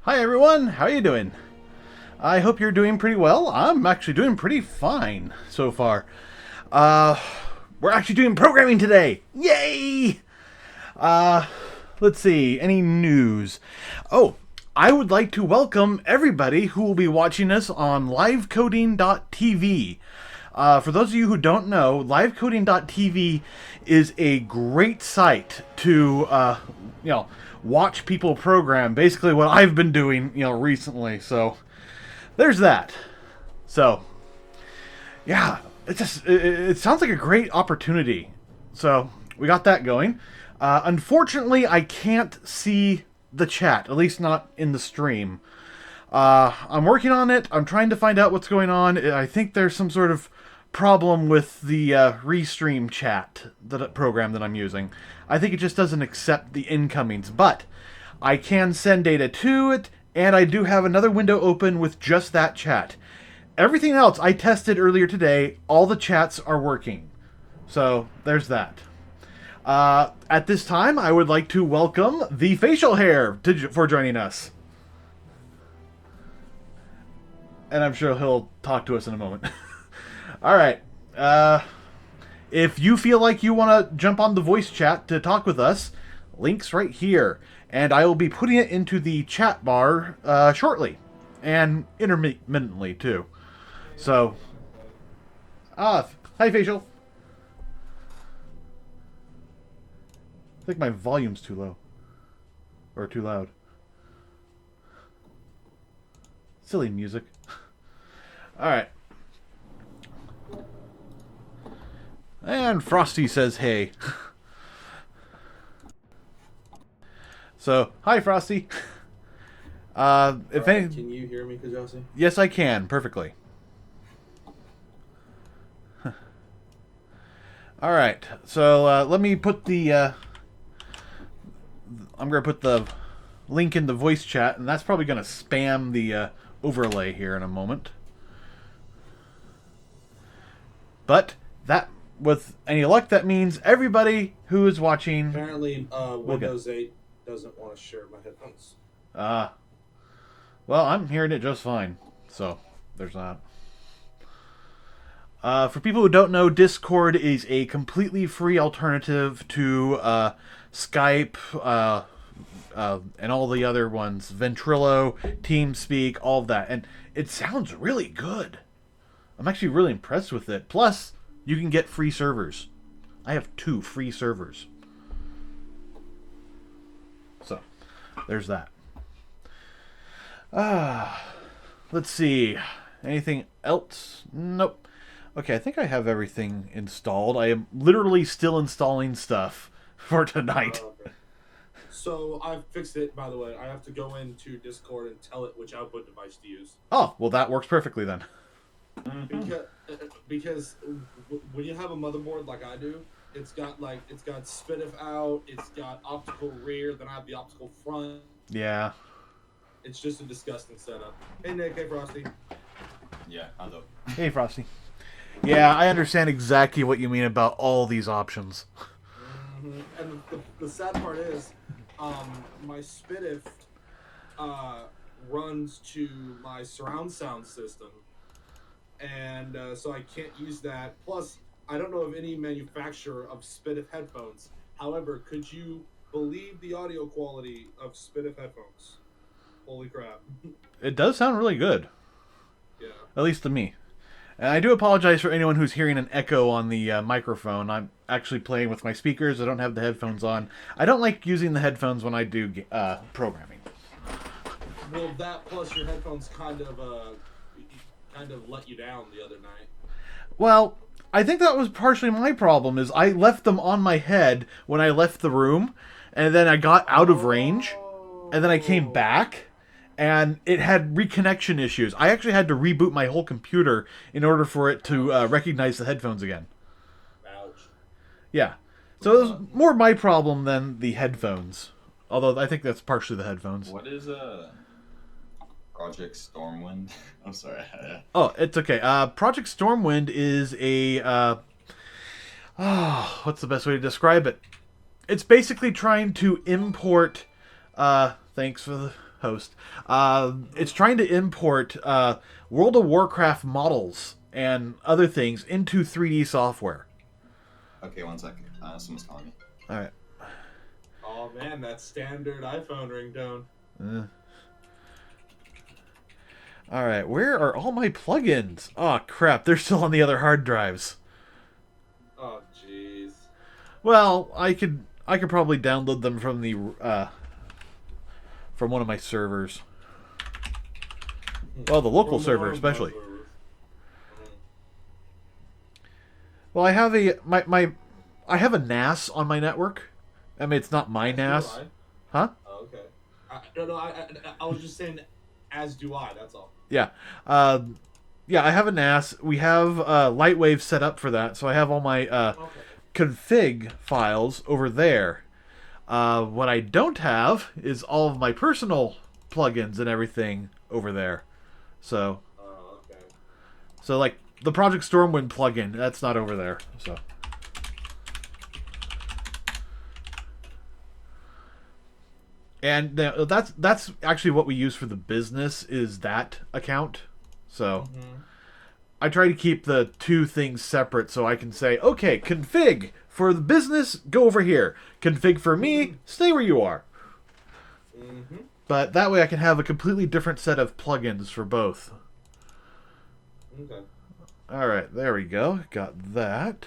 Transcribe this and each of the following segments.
Hi everyone, how are you doing? I hope you're doing pretty well. I'm actually doing pretty fine so far. We're actually doing programming today. Yay! Let's see, any news? Oh, I would like to welcome everybody who will be watching us on livecoding.tv. For those of you who don't know, livecoding.tv is a great site to, watch people program. Basically what I've been doing, recently. So, there's that. So, yeah, it sounds like a great opportunity. So, we got that going. Unfortunately, I can't see the chat, at least not in the stream. I'm working on it. I'm trying to find out what's going on. I think there's some sort of problem with the restream chat program that I'm using. I think it just doesn't accept the incomings, but I can send data to it, and I do have another window open with just that chat. Everything else I tested earlier today, all the chats are working. So there's that. At this time, I would like to welcome the facial hair for joining us. And I'm sure he'll talk to us in a moment. All right. If you feel like you want to jump on the voice chat to talk with us, link's right here. And I will be putting it into the chat bar shortly. And intermittently, too. So, hi, Facial. I think my volume's too low. Or too loud. Silly music. Alright. And Frosty says hey. So, hi Frosty. If any, can you hear me, Kjasi? Yes, I can perfectly. All right, so let me put the. I'm gonna put the link in the voice chat, and that's probably gonna spam the overlay here in a moment. But that, with any luck, that means everybody who is watching. Apparently, Windows 8 doesn't want to share my headphones. Well, I'm hearing it just fine. So, there's that. For people who don't know, Discord is a completely free alternative to Skype and all the other ones. Ventrilo, TeamSpeak, all of that. And it sounds really good. I'm actually really impressed with it. Plus, you can get free servers. I have 2 free servers. So, there's that. Let's see. Anything else? Nope. Okay, I think I have everything installed. I am literally still installing stuff for tonight. Okay. So I fixed it, by the way. I have to go into Discord and tell it which output device to use. Oh, well that works perfectly then. Because when you have a motherboard like I do, it's got SPDIF out, it's got optical rear, then I have the optical front. Yeah. It's just a disgusting setup. Hey Nick, hey Frosty. Yeah, hello. Hey Frosty. Yeah, I understand exactly what you mean about all these options. Mm-hmm. And the sad part is, my SPDIF runs to my surround sound system, and so I can't use that. Plus, I don't know of any manufacturer of SPDIF headphones. However, could you believe the audio quality of SPDIF headphones? Holy crap. It does sound really good. Yeah. At least to me. And I do apologize for anyone who's hearing an echo on the microphone. I'm actually playing with my speakers. I don't have the headphones on. I don't like using the headphones when I do programming. Well, that plus your headphones kind of let you down the other night. Well, I think that was partially my problem, is I left them on my head when I left the room, and then I got out of range, and then I came back, and it had reconnection issues. I actually had to reboot my whole computer in order for it to recognize the headphones again. Ouch. Yeah. So it was more my problem than the headphones. Although I think that's partially the headphones. What is Project Stormwind. I'm sorry. Oh, it's okay. Project Stormwind is a what's the best way to describe it? It's basically trying to import. Thanks for the host. It's trying to import World of Warcraft models and other things into 3D software. Okay, one second. Someone's calling me. All right. Oh man, that standard iPhone ringtone. All right. Where are all my plugins? Oh crap! They're still on the other hard drives. Oh jeez. Well, I could probably download them from the from one of my servers. Well, the local server especially. Well, I have I have a NAS on my network. I mean, it's not my NAS, huh? Oh, okay. I was just saying, as do I. That's all. Yeah, yeah. I have a NAS. We have Lightwave set up for that, so I have all my Okay. config files over there. What I don't have is all of my personal plugins and everything over there. So, Okay. so like the Project Stormwind plugin, that's not over there. So, and that's actually what we use for the business is that account. So, I try to keep the two things separate so I can say, okay, config for the business, go over here. Config for me, stay where you are. But that way I can have a completely different set of plugins for both. Okay. Alright, there we go. Got that.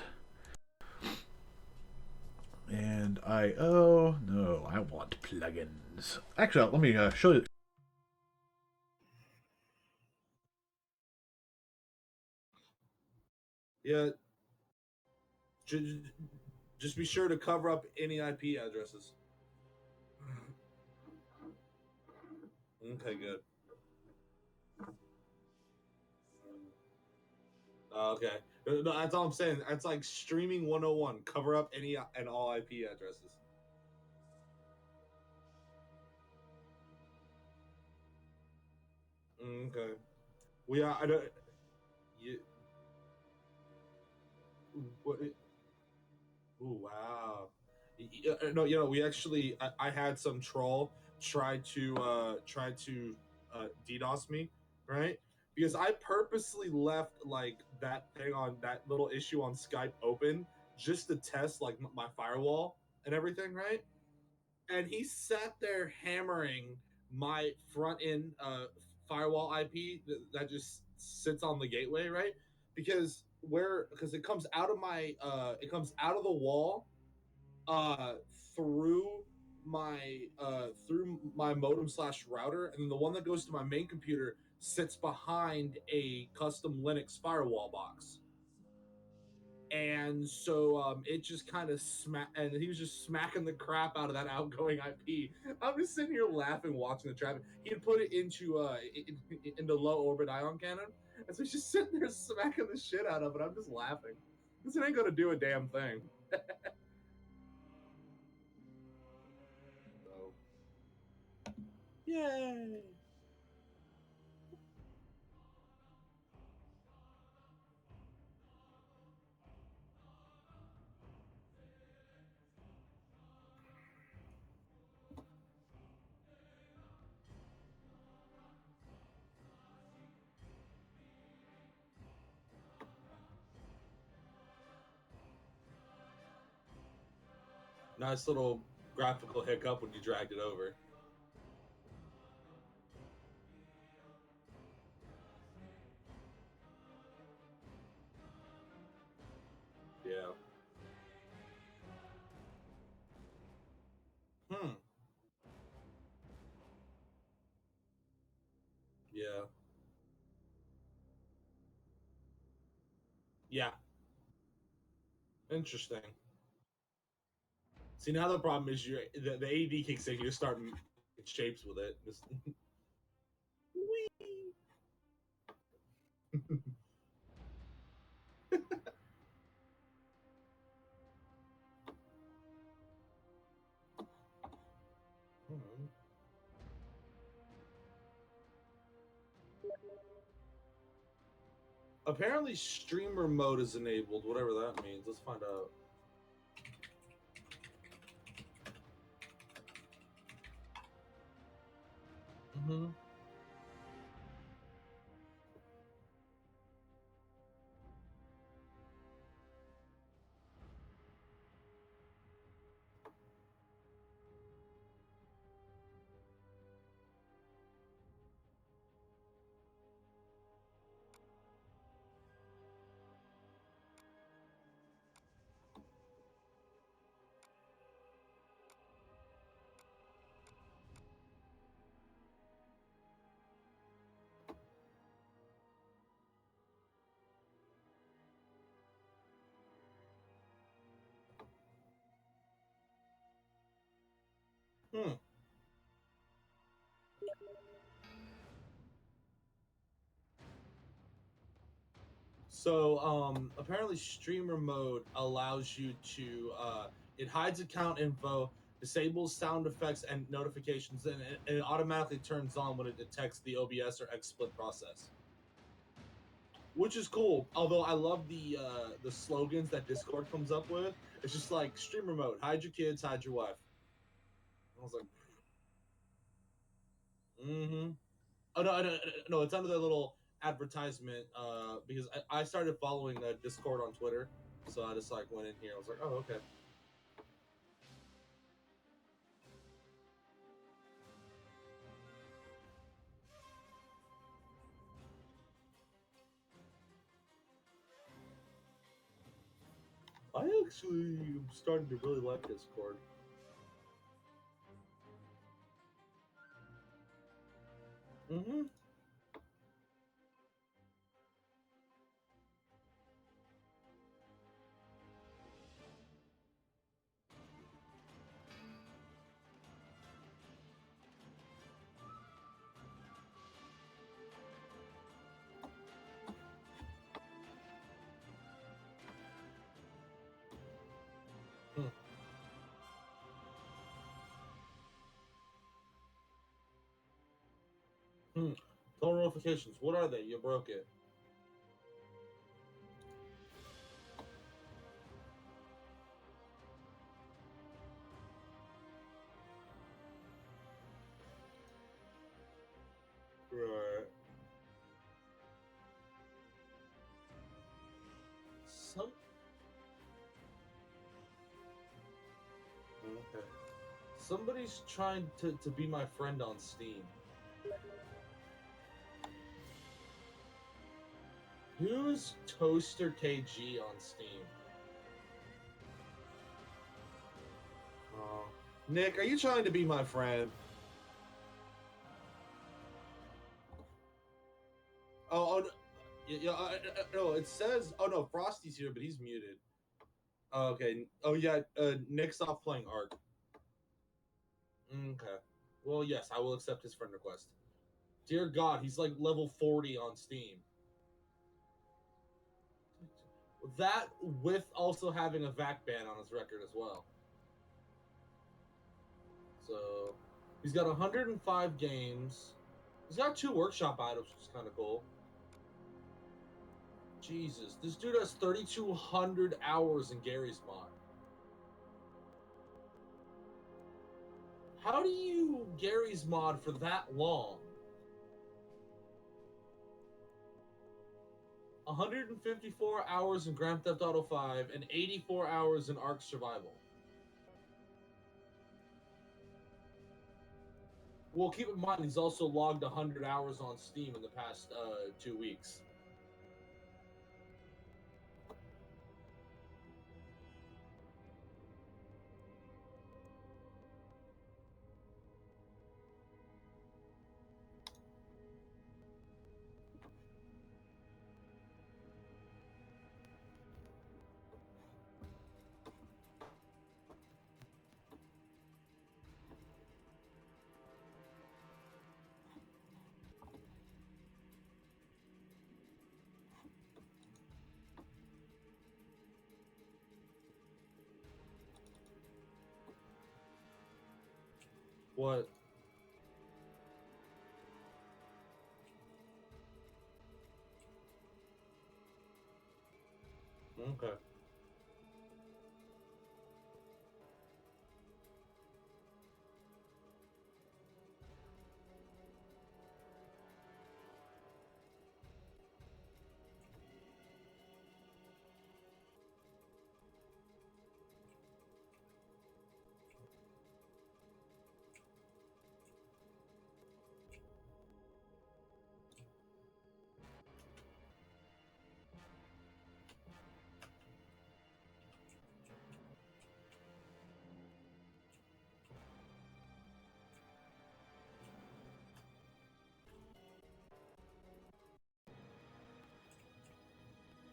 And IO. No, I want plugins. Actually, let me show you. Yeah. Just be sure to cover up any IP addresses. Okay, good. Okay. No, that's all I'm saying. That's like streaming 101. Cover up any and all IP addresses. Okay. We are. I don't. You. What? Ooh, wow. No, we actually. I had some troll try to DDoS me, right? Because I purposely left like that thing on that little issue on Skype open just to test like my firewall and everything, right? And he sat there hammering my front end firewall IP that just sits on the gateway, right? Because it comes out of it comes out of the wall uh through through my modem slash router, and then the one that goes to my main computer sits behind a custom Linux firewall box. And so it just kind of and he was just smacking the crap out of that outgoing IP. I'm just sitting here laughing, watching the traffic. He had put it into low orbit ion cannon, and so he's just sitting there smacking the shit out of it. I'm just laughing. This ain't gonna do a damn thing. So, yay! Nice little graphical hiccup when you dragged it over. Yeah. Hmm. Yeah. Yeah. Interesting. See, now the problem is the AD kicks in. You just start making shapes with it. Just, Apparently, streamer mode is enabled, whatever that means. Let's find out. Mm-hmm. Hmm. So, apparently, streamer mode allows you to. It hides account info, disables sound effects and notifications, and it automatically turns on when it detects the OBS or XSplit process, which is cool. Although I love the slogans that Discord comes up with. It's just like streamer mode: hide your kids, hide your wife. I was like, mm-hmm. Oh no! It's under the little advertisement because I started following Discord on Twitter, so I just like went in here. I was like, oh okay. I actually am starting to really like Discord. Mm-hmm. Hmm. Hmm. Total notifications. What are they? You broke it. Right. Some. Okay. Somebody's trying to be my friend on Steam. Who's Toaster KG on Steam? Nick, are you trying to be my friend? Oh, yeah. No, it says. Oh no, Frosty's here, but he's muted. Oh, okay. Oh yeah. Nick's off playing Ark. Okay. Well, yes, I will accept his friend request. Dear God, he's like level 40 on Steam. That with also having a VAC ban on his record as well. So he's got 105 games. He's got 2 workshop items, which is kind of cool. Jesus, this dude has 3,200 hours in Gary's mod. How do you Gary's mod for that long? 154 hours in Grand Theft Auto 5 and 84 hours in Ark Survival. Well, keep in mind he's also logged 100 hours on Steam in the past 2 weeks. What? Okay.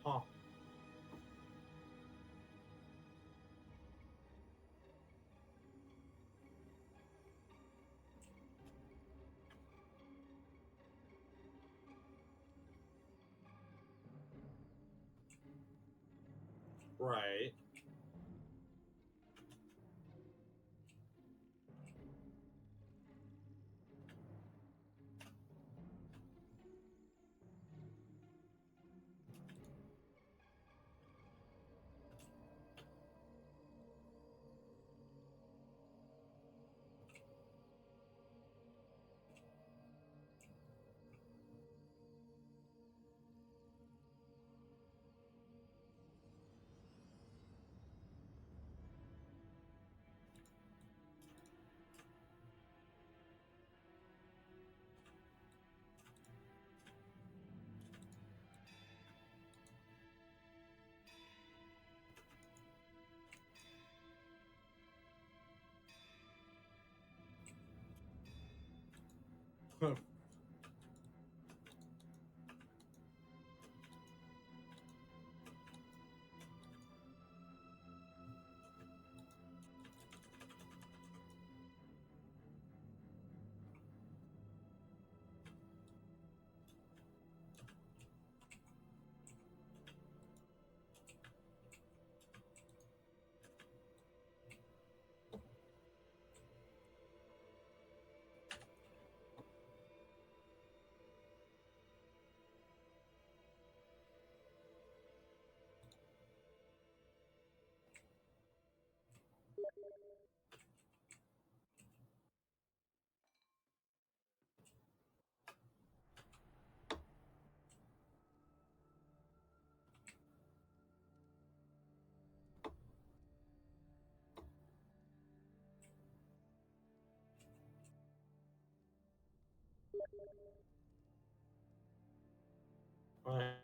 Huh. Right.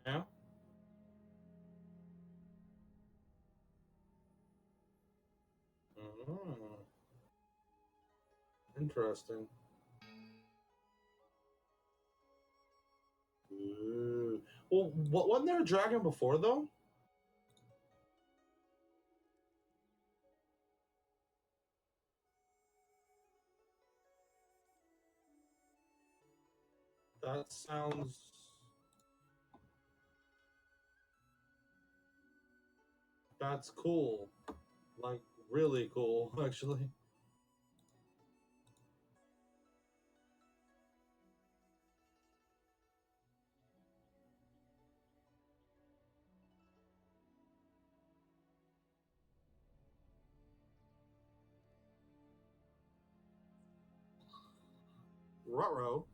Yeah. Mm. Interesting. Ooh. Well, wasn't there a dragon before though? That sounds that's cool. Like really cool, actually. Ruh-roh.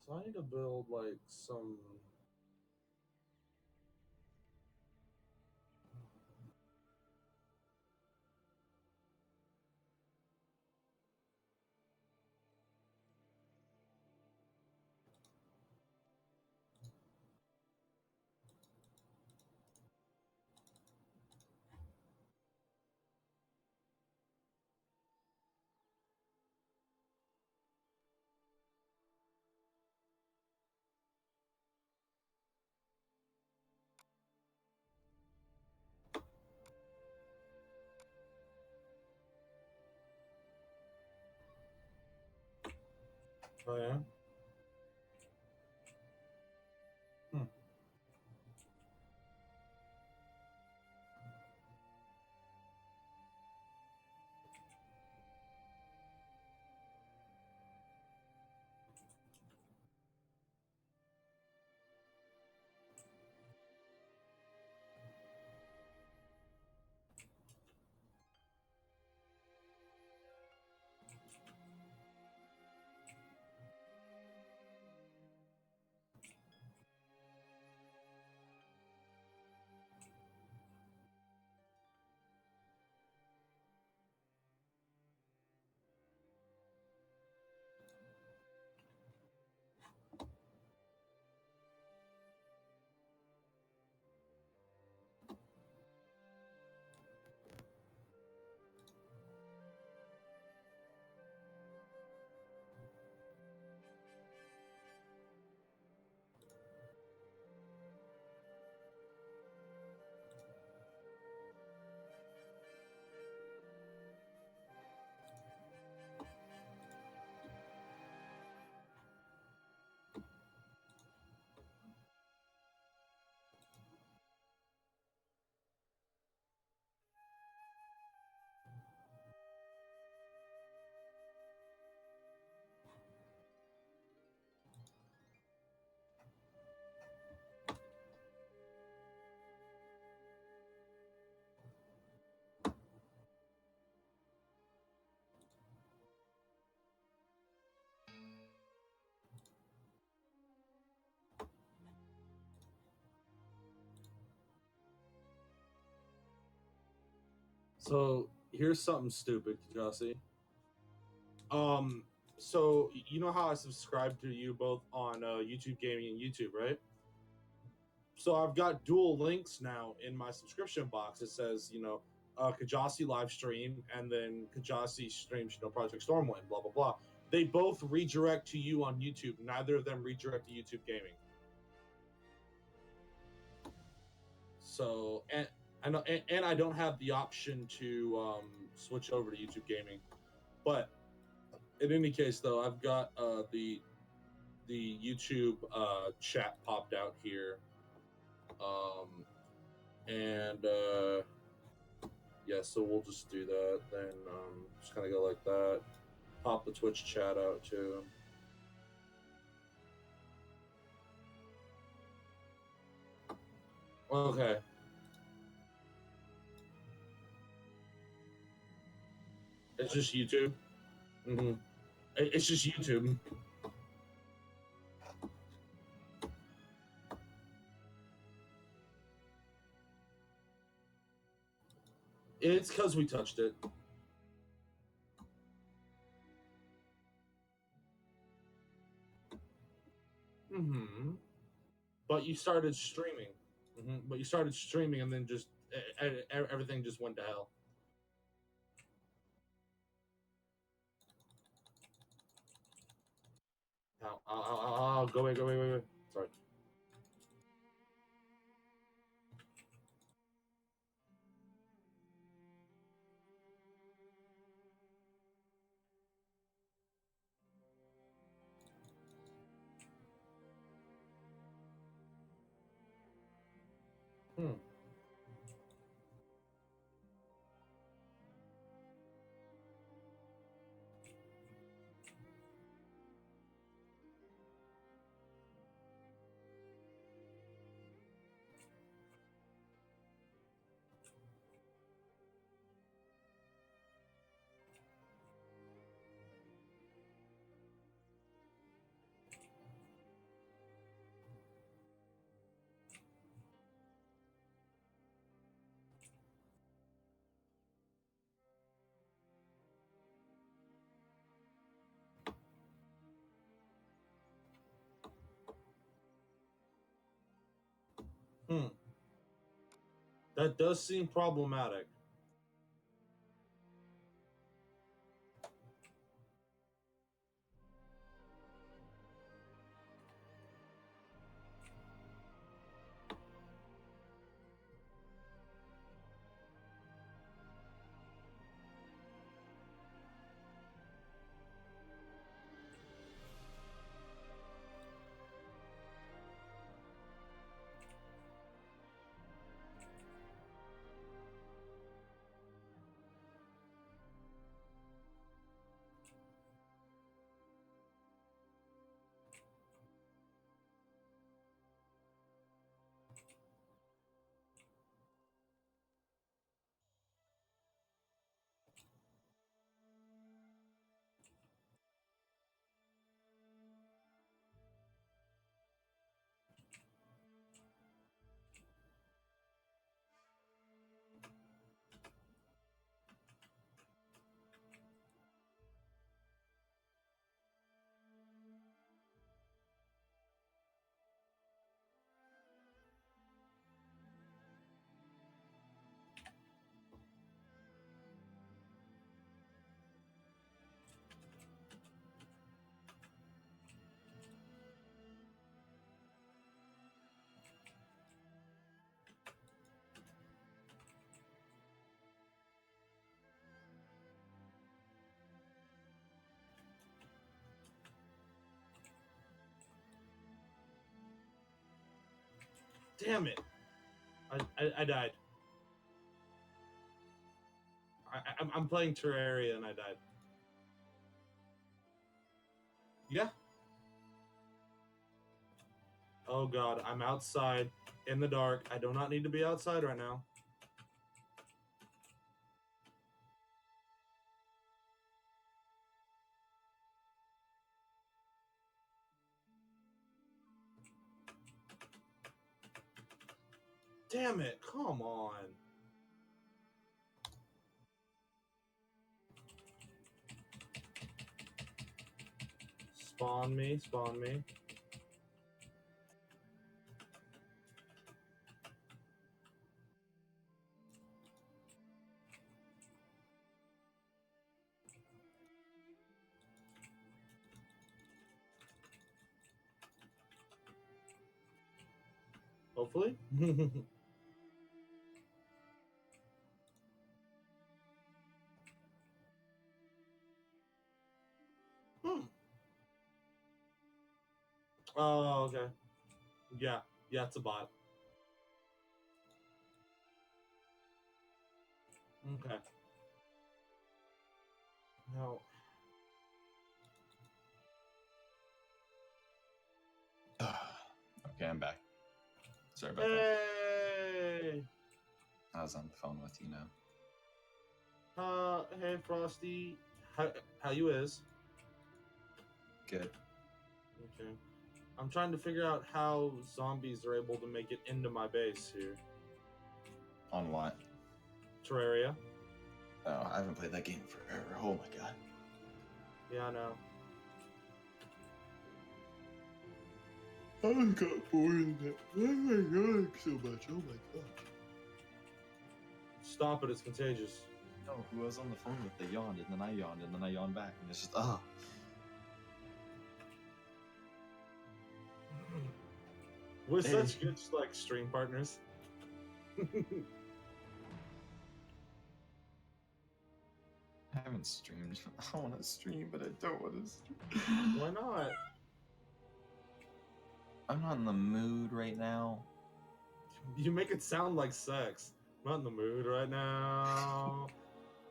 So I need to build like some. Oh yeah. Hmm. So here's something stupid, Kjasi. So you know how I subscribe to you both on YouTube Gaming and YouTube, right? So I've got dual links now in my subscription box. It says, Kjasi live stream and then Kjasi streams, Project Stormwind, blah blah blah. They both redirect to you on YouTube. Neither of them redirect to YouTube Gaming. So and I don't have the option to switch over to YouTube Gaming. But in any case, though, I've got the YouTube chat popped out here, and yeah, so we'll just do that. Then just kind of go like that. Pop the Twitch chat out too. Okay. It's just YouTube. Mm-hmm. It's just YouTube. It's because we touched it. Mm-hmm. But you started streaming. Mm-hmm. But you started streaming, and then just everything just went to hell. Ow, go away. Sorry. Hmm. Hmm. That does seem problematic. Damn it! I died. I'm playing Terraria and I died. Yeah. Oh god, I'm outside in the dark. I do not need to be outside right now. Damn it, come on. Spawn me, spawn me. Hopefully. Oh, okay. Yeah, it's a bot. Okay. No. Okay, I'm back. Sorry about that. Hey! I was on the phone with you now. Hey Frosty. How you is? Good. Okay. I'm trying to figure out how zombies are able to make it into my base here. On what? Terraria. Oh, I haven't played that game forever. Oh my god. Yeah, I know. I got bored of it. Why am I yawning so much? Oh my god. Stop it, it's contagious. No, who I was on the phone with, they yawned, and then I yawned, and then I yawned back, and it's just, We're Hey. such good like stream partners. I haven't streamed. I want to stream, but I don't want to stream. Why not? I'm not in the mood right now. You make it sound like sex. I'm not in the mood right now.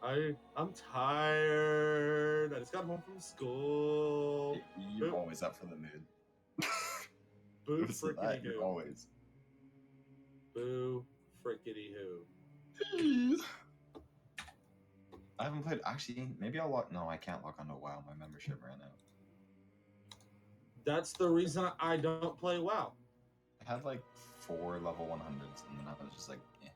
I'm tired. I just got home from school. You're Boo. always up for the mood. Boo Listen to that, frickety you're hoo. always. Boo frickety hoo. I haven't played. Actually, maybe I'll log. No, I can't log on to WoW. My membership ran out. That's the reason I don't play WoW. I had like 4 level 100s, and then I was just like, eh.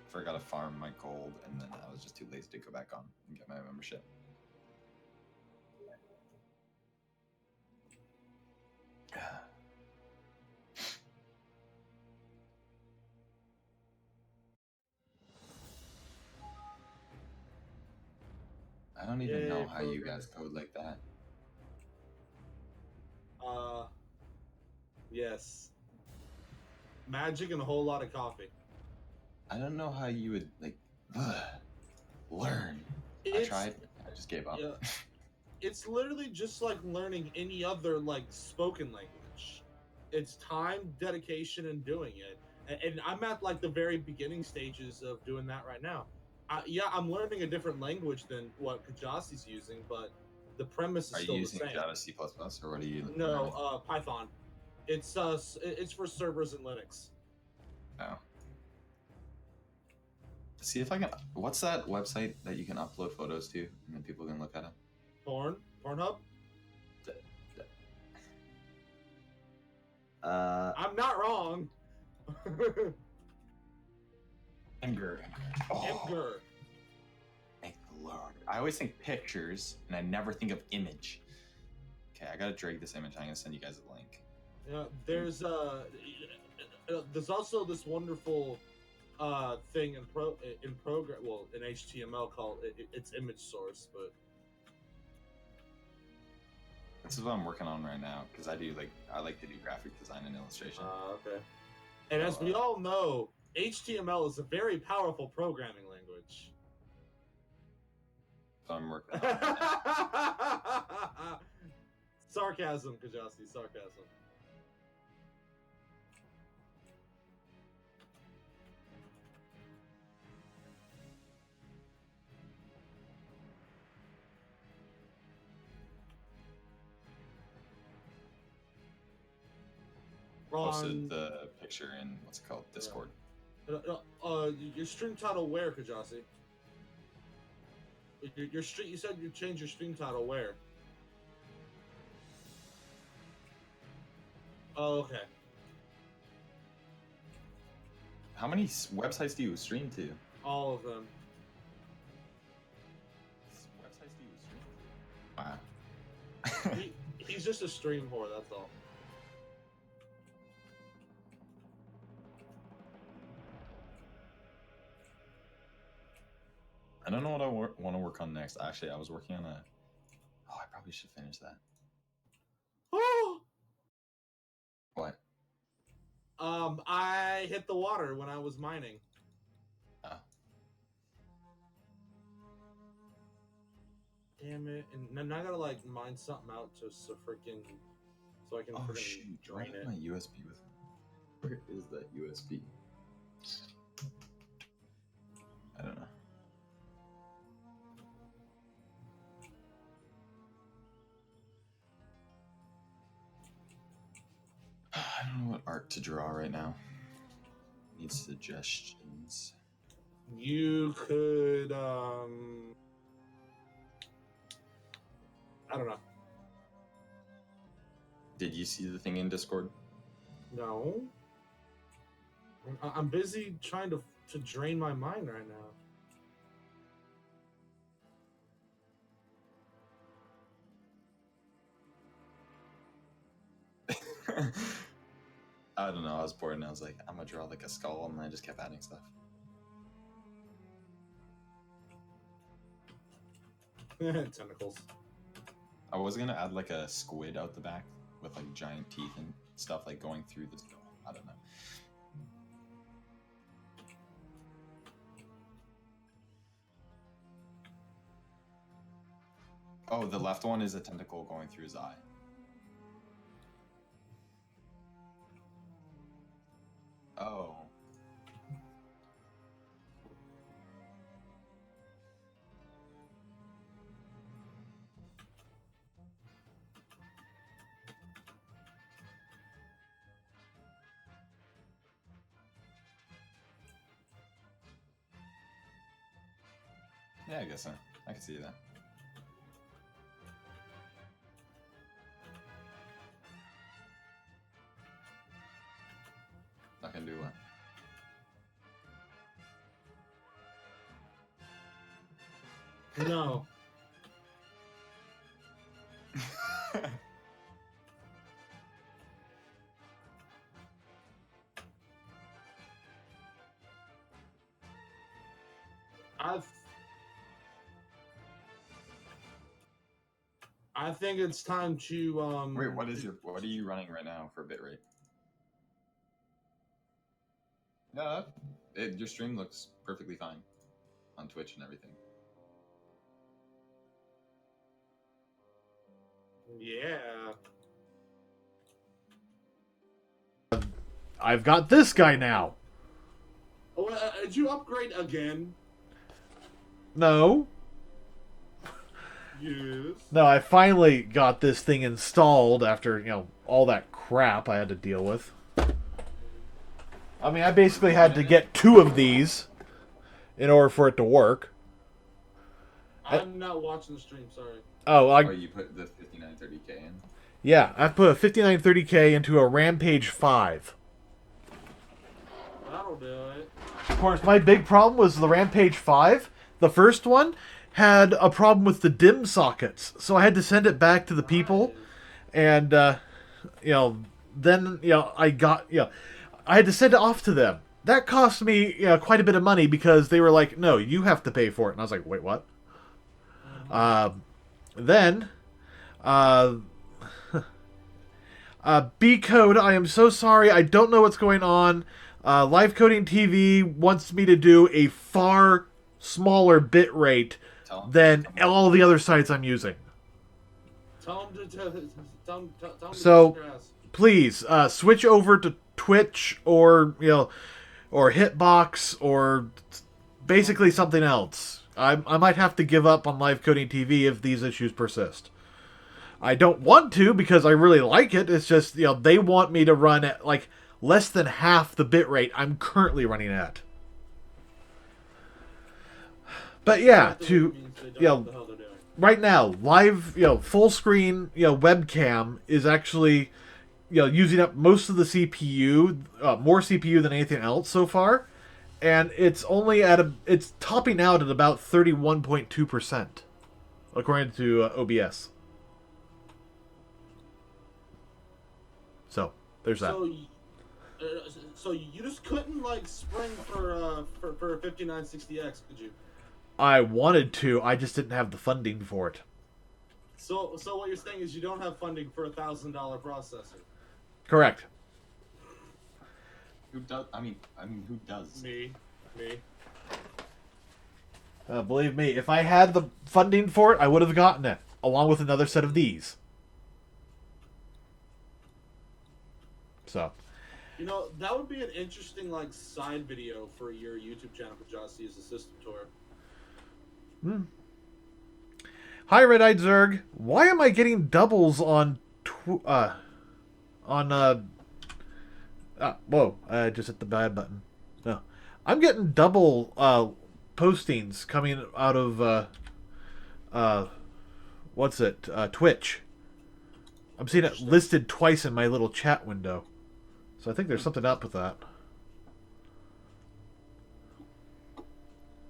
Forgot to farm my gold, and then I was just too lazy to go back on and get my membership. I don't even Yay, know how you progress. guys code like that. Yes. Magic and a whole lot of coffee. I don't know how you would like learn. I It's- tried. I just gave up. Yeah. It's literally just like learning any other like spoken language. It's time, dedication, and doing it. And I'm at like the very beginning stages of doing that right now. Yeah, I'm learning a different language than what Kjasi's using, but the premise is Are still you the using same. Java, C++, or what are you? No, Python. It's for servers in Linux. Oh. See if I can. What's that website that you can upload photos to, and then people can look at them? Pornhub. I'm I'm not wrong. Imgur. Oh, Imgur. thank the Lord. I always think pictures, and I never think of image. Okay, I gotta drag this image. I'm gonna send you guys a link. Yeah, there's also this wonderful thing in program, well, in HTML called it's image source, but This is what I'm working on right now because I like to do graphic design and illustration. okay. And as we all know, HTML is a very powerful programming language. So I'm working on it right now. Sarcasm, Kjasi, sarcasm. Posted the picture in what's it called, Discord. Your stream title where, Kjasi? Your stream. You said you changed your stream title where? Oh, okay. How many websites do you stream to? All of them. Websites do you stream to? Wow. He's just a stream whore. That's all. I don't know what I want to work on next. Actually, I was working on a. Oh, I probably should finish that. What? I hit the water when I was mining. Oh. Damn it! And now I gotta like mine something out just so freaking, so I can. Oh freaking shoot! Do I drain have it. my USB with me? Where is that USB? I don't know. I don't know what art to draw right now. Need suggestions. You could I don't know. Did you see the thing in Discord? No. I'm busy trying to drain my mind right now. I don't know. I was bored and I was like, I'm gonna draw like a skull, and I just kept adding stuff. Tentacles. I was gonna add like a squid out the back with like giant teeth and stuff like going through the skull. I don't know. Oh, the left one is a tentacle going through his eye. Oh. Yeah, I guess so. I can see that. Not gonna do what? No. I think it's time to Wait, what are you running right now for bitrate? Yeah, your stream looks perfectly fine on Twitch and everything. Yeah. I've got this guy now. Oh, did you upgrade again? No. Yes. No, I finally got this thing installed after, all that crap I had to deal with. I mean, I basically had to get 2 of these in order for it to work. I'm not watching the stream, sorry. Oh, you put the 5930K in? Yeah, I put a 5930K into a Rampage 5. That'll do it. Of course, my big problem was the Rampage 5. The first one had a problem with the DIMM sockets, so I had to send it back to the people, and then I had to send it off to them. That cost me quite a bit of money because they were like, "No, you have to pay for it," and I was like, "Wait, what?" Then, B Code, I am so sorry. I don't know what's going on. Live Coding TV wants me to do a far smaller bit rate than all the other sites I'm using. Tell them to So, please, switch over to Twitch or Hitbox or basically something else. I might have to give up on Live Coding TV if these issues persist. I don't want to because I really like it. It's just, they want me to run at like less than half the bit rate I'm currently running at. But yeah, right now, live, full screen, webcam is actually, using up most of the CPU, more CPU than anything else so far, and it's only it's topping out at about 31.2%, according to OBS. So there's that. So you just couldn't like spring for 5960X, could you? I wanted to, I just didn't have the funding for it. So what you're saying is you don't have funding for $1,000 processor. Correct. Who does? I mean, who does? Me. Believe me, if I had the funding for it, I would have gotten it, along with another set of these. So, You know, that would be an interesting like side video for your YouTube channel for Kjasi as a system tour. hi, Red-Eyed Zerg. Why am I getting doubles on whoa, I just hit the bad button. No. I'm getting double postings coming out of Twitch. I'm seeing it listed twice in my little chat window. So I think there's something up with that.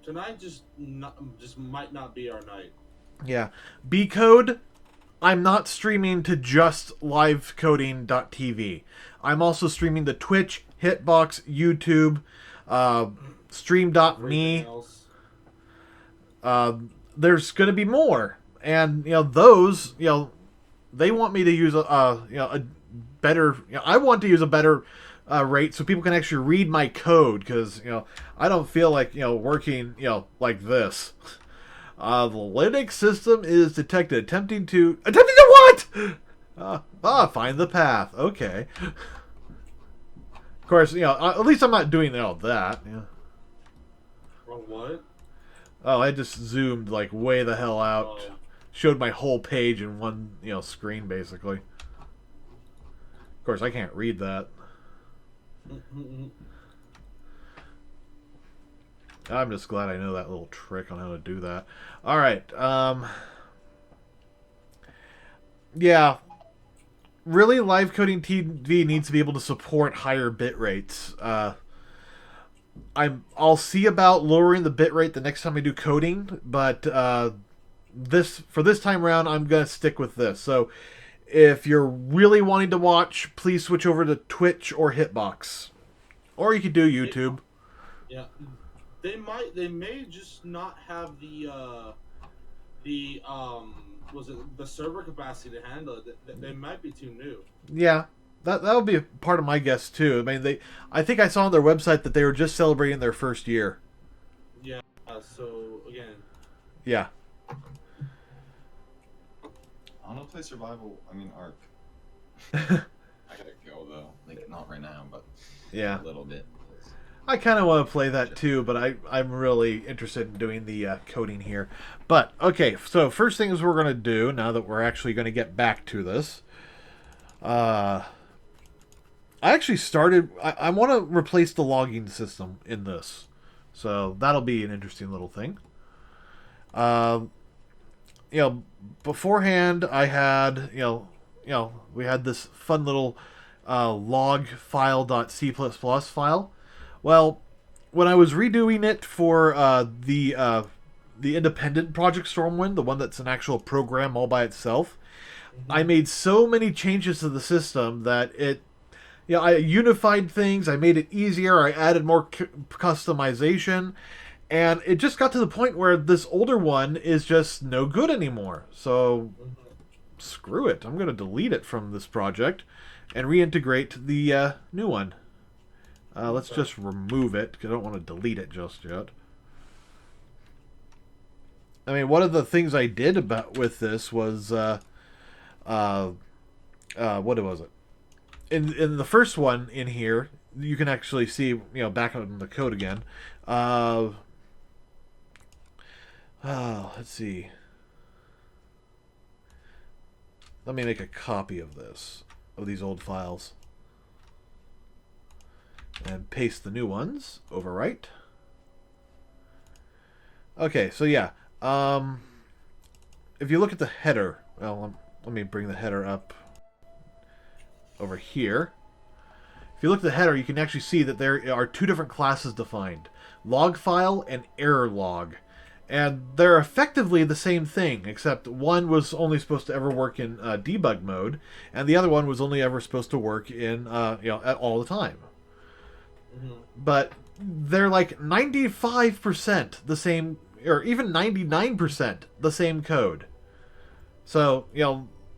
Tonight just might not be our night. Yeah. B-Code, I'm not streaming to just livecoding.tv. I'm also streaming to Twitch, Hitbox, YouTube, Stream.me. There's going to be more. And, those, they want me to use a better... I want to use a better rate so people can actually read my code because, I don't feel like, working, like this. The Linux system is detected. Attempting to what? Find the path. Okay. Of course, at least I'm not doing all that. Yeah. Wrong what? Oh, I just zoomed like way the hell out. Oh. Showed my whole page in one, screen basically. Of course, I can't read that. I'm just glad I know that little trick on how to do that. All right. Yeah. Really, live coding TV needs to be able to support higher bit rates. I'll see about lowering the bit rate the next time I do coding, but for this time around, I'm gonna stick with this. So, if you're really wanting to watch, please switch over to Twitch or Hitbox, or you could do YouTube. Yeah. They may just not have the server capacity to handle it. They might be too new. Yeah, that would be a part of my guess too. I mean, I think I saw on their website that they were just celebrating their first year. Yeah. So again. Yeah. I want to play survival. I mean, Ark. I gotta go though. Like not right now, but yeah, a little bit. I kind of want to play that too, but I'm really interested in doing the coding here. But, okay, so first things we're going to do, now that we're actually going to get back to this. I actually started... I want to replace the logging system in this. So that'll be an interesting little thing. Beforehand, I had, we had this fun little log file.c++ file. Well, when I was redoing it for the independent project Stormwind, the one that's an actual program all by itself, I made so many changes to the system that I unified things, I made it easier, I added more customization, and it just got to the point where this older one is just no good anymore. So, screw it. I'm going to delete it from this project and reintegrate the new one. Let's just remove it, because I don't want to delete it just yet. I mean, one of the things I did with this was, what was it? In the first one in here, you can actually see, back on the code again. Let's see. Let me make a copy of these old files. And paste the new ones. Overwrite. Okay, so yeah. If you look at the header, well, let me bring the header up over here. If you look at the header, you can actually see that there are two different classes defined: log file and error log. And they're effectively the same thing, except one was only supposed to ever work in debug mode, and the other one was only ever supposed to work in at all the time. Mm-hmm. But they're like 95% the same, or even 99% the same code. So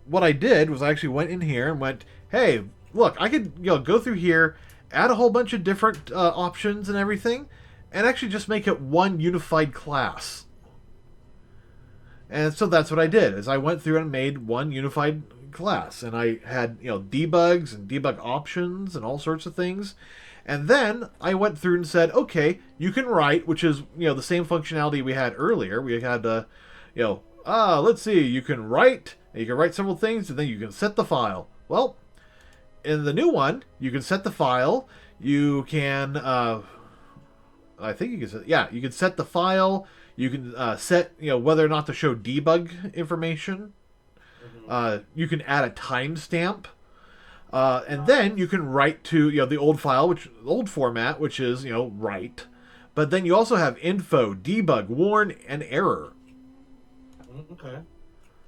what I did was I actually went in here and went, hey, look, I could go through here, add a whole bunch of different options and everything, and actually just make it one unified class. And so that's what I did, is I went through and made one unified class, and I had debugs and debug options and all sorts of things. And then I went through and said, okay, you can write, which is the same functionality we had earlier. We had let's see, you can write, and you can write several things, and then you can set the file. Well, in the new one, you can set the file. You can, I think you can set, you can set the file. You can set, whether or not to show debug information. You can add a timestamp. And then you can write to the old file, old format, which is write. But then you also have info, debug, warn, and error. Okay.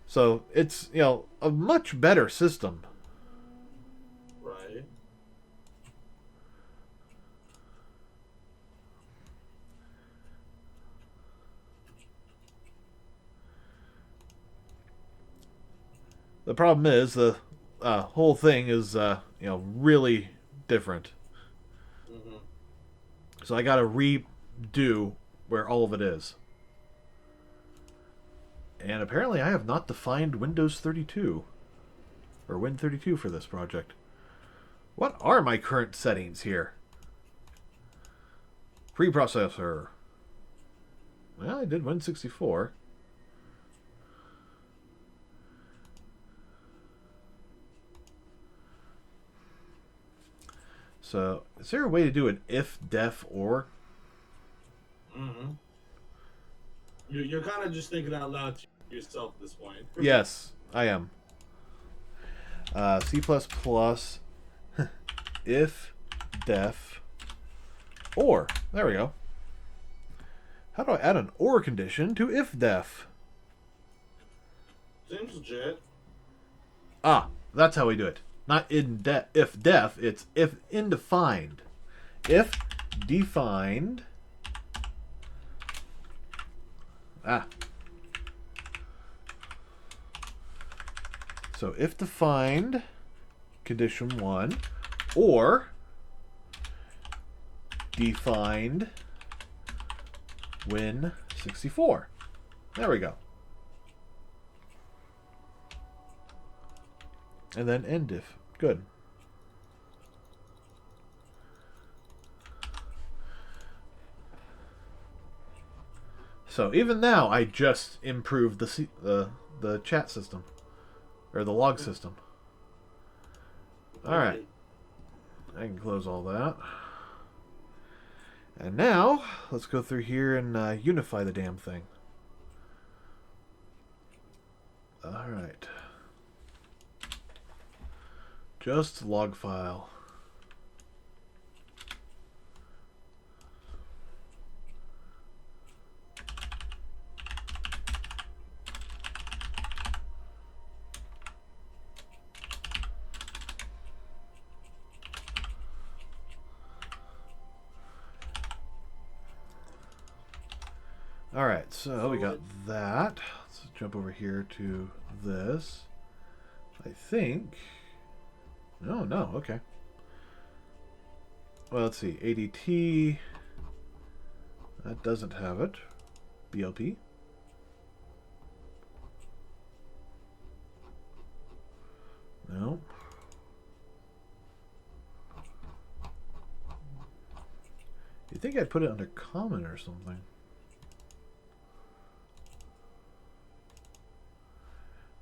So it's a much better system. Right. The problem is the whole thing is really different. Mm-hmm. So I got to redo where all of it is. And apparently I have not defined Windows 32 or Win32 for this project. What are my current settings here? Preprocessor. Well, I did Win64. So, is there a way to do an if, def, or? Mm-hmm. You're kind of just thinking out loud to yourself at this point. Yes, I am. C++, if, def, or. There we go. How do I add an or condition to if, def? Seems legit. Ah, that's how we do it. Not if def, it's if indefined. If defined. So if defined, condition 1, or defined Win64. There we go. And then end if. Good. So even now, I just improved the chat system, or the log system. All right, I can close all that. And now let's go through here and unify the damn thing. All right. Just log file. All right, so we got that. Let's jump over here to this. I think. No, okay. Well, let's see. ADT. That doesn't have it. BLP. No. You'd think I'd put it under common or something.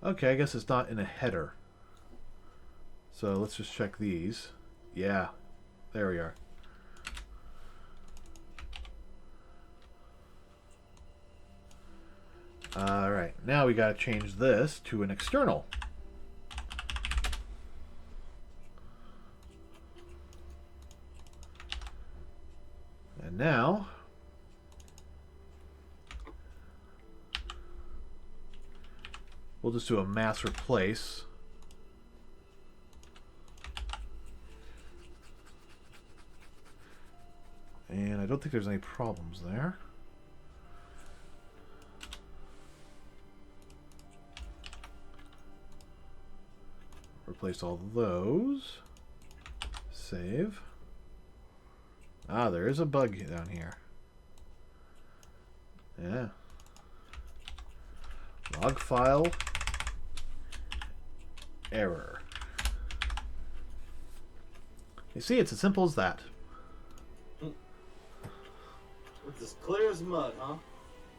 Okay, I guess it's not in a header. So let's just check these. Yeah, there we are. Alright, now we got to change this to an external. And now We'll just do a mass replace. And I don't think there's any problems there. Replace all those. Save. Ah, there is a bug down here. Yeah. Log file. Error. You see, it's as simple as that. It's as clear as mud, huh?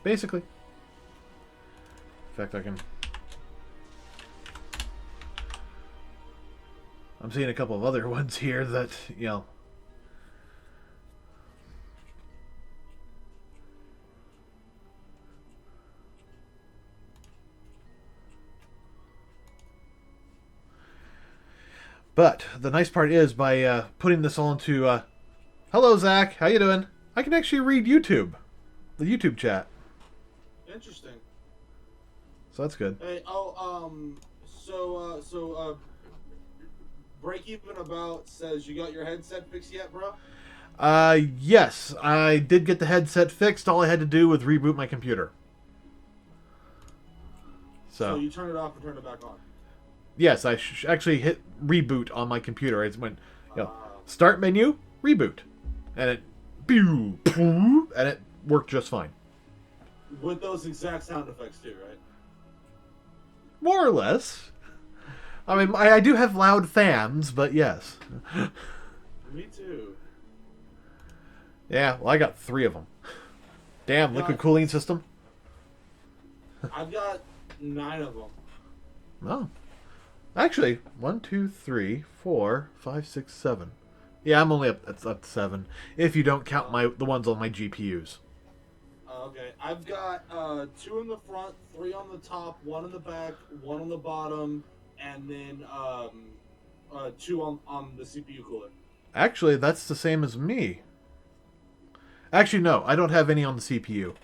Basically. In fact, I'm seeing a couple of other ones here that, you know. But the nice part is by putting this all into hello Zach, how you doing? I can actually read YouTube, the YouTube chat. Interesting. So that's good. Hey, Break Even About says, you got your headset fixed yet, bro? Yes, I did get the headset fixed. All I had to do was reboot my computer. So you turn it off and turn it back on? Yes, I actually hit reboot on my computer. It went, start menu, reboot. And it, and it worked just fine. With those exact sound effects too, right? More or less. I mean, I do have loud fans, but yes. Me too. Yeah, well, I got 3 of them. Damn, liquid cooling system. I've got 9 of them. Oh. Actually, 1, 2, 3, 4, 5, 6, 7. Yeah, I'm only up to 7. If you don't count the ones on my GPUs. Okay, I've got 2 in the front, 3 on the top, 1 in the back, 1 on the bottom, and then 2 on the CPU cooler. Actually, that's the same as me. Actually, no, I don't have any on the CPU.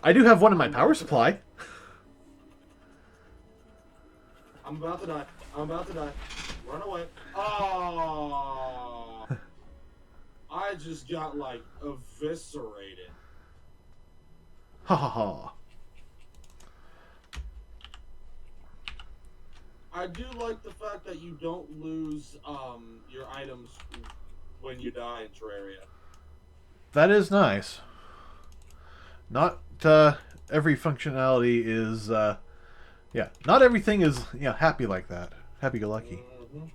I do have one in my power supply. I'm about to die. I'm about to die. Run away. Oh! I just got, like, eviscerated. Ha ha ha. I do like the fact that you don't lose your items when you die in Terraria. That is nice. Not every functionality is, not everything is, happy like that. Happy-go-lucky. Mm-hmm.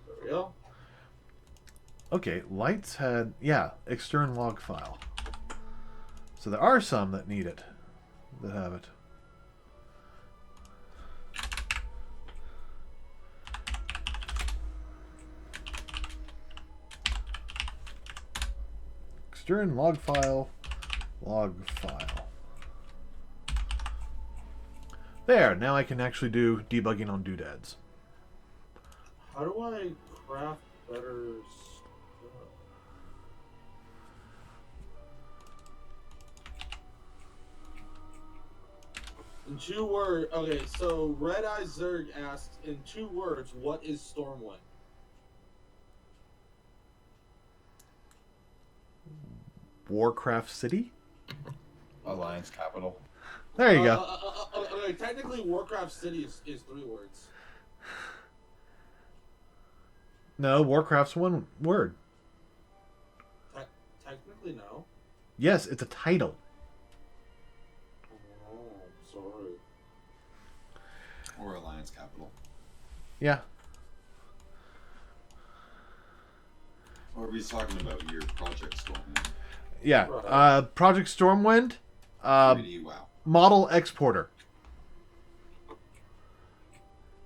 There we go. Okay, lights had, extern log file. So there are some that need it, that have it. Extern log file, log file. There, now I can actually do debugging on doodads. How do I craft better stuff? In 2 words, okay, so Red Eye Zerg asked, in 2 words, what is Stormwind? Warcraft City? Alliance capital. There you go. Okay, technically Warcraft City is 3 words. No, Warcraft's 1 word. Technically, no. Yes, it's a title. Oh, sorry. Or Alliance capital. Yeah. Or are we talking about your Project Stormwind? Yeah. Right. Project Stormwind. 3D, wow. Model exporter.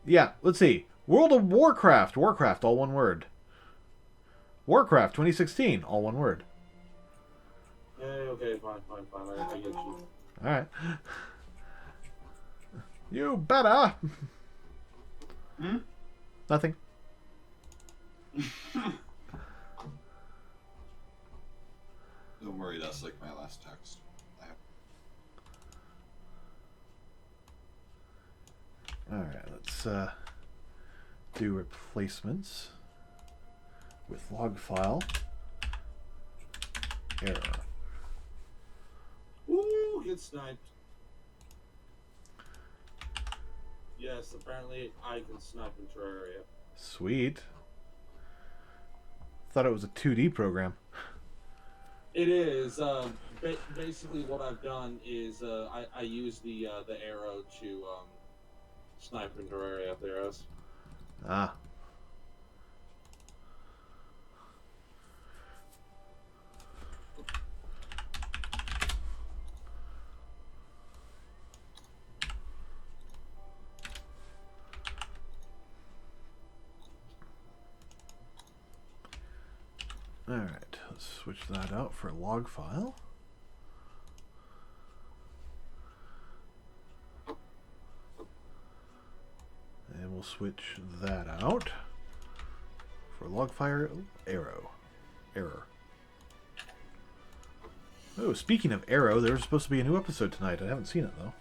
Yeah, let's see. World of Warcraft. Warcraft, all one word. Warcraft 2016, all one word. Okay, fine. I get you. Alright. You better. Nothing. worry, that's like my last text. Alright, let's do replacements with log file error. Ooh, get sniped. Yes, apparently I can snipe in Terraria. Sweet. Thought it was a 2D program. It is. Basically, what I've done is I use the arrow to snipe in Terraria. There is. Ah. Alright, let's switch that out for a log file. And we'll switch that out for log file error. Oh, speaking of Arrow, there's supposed to be a new episode tonight. I haven't seen it though.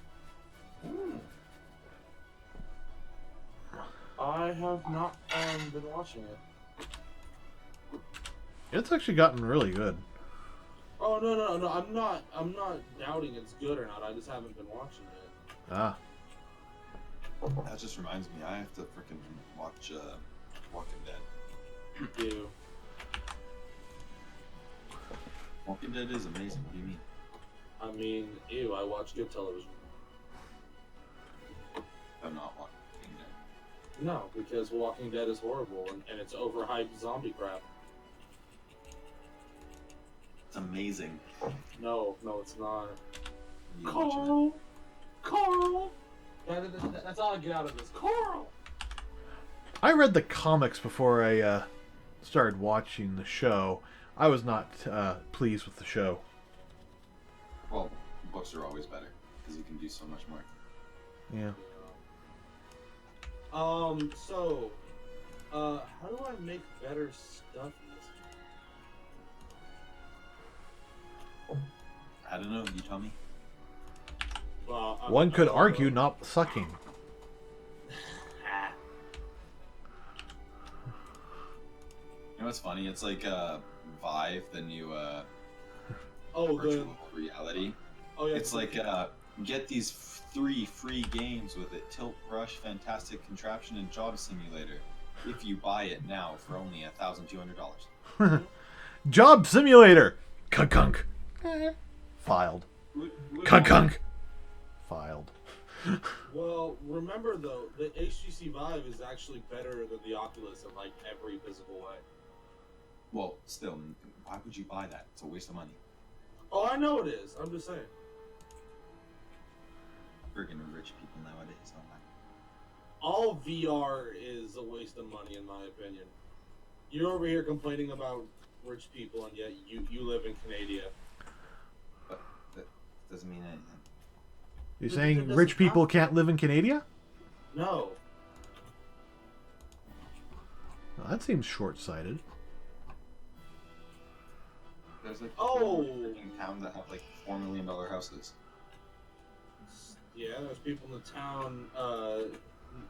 I have not been watching it. It's actually gotten really good. Oh no! I'm not doubting it's good or not. I just haven't been watching it. Ah. That just reminds me, I have to freaking watch Walking Dead. You. Walking Dead is amazing. What do you mean? I mean, ew. I watch good television. I'm not Walking Dead. No, because Walking Dead is horrible and it's overhyped zombie crap. It's amazing. No, it's not. You watch it. Carl. That's all I get out of this. Carl. I read the comics before I started watching the show. I was not pleased with the show. Well, books are always better because you can do so much more. Yeah. So, how do I make better stuff in this game? I don't know. You tell me. Well, One could argue not sucking. You know what's funny? It's like Vive, the new the virtual reality. oh yeah, It's like get these 3 free games with it: Tilt Brush, Fantastic Contraption, and Job Simulator. If you buy it now for only $1,200. Job Simulator! Kunk. Filed. Kunk. Filed. Well, remember though, the HTC Vive is actually better than the Oculus in like every physical way. Well, still, why would you buy that? It's a waste of money. Oh, I know it is. I'm just saying. Friggin' rich people nowadays. Oh my. All VR is a waste of money, in my opinion. You're over here complaining about rich people, and yet you live in Canada. But that doesn't mean anything. You're It saying doesn't rich people have- can't live in Canada? No. Well, that seems short-sighted. There's like Oh! freaking towns that have like $4 million houses. Yeah, there's people in the town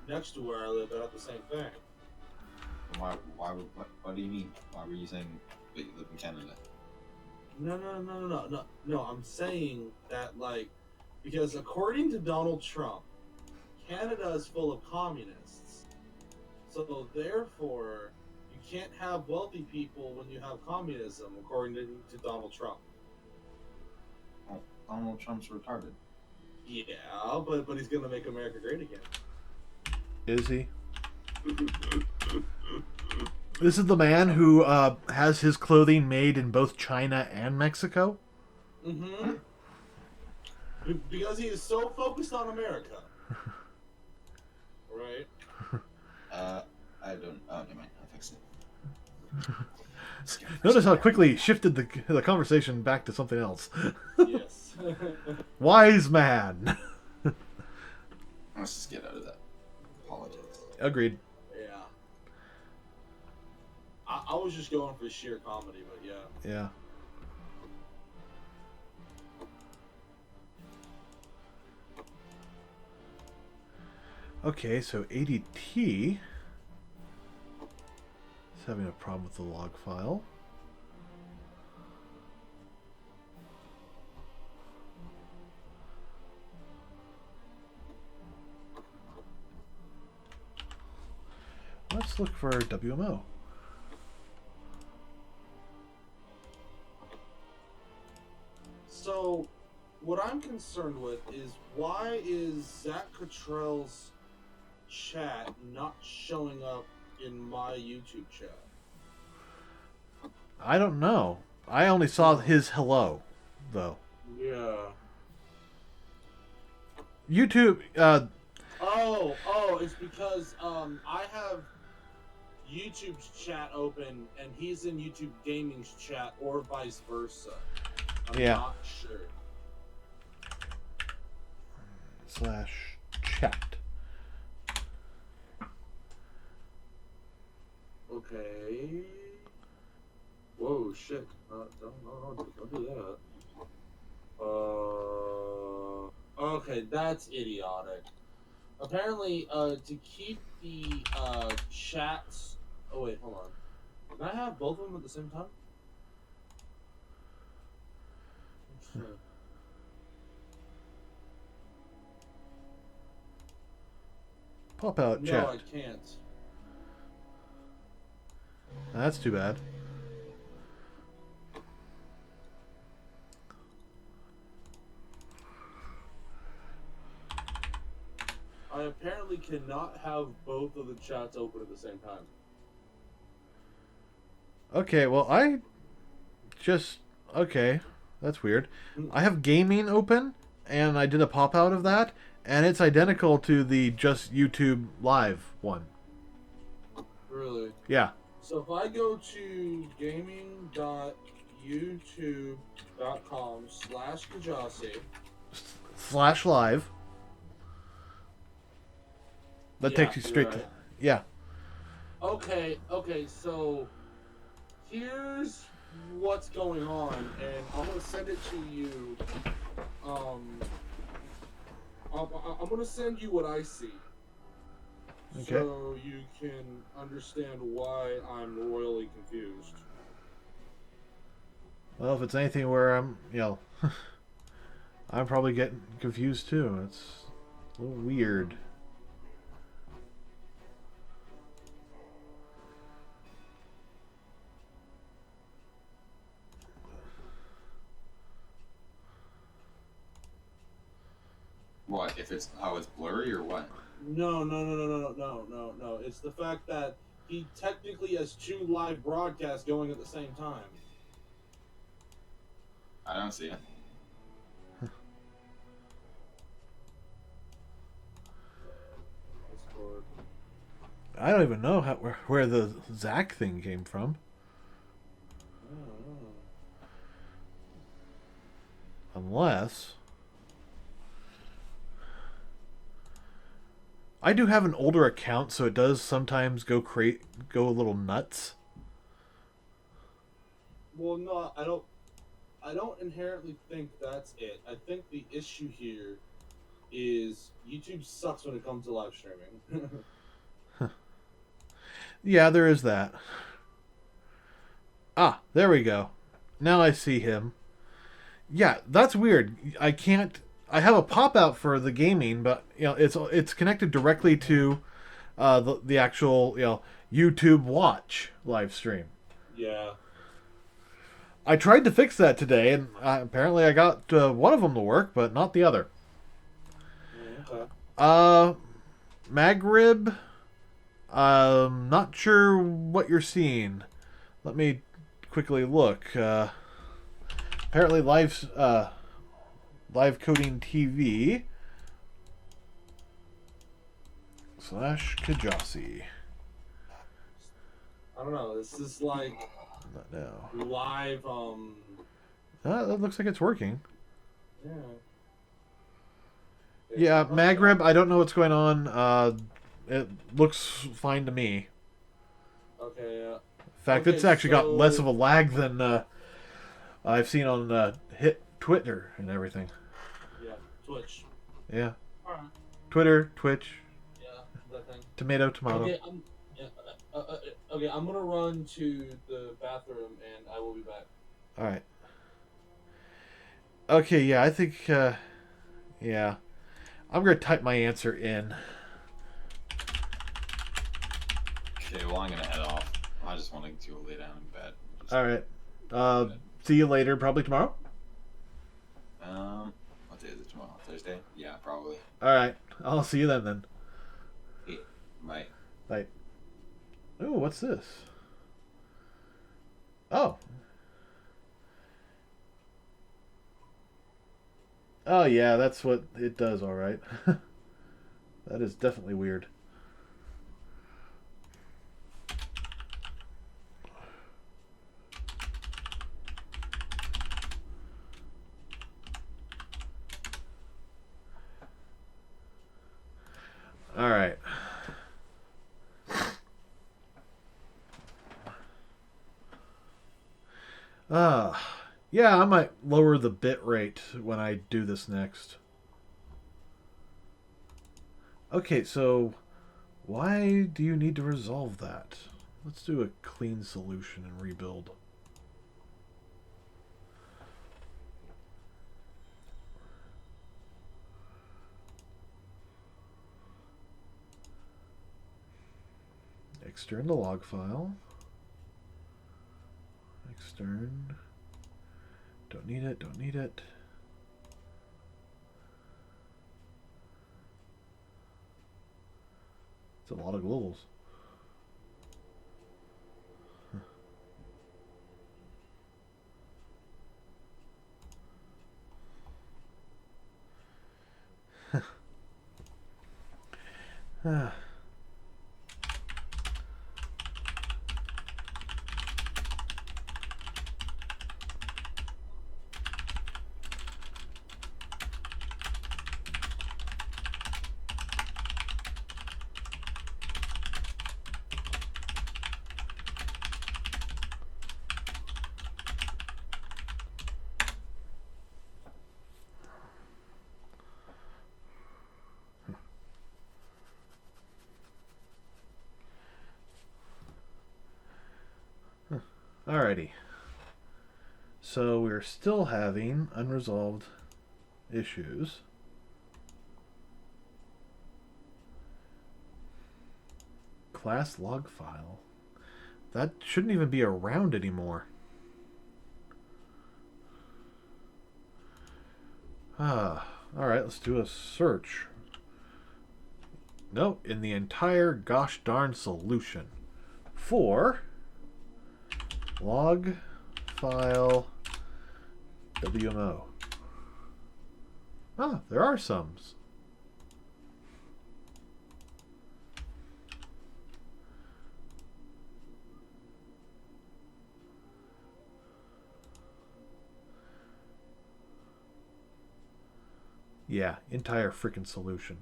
next to where I live that have the same thing. Why what do you mean? Why were you saying that you live in Canada? No. I'm saying that, like, because according to Donald Trump, Canada is full of communists. So therefore, you can't have wealthy people when you have communism, according to Donald Trump. Well, Donald Trump's retarded. Yeah, but he's gonna make America great again. Is he? This is the man who has his clothing made in both China and Mexico? Mm-hmm. Because he is so focused on America. Right? I don't. Oh, never mind. I fixed it. Notice how quickly he shifted the conversation back to something else. Yes. Wise man. Let's just get out of that politics. Agreed. Yeah. I was just going for sheer comedy, but yeah. Yeah. Okay, so ADT is having a problem with the log file. Let's look for WMO. So, what I'm concerned with is why is Zach Cottrell's chat not showing up in my YouTube chat? I don't know. I only saw his hello, though. Yeah. YouTube, Oh, it's because I have YouTube's chat open and he's in YouTube Gaming's chat, or vice versa. I'm not sure. /chat. Okay. Whoa, shit. Don't do that. Okay, that's idiotic. Apparently, to keep the chats. Oh wait, hold on. Can I have both of them at the same time? Sure. Pop out No, chat. I can't. That's too bad. I apparently cannot have both of the chats open at the same time. Okay, well, okay, that's weird. I have gaming open, and I did a pop out of that, and it's identical to the just YouTube live one. Really? Yeah. So if I go to gaming.youtube.com/Kjasi. /live. That takes you straight to... Yeah. Okay, so here's what's going on, and I'm gonna send it to you. I'm gonna send you what I see. Okay. So you can understand why I'm royally confused. Well, if it's anything where I'm, I'm probably getting confused too. It's a little weird. What, if it's how it's blurry or what? No. It's the fact that he technically has two live broadcasts going at the same time. I don't see it. I don't even know where the Zach thing came from. Unless... I do have an older account, so it does sometimes go a little nuts. Well, no, I don't inherently think that's it. I think the issue here is YouTube sucks when it comes to live streaming. Yeah, there is that. Ah, there we go. Now I see him. Yeah, that's weird. I have a pop out for the gaming, but it's connected directly to the actual YouTube Watch live stream. Yeah. I tried to fix that today, and apparently I got one of them to work, but not the other. Okay. Maghrib. Not sure what you're seeing. Let me quickly look. Apparently live coding TV /Kjasi. I don't know. This is like Not now. live. That looks like it's working. Yeah. Yeah, Maghrib. I don't know what's going on. It looks fine to me. Okay. In fact, it's actually got less of a lag than I've seen on hit Twitter and everything. Yeah, Twitch. Yeah. Alright. Twitter, Twitch. Yeah. Tomato, tomato. Okay, okay, I'm gonna run to the bathroom and I will be back. All right. Okay, yeah, I think, yeah. I'm going to type my answer in. Okay, well, I'm gonna head off. I just want to go lay down in bed. All right. See you later, probably tomorrow. What day is it tomorrow? Thursday? Yeah, probably. All right. I'll see you then. Hey, bye. Bye. Ooh, what's this? Oh. Oh, yeah, that's what it does, all right. That is definitely weird. All right. Yeah, I might lower the bit rate when I do this next. Okay, so why do you need to resolve that? Let's do a clean solution and rebuild. Extern the log file. Extern. Don't need it, don't need it. It's a lot of globals. Ah. Alrighty. So we're still having unresolved issues. Class log file. That shouldn't even be around anymore. Alright, let's do a search. No, in the entire gosh darn solution. For log file WMO. Ah, there are sums. Yeah, entire freaking solution.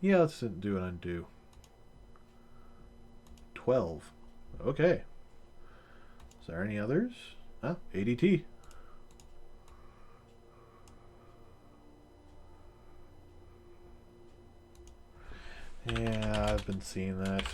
Yeah, let's do an undo. 12. Okay. Is there any others? Ah, ADT. Yeah, I've been seeing that.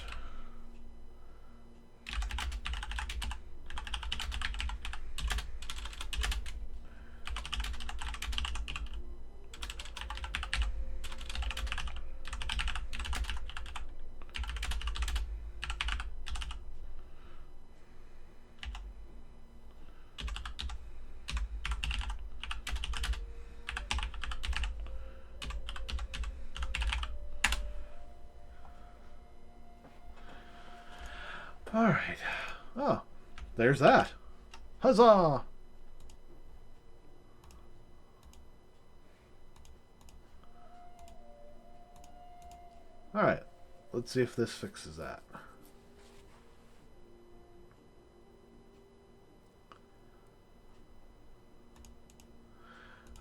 Alright. Oh, there's that. Huzzah! Alright. Let's see if this fixes that.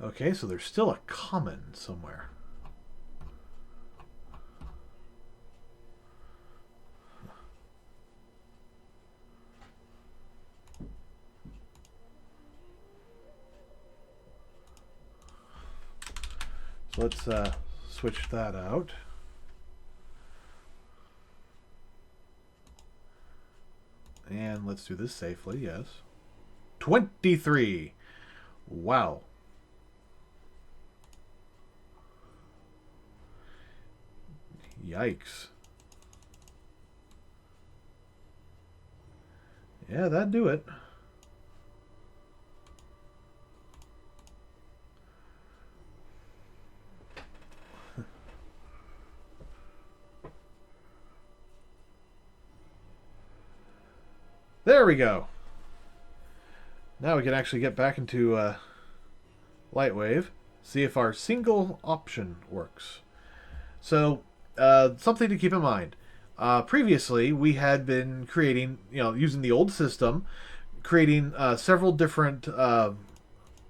Okay, so there's still a common somewhere. Let's switch that out. And let's do this safely, yes. 23. Wow. Yikes. Yeah, that'd do it. There we go. Now we can actually get back into Lightwave, see if our single option works. So, something to keep in mind. Previously, we had been creating, using the old system, creating several different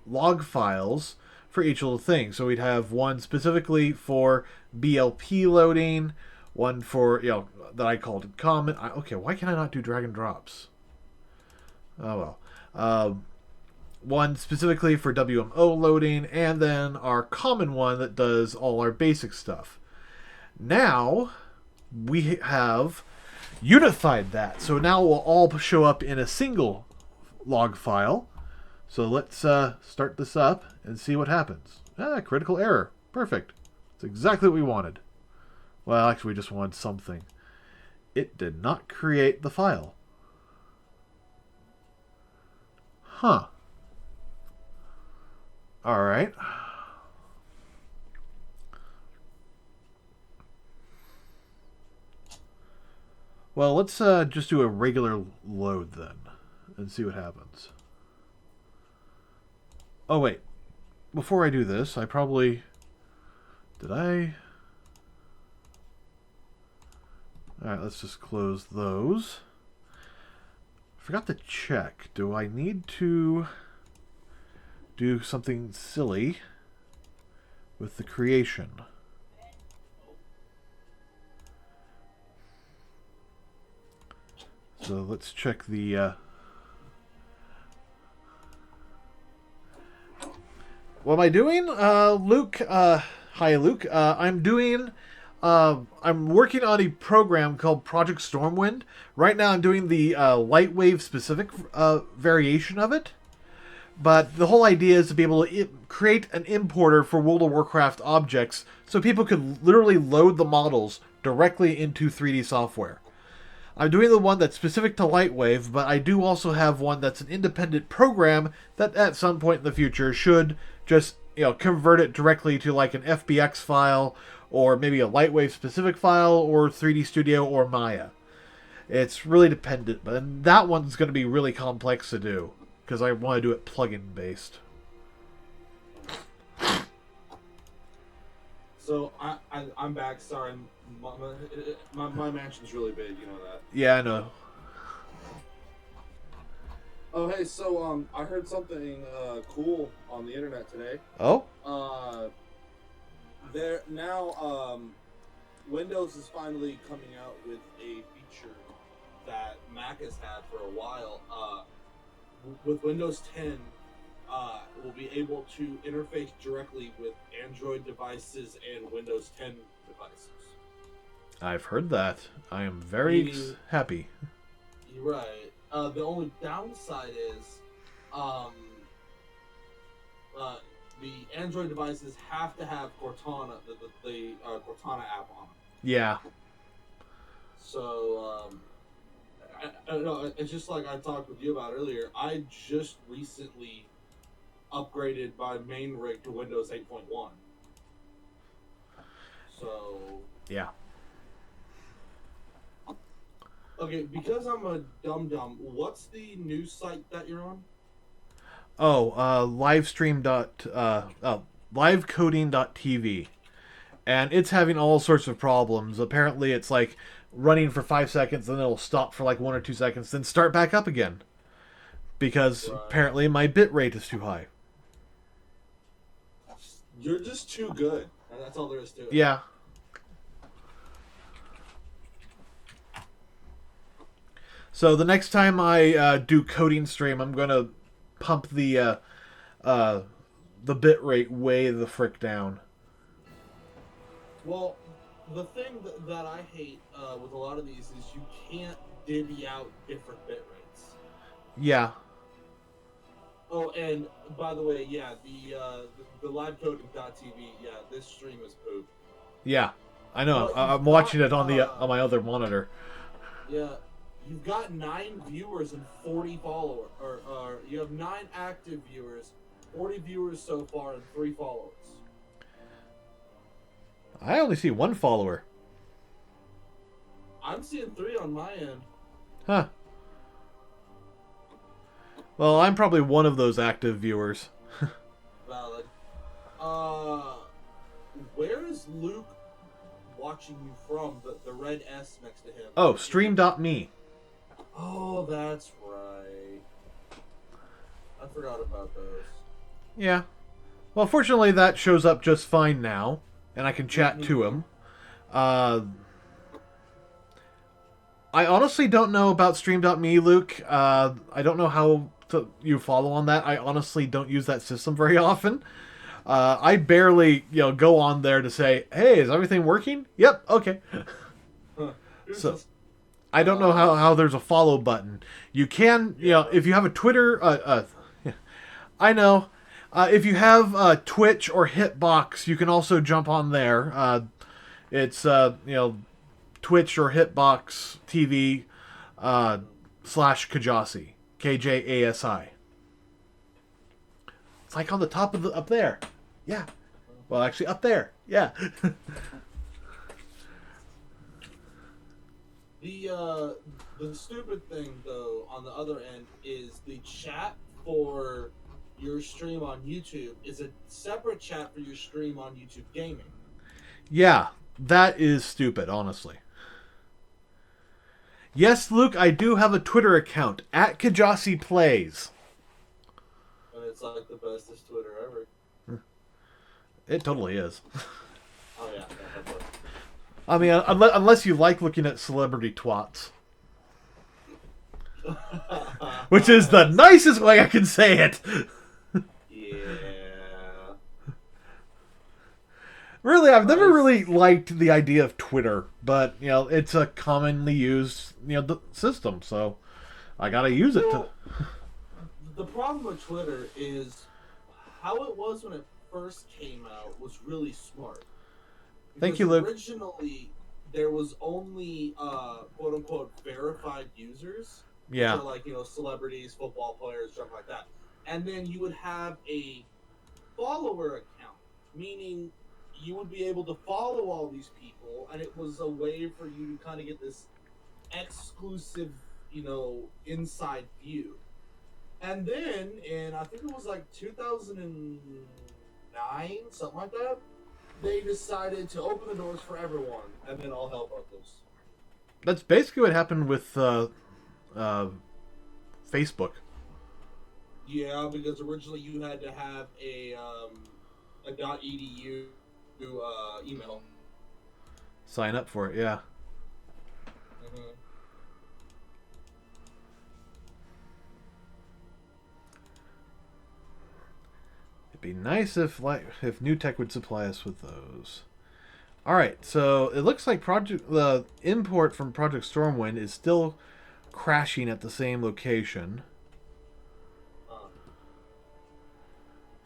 log files for each little thing. So we'd have one specifically for BLP loading, one for, that I called it common. Okay, why can I not do drag and drops? Oh well. One specifically for WMO loading, and then our common one that does all our basic stuff. Now, we have unified that. So now it will all show up in a single log file. So let's start this up and see what happens. Critical error. Perfect. That's exactly what we wanted. Well, actually, we just wanted something. It did not create the file. Huh. Alright. Well, let's just do a regular load then and see what happens. Oh, wait. Before I do this, I probably... Did I... Alright, let's just close those. Forgot to check. Do I need to do something silly with the creation? So let's check the what am I doing? Luke, hi Luke. I'm working on a program called Project Stormwind. Right now I'm doing the Lightwave specific variation of it. But the whole idea is to be able to create an importer for World of Warcraft objects so people could literally load the models directly into 3D software. I'm doing the one that's specific to Lightwave, but I do also have one that's an independent program that at some point in the future should just, convert it directly to like an FBX file or maybe a Lightwave specific file or 3D Studio or Maya. It's really dependent, but that one's going to be really complex to do because I want to do it plugin based. So I'm back. Sorry, my mansion's really big. You know that. Yeah, I know. Oh hey, so I heard something cool on the internet today. Oh. There now Windows is finally coming out with a feature that Mac has had for a while. With Windows 10, we'll be able to interface directly with Android devices and Windows 10 devices. I've heard that. I am very happy. You're right. The only downside is the Android devices have to have Cortana, the Cortana app on them. Yeah. So, I don't know, it's just like I talked with you about earlier. I just recently upgraded my main rig to Windows 8.1. So... Yeah. Okay, because I'm a dum-dum, what's the news site that you're on? Oh, livecoding.tv. And it's having all sorts of problems. Apparently it's like running for 5 seconds, then it'll stop for like 1 or 2 seconds, then start back up again. Because apparently my bit rate is too high. You're just too good. And that's all there is to it. Yeah. So the next time I do coding stream, I'm going to pump the bit rate way the frick down. Well, the thing that I hate with a lot of these is you can't divvy out different bit rates. Yeah. Oh, and by the way, yeah, the live coding.tv, yeah, this stream is poop. Yeah. I know. But I'm you've watching got, it on my other monitor. Yeah, you've got 9 viewers and 40 followers, or you have 9 active viewers, 40 viewers so far, and 3 followers. I only see 1 follower. I'm seeing 3 on my end. Huh. Well, I'm probably one of those active viewers. Valid. Where is Luke watching you from? The red S next to him. Oh, stream.me. Oh, that's right. I forgot about those. Yeah. Well, fortunately, that shows up just fine now, and I can chat to him. I honestly don't know about stream.me, Luke. I don't know how you follow on that. I honestly don't use that system very often. I barely, go on there to say, "Hey, is everything working?" Yep, okay. So, I don't know how there's a follow button. You can, if you have a Twitter, I know. If you have Twitch or Hitbox, you can also jump on there. It's, Twitch or Hitbox TV /Kjasi. KJASI. It's like on the top of up there. Yeah. Well, actually, up there. Yeah. The stupid thing, though, on the other end, is the chat for your stream on YouTube is a separate chat for your stream on YouTube Gaming. Yeah, that is stupid, honestly. Yes, Luke, I do have a Twitter account, @Kjasi Plays. And it's like the bestest Twitter ever. It totally is. Oh, yeah. I mean, unless you like looking at celebrity twats. Which is the nicest way I can say it. Yeah. Really, I've never really liked the idea of Twitter, but, it's a commonly used, system, so I gotta use it to... The problem with Twitter is how it was when it first came out was really smart. Thank you, Luke. Originally, there was only quote-unquote verified users. Yeah. So, like, celebrities, football players, stuff like that. And then you would have a follower account, meaning you would be able to follow all these people, and it was a way for you to kind of get this exclusive, inside view. And then, I think it was like 2009, something like that, they decided to open the doors for everyone, and then all hell broke loose. That's basically what happened with Facebook. Yeah, because originally you had to have a .edu email. Sign up for it, yeah. Mm-hmm. It'd be nice if New Tech would supply us with those. All right, so it looks like the import from Project Stormwind is still crashing at the same location.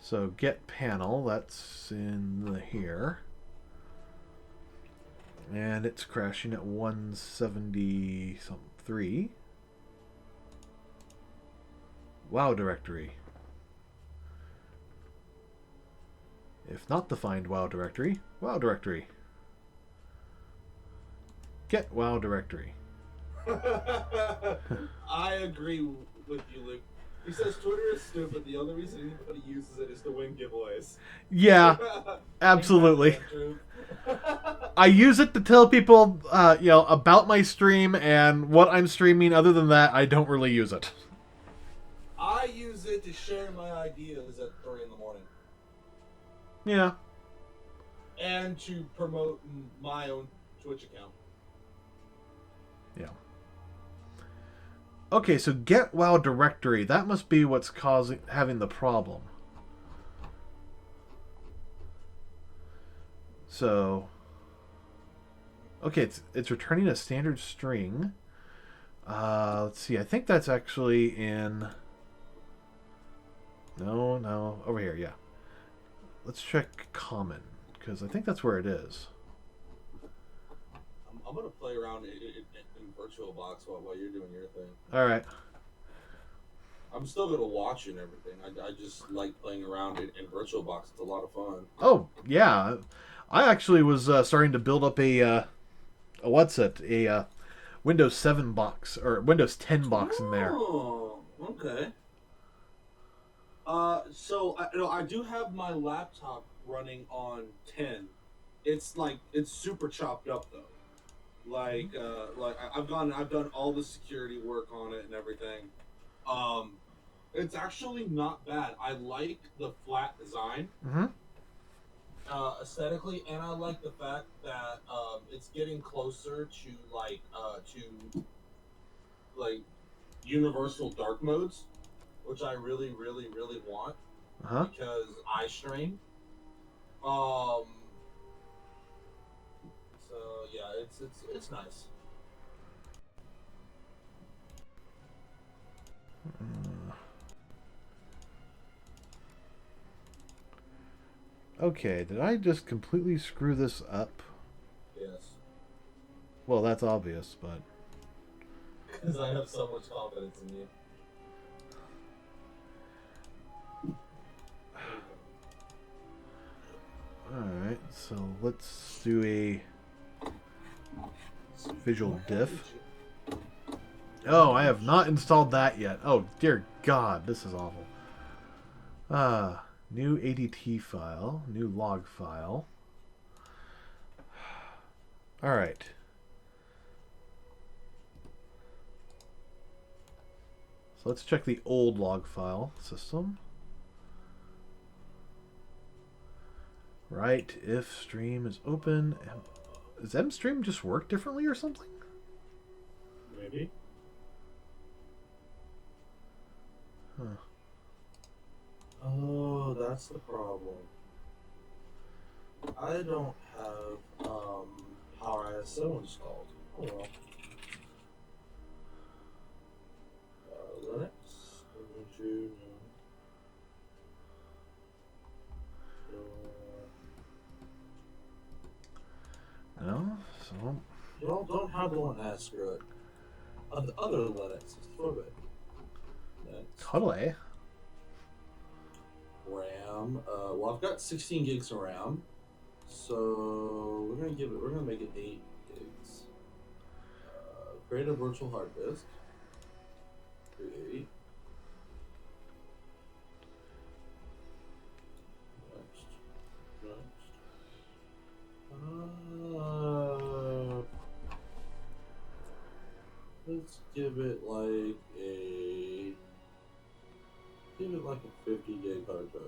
So get panel, that's in here. And it's crashing at 173. WoW directory. If not the find WoW directory, WoW directory. Get WoW directory. I agree with you, Luke. He says Twitter is stupid. The only reason anybody uses it is to win giveaways. Yeah, absolutely. I use it to tell people, about my stream and what I'm streaming. Other than that, I don't really use it. I use it to share my ideas at 3 in the morning. Yeah. And to promote my own Twitch account. Yeah. Okay, so get WoW directory. That must be what's having the problem. So Okay, it's returning a standard string. Let's see. I think that's actually in. No, over here. Yeah. Let's check common because I think that's where it is. I'm gonna play around in VirtualBox while you're doing your thing. All right. I'm still gonna watch and everything. I just like playing around in VirtualBox. It's a lot of fun. Oh yeah, I actually was starting to build up a Windows 7 box or Windows 10 box in there. Oh, okay. So I do have my laptop running on 10. It's super chopped up though. I've done all the security work on it and everything. It's actually not bad. I like the flat design. Mm-hmm. Aesthetically, and I like the fact that it's getting closer to universal dark modes, which I really, really, really want because eye strain. So yeah, it's nice. Okay, did I just completely screw this up? Yes, Well, that's obvious, but because I have so much confidence in you. alright, so let's do a visual diff. Oh, I have not installed that yet. Oh, dear God, this is awful. New ADT file, new log file. Alright. So let's check the old log file system. Right, if stream is open. Does MStream just work differently or something? Maybe. Huh. Oh, that's the problem. I don't have Power ISO installed. Oh well. Linux. Ubuntu, No, so you don't have the one that screw it. The other Linux is for it. Next. totally. RAM. Well, I've got 16 gigs of RAM, so we're gonna make it 8 gigs. Create a virtual hard disk. Create. Next. Let's give it like a 50 gig hard drive.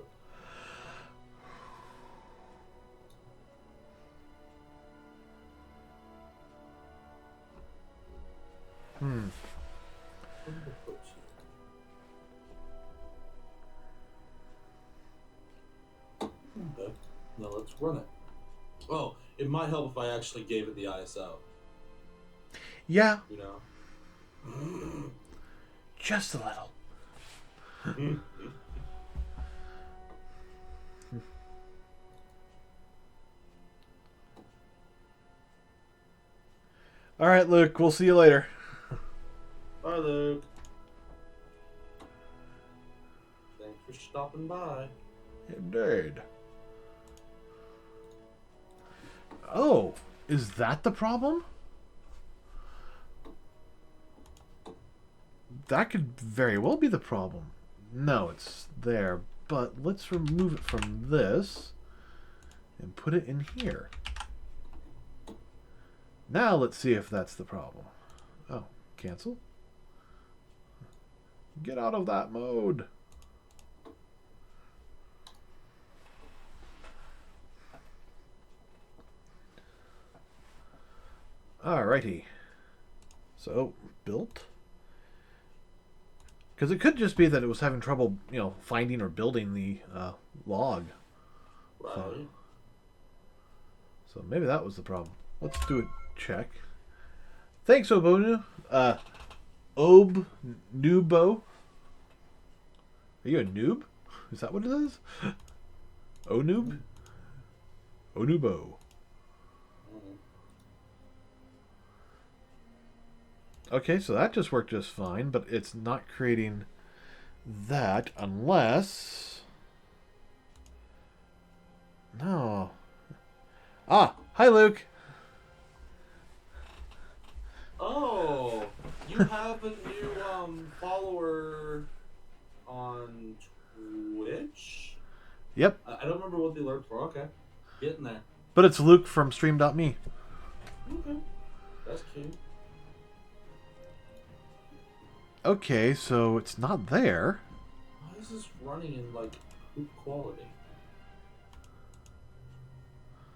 Okay. Now let's run it. Oh, it might help if I actually gave it the ISO. Yeah, You know. just a little. All right, Luke. We'll see you later. Bye, Luke. Thanks for stopping by. Indeed. Oh, is that the problem? That could very well be the problem. No, it's there. But let's remove it from this and put it in here. Now let's see if that's the problem. Oh, cancel. Get out of that mode. Alrighty. So, built. Because it could just be that it was having trouble, finding or building the log. Right. So maybe that was the problem. Let's do a check. Thanks, Obonu. Nubo. Are you a noob? Is that what it is? Onoob? Onubo. Okay, so that just worked just fine, but it's not creating that unless... No. Ah, hi Luke. Oh, you have a new follower on Twitch? Yep, I don't remember what the alerts were. Okay, getting there. but it's Luke from Stream.me. Okay, that's cute. Okay, so it's not there. Why is this running in like poop quality?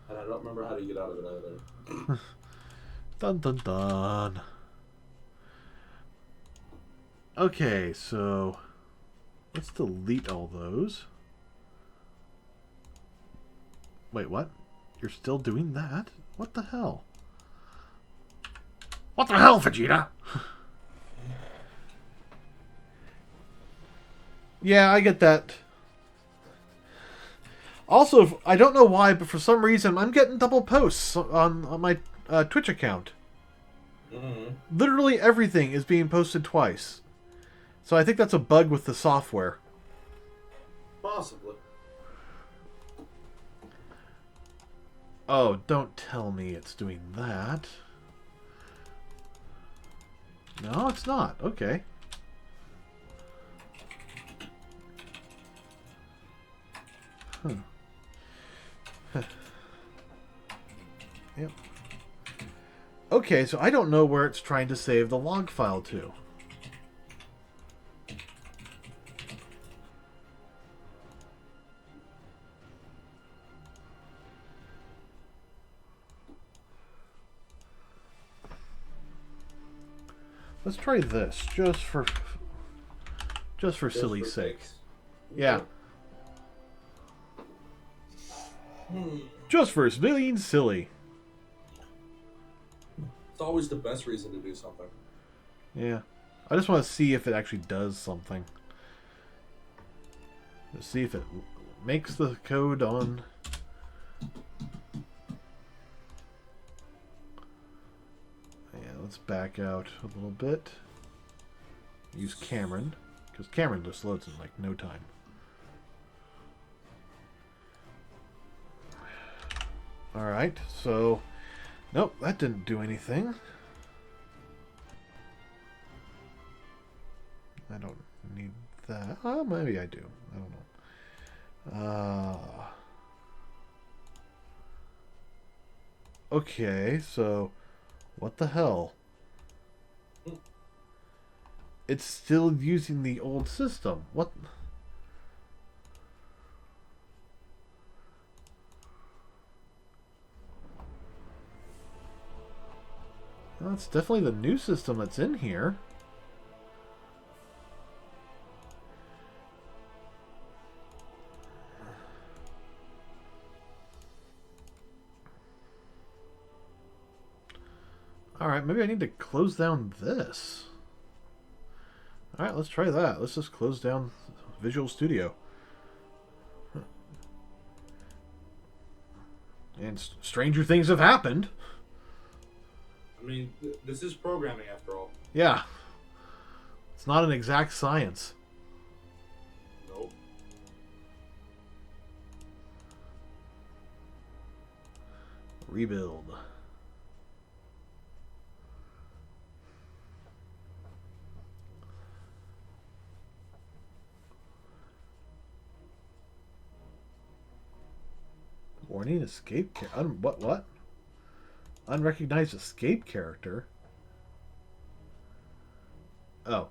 And I don't remember how to get out of it either. Dun dun dun. Okay, so let's delete all those. Wait, what? You're still doing that? What the hell? What the hell, Vegeta? Yeah, I get that. Also, I don't know why, but for some reason, I'm getting double posts on my Twitch account. Mm-hmm. Literally everything is being posted twice. So I think that's a bug with the software. Possibly. Oh, don't tell me it's doing that. No, it's not. Okay. Yep. Okay, so I don't know where it's trying to save the log file to. Let's try this, just for silly sake. Yeah. Just for being silly. It's always the best reason to do something. Yeah. I just want to see if it actually does something. Let's see if it makes the code on... Yeah, let's back out a little bit. Use Cameron, because Cameron just loads in like no time. Alright, so... Nope, that didn't do anything. I don't need that. Oh, maybe I do. I don't know. Okay, so... What the hell? It's still using the old system. What? Well, it's definitely the new system that's in here. Alright, maybe I need to close down this. Alright, let's try that. Let's just close down Visual Studio. And stranger things have happened. I mean, this is programming after all. Yeah. It's not an exact science. Nope. Rebuild. Warning, escape what? Unrecognized escape character? Oh.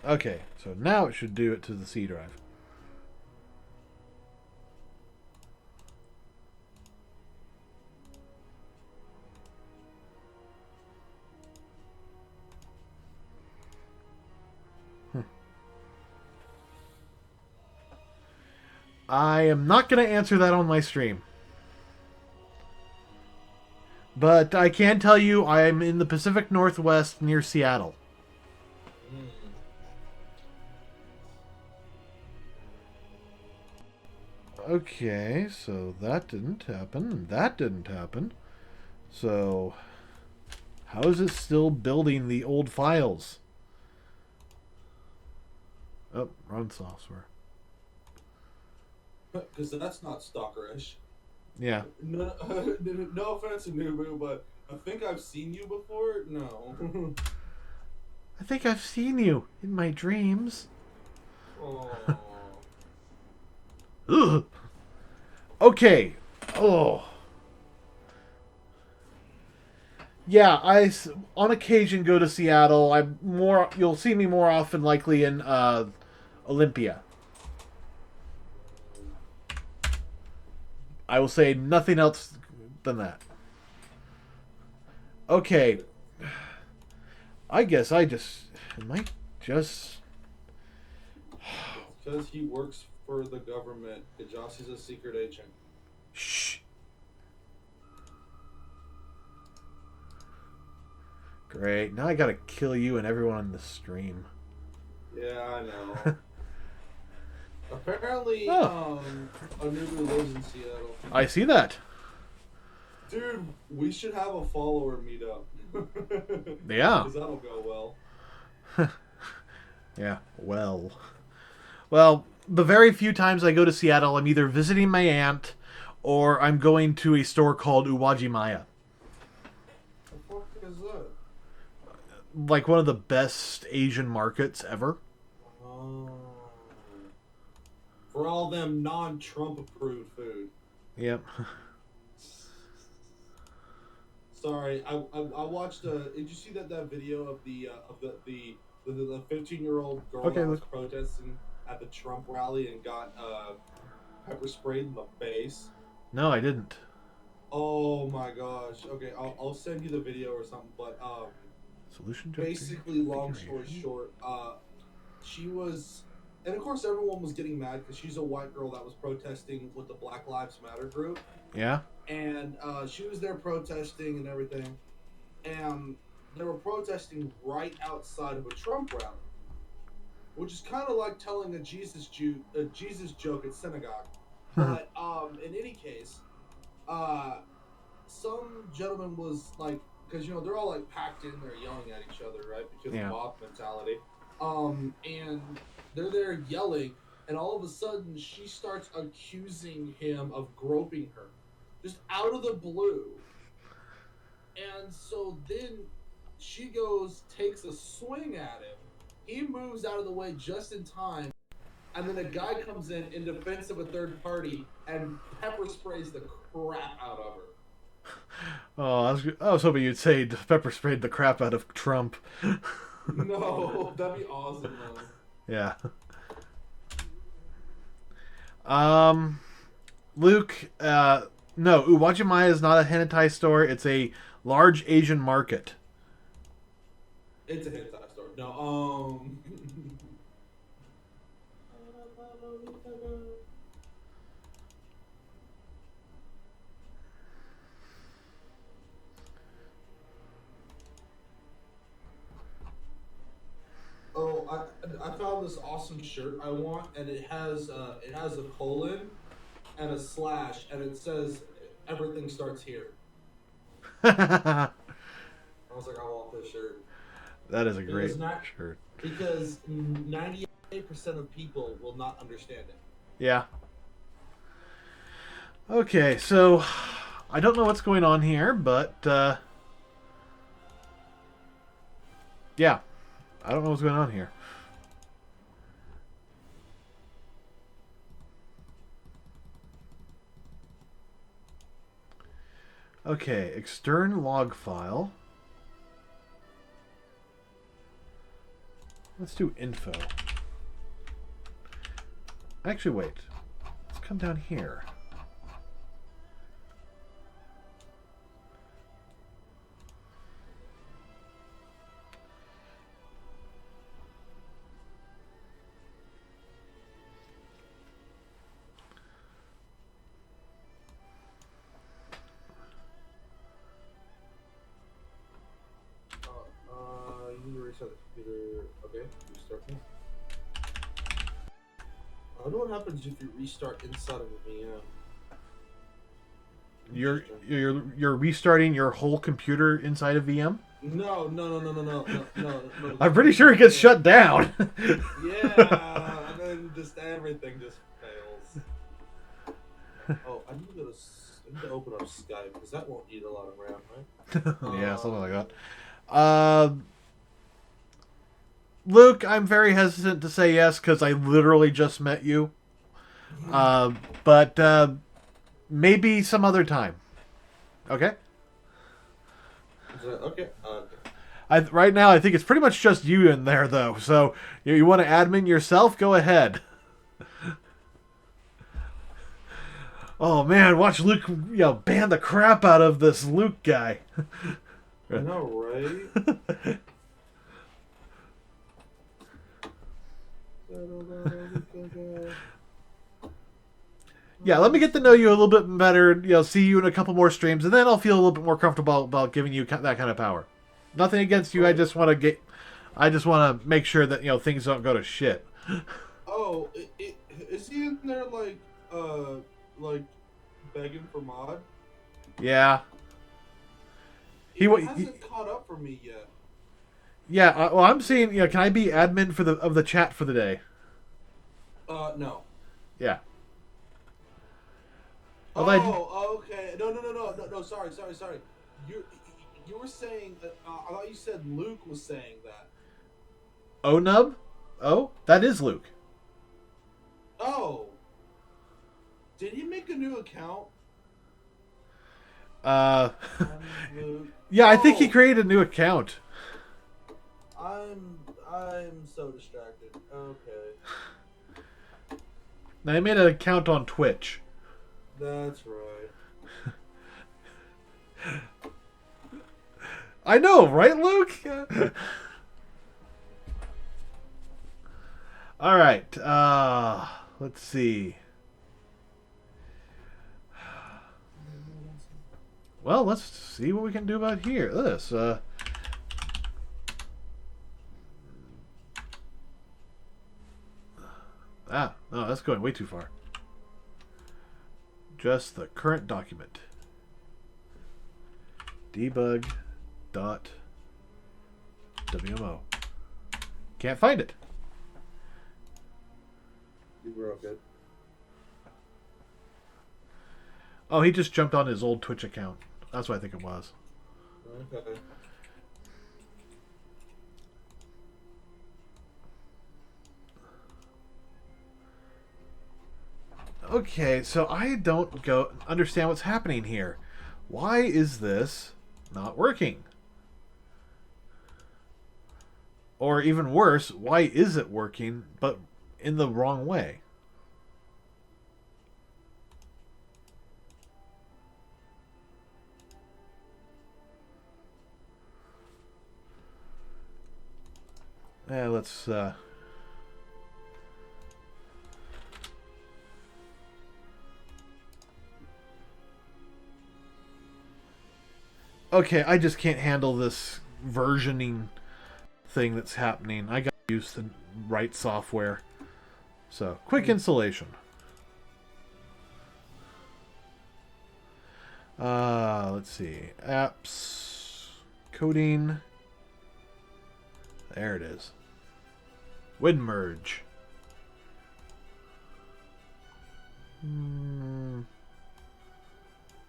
Okay, so now it should do it to the C drive. I am not going to answer that on my stream. But I can tell you I am in the Pacific Northwest near Seattle. Okay, so that didn't happen. That didn't happen. So, how is it still building the old files? Oh, wrong software. Because that's not stalkerish. Yeah. No, no offense to Nubu, but I think I've seen you before. No. I think I've seen you in my dreams. Oh. Ugh. Okay. Oh. Yeah, on occasion go to Seattle. You'll see me more often likely in Olympia. I will say nothing else than that. Okay. I guess I might just Because he works for the government. Kjasi's a secret agent. shh. Great. Now I gotta kill you and everyone on the stream. Yeah, I know. Apparently, Oh. Anubu lives in Seattle. I see that. Dude, we should have a follower meetup. Yeah. Because that'll go well. Yeah. Well, the very few times I go to Seattle, I'm either visiting my aunt or I'm going to a store called Uwajimaya. What the fuck is that? Like one of the best Asian markets ever. Oh. For all them non-Trump approved food. Yep. Sorry, I watched. Did you see that video of the 15-year-old girl Okay, that was look. protesting at the Trump rally and got pepper sprayed in the face? No, I didn't. Oh my gosh. Okay, I'll send you the video or something. But Solution to basically, long story short, she was, and of course everyone was getting mad because she's a white girl that was protesting with the Black Lives Matter group. Yeah. And she was there protesting and everything, and they were protesting right outside of a Trump rally, which is kind of like telling a Jesus joke at synagogue. But in any case, some gentleman was like, because they're all like packed in there yelling at each other, right? Because of mob mentality. And they're there yelling, and all of a sudden she starts accusing him of groping her. Just out of the blue. And so then she takes a swing at him. He moves out of the way just in time. And then a guy comes in defense of a third party and pepper sprays the crap out of her. Oh, I was hoping you'd say pepper sprayed the crap out of Trump. No, that'd be awesome though. Yeah. Luke, no, Uwajimaya is not a hentai store. It's a large Asian market. It's a hentai store. No, Oh, I found this awesome shirt I want, and it has a colon and a slash, and it says everything starts here. I was like, I want this shirt. That is a great shirt. Because 98% of people will not understand it. Yeah. Okay, so I don't know what's going on here, but yeah. I don't know what's going on here. Okay, extern log file. Let's do info. Actually, wait. Let's come down here. wonder what happens if you restart inside of a VM. You're restarting your whole computer inside of VM? No. I'm pretty sure it gets shut down. Yeah, and then just everything just fails. Oh, I need to open up Skype because that won't need a lot of RAM, right? Yeah, something like that. Luke, I'm very hesitant to say yes because I literally just met you. But maybe some other time. Okay? Okay. Right now, I think it's pretty much just you in there, though. So, you want to admin yourself? Go ahead. Oh, man, watch Luke, ban the crap out of this Luke guy. I know, right? Yeah, let me get to know you a little bit better, see you in a couple more streams, and then I'll feel a little bit more comfortable about giving you that kind of power. Nothing against you, I just want to make sure that, things don't go to shit. Oh, is he in there like begging for mod? Yeah. He hasn't caught up for me yet. Yeah, well, I'm seeing, can I be admin of the chat for the day? No. Yeah. Oh, okay. No. Sorry. You were saying. I thought you said Luke was saying that. Oh, Nub? Oh, that is Luke. Oh. Did he make a new account? Luke. Yeah, I think he created a new account. I'm so distracted. Okay. Now, he made an account on Twitch. That's right. I know, right, Luke? All right. Let's see. Well, let's see what we can do about here. This. No, that's going way too far. Just the current document. Debug.wmo. Can't find it. You broke it. Oh, he just jumped on his old Twitch account. That's what I think it was. Okay. Okay, so I don't understand what's happening here. Why is this not working? Or even worse, why is it working, but in the wrong way? Let's okay, I just can't handle this versioning thing that's happening. I got to use the right software. So, quick installation. Let's see. Apps. Coding. There it is. WinMerge.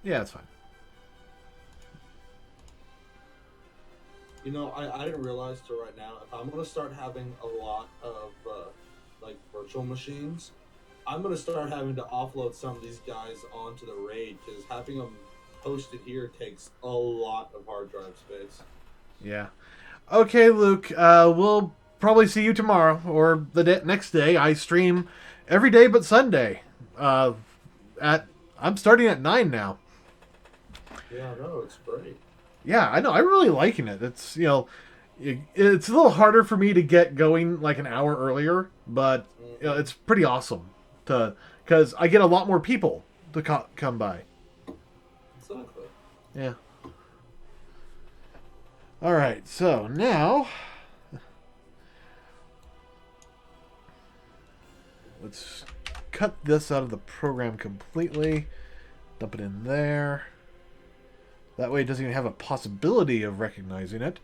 Yeah, it's fine. You know, I didn't realize till right now, if I'm going to start having a lot of, virtual machines, I'm going to start having to offload some of these guys onto the RAID, because having them hosted here takes a lot of hard drive space. Yeah. Okay, Luke, we'll probably see you tomorrow, or the next day. I stream every day but Sunday. I'm starting at 9 now. Yeah, no, it's great. Yeah, I know. I'm really liking it. It's, it's a little harder for me to get going like an hour earlier, but it's pretty awesome because I get a lot more people to come by. Exactly. Yeah. All right. So now let's cut this out of the program completely. Dump it in there. That way it doesn't even have a possibility of recognizing it.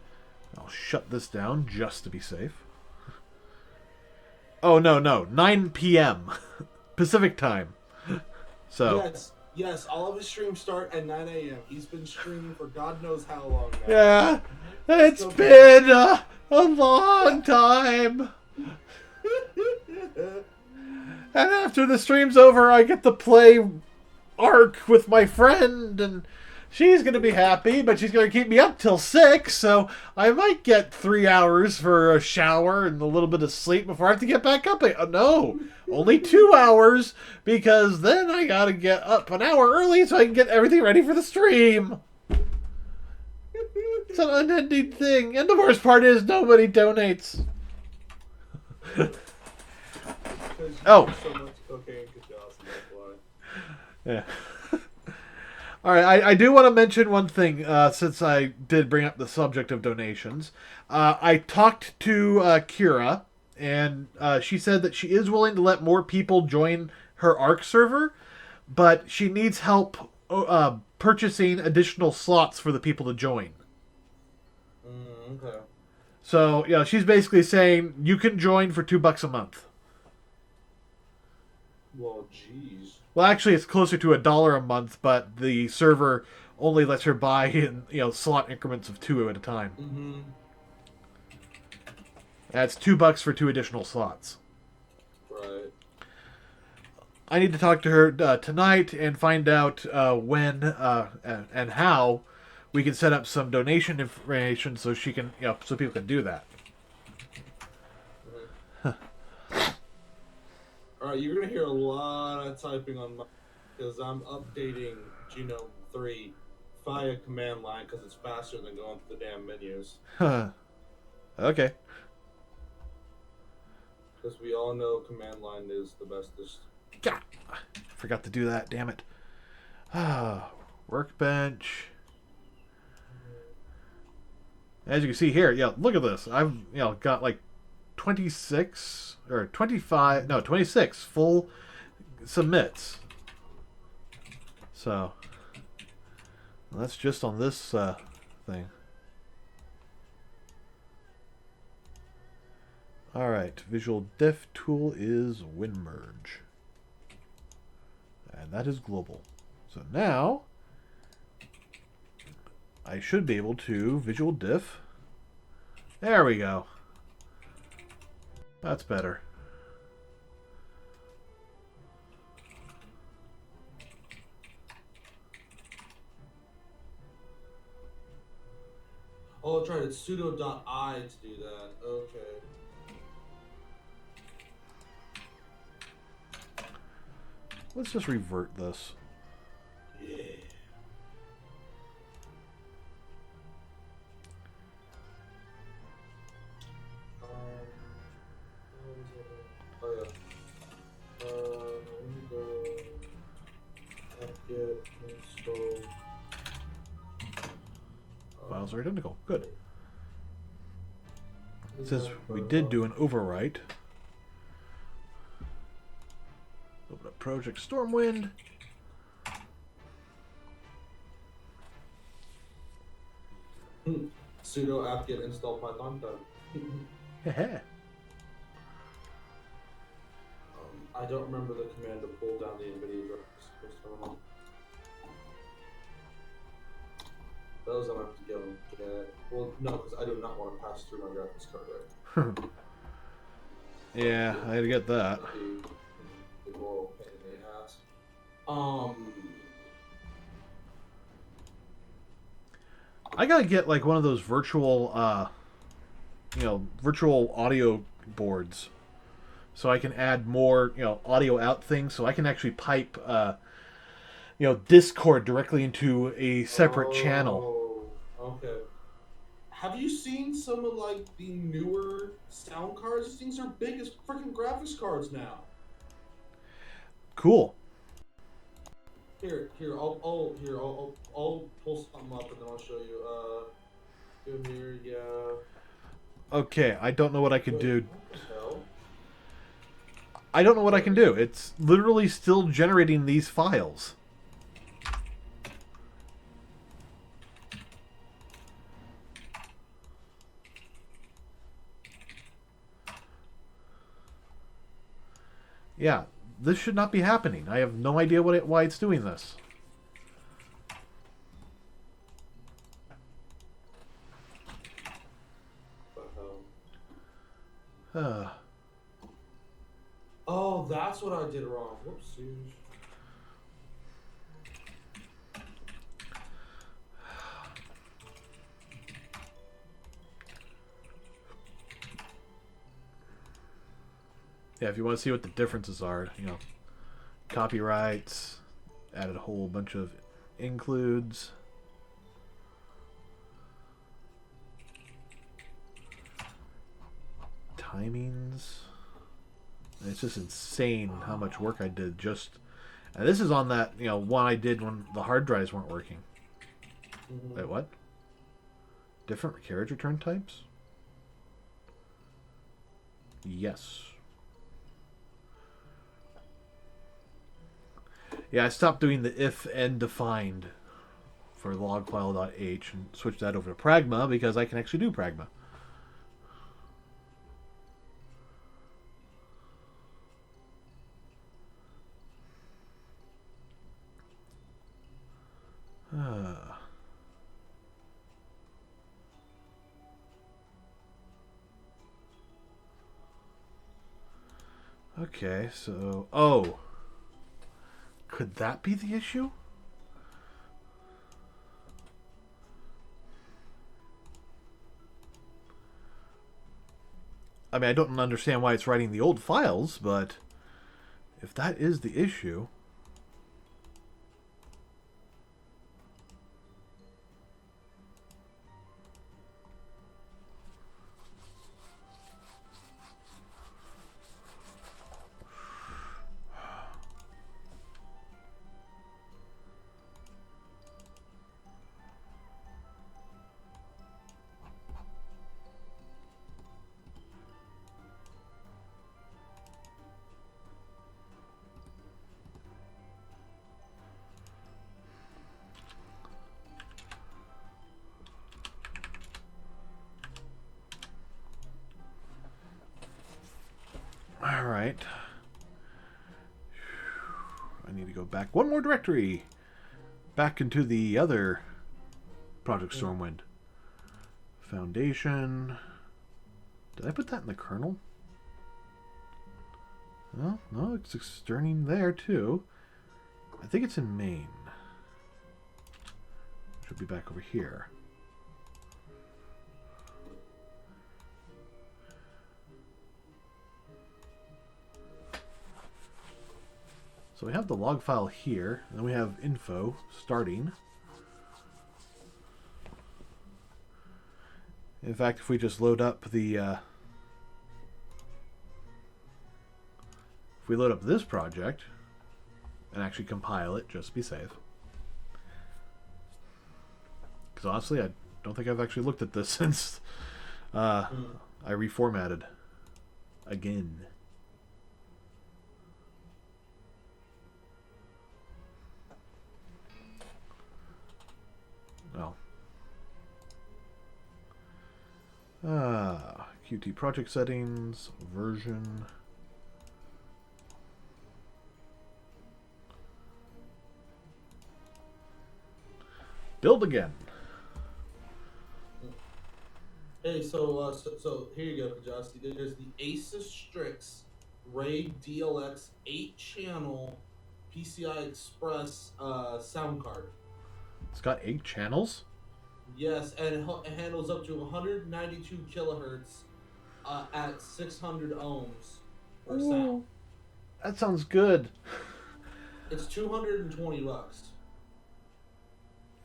I'll shut this down just to be safe. Oh, no. 9 p.m. Pacific time. So. Yes, all of his streams start at 9 a.m. He's been streaming for God knows how long now. Yeah, it's been a long time. And after the stream's over, I get to play Ark with my friend, and she's going to be happy, but she's going to keep me up till 6, so I might get 3 hours for a shower and a little bit of sleep before I have to get back up. No, only 2 hours, because then I got to get up an hour early so I can get everything ready for the stream. It's an unending thing, and the worst part is nobody donates. Oh. So much cocaine, Kjasi, that's why. Yeah. All right, I do want to mention one thing, since I did bring up the subject of donations. I talked to Kira, and she said that she is willing to let more people join her Ark server, but she needs help purchasing additional slots for the people to join. Okay. So, she's basically saying you can join for $2 a month. Well, jeez. Well, actually, it's closer to $1 a month, but the server only lets her buy in slot increments of 2 at a time. Mm-hmm. That's $2 for 2 additional slots. Right. I need to talk to her tonight and find out when and how we can set up some donation information so she can, so people can do that. All right, you're gonna hear a lot of typing on my, because I'm updating Genome 3 via command line because it's faster than going through the damn menus. Okay. Because we all know command line is the bestest. God, forgot to do that. Damn it. Workbench. As you can see here, look at this. I've got like 26 or 25, no, 26 full submits. So that's just on this thing. All right, visual diff tool is WinMerge, and that is global. So now I should be able to visual diff. There we go. That's better. Oh, that's right. It's sudo.i to do that. Okay. Let's just revert this. Yeah. Files are identical. Good. Since we did do an overwrite, open up Project Stormwind. Sudo apt-get install Python done. I don't remember the command to pull down the NVIDIA graphics. Those I'm going to have to go and get. Well, no, because I do not want to pass through my graphics card, right? Yeah, I had to get that. Whoa, pain in the ass. I gotta get like one of those virtual, virtual audio boards, so I can add more, audio out things. So I can actually pipe, Discord directly into a separate channel. Okay. Have you seen some of like the newer sound cards? These things are big as freaking graphics cards now. Cool. Here, I'll pull something up and then I'll show you. Go here, yeah. Okay, I don't know what I could do. What the hell? I don't know what I can do. It's literally still generating these files. Yeah, this should not be happening. I have no idea why it's doing this. Oh, that's what I did wrong. Whoopsies. Yeah, if you want to see what the differences are, you know, copyrights, added a whole bunch of includes. Timings. And it's just insane how much work I did just... And this is on that, you know, one I did when the hard drives weren't working. Mm-hmm. Wait, what? Different carriage return types? Yes. Yeah, I stopped doing the if and defined for logfile.h and switched that over to Pragma because I can actually do Pragma. Okay, so... Oh! Could that be the issue? I mean, I don't understand why it's writing the old files, but if that is the issue... Alright. I need to go back one more directory. Back into the other Project Stormwind. Foundation. Did I put that in the kernel? Well, no, it's externing there too. I think it's in main. Should be back over here. So we have the log file here, and then we have info starting. In fact, if we just load up the if we load up this project and actually compile it, just to be safe. Because honestly, I don't think I've actually looked at this since I reformatted again. Qt project settings, version. Build again. Hey, so here you go, Kjasi. There's the Asus Strix RAID DLX 8-channel PCI Express sound card. It's got 8 channels? Yes, and it handles up to 192 kilohertz at 600 ohms for sound. That sounds good. It's $220.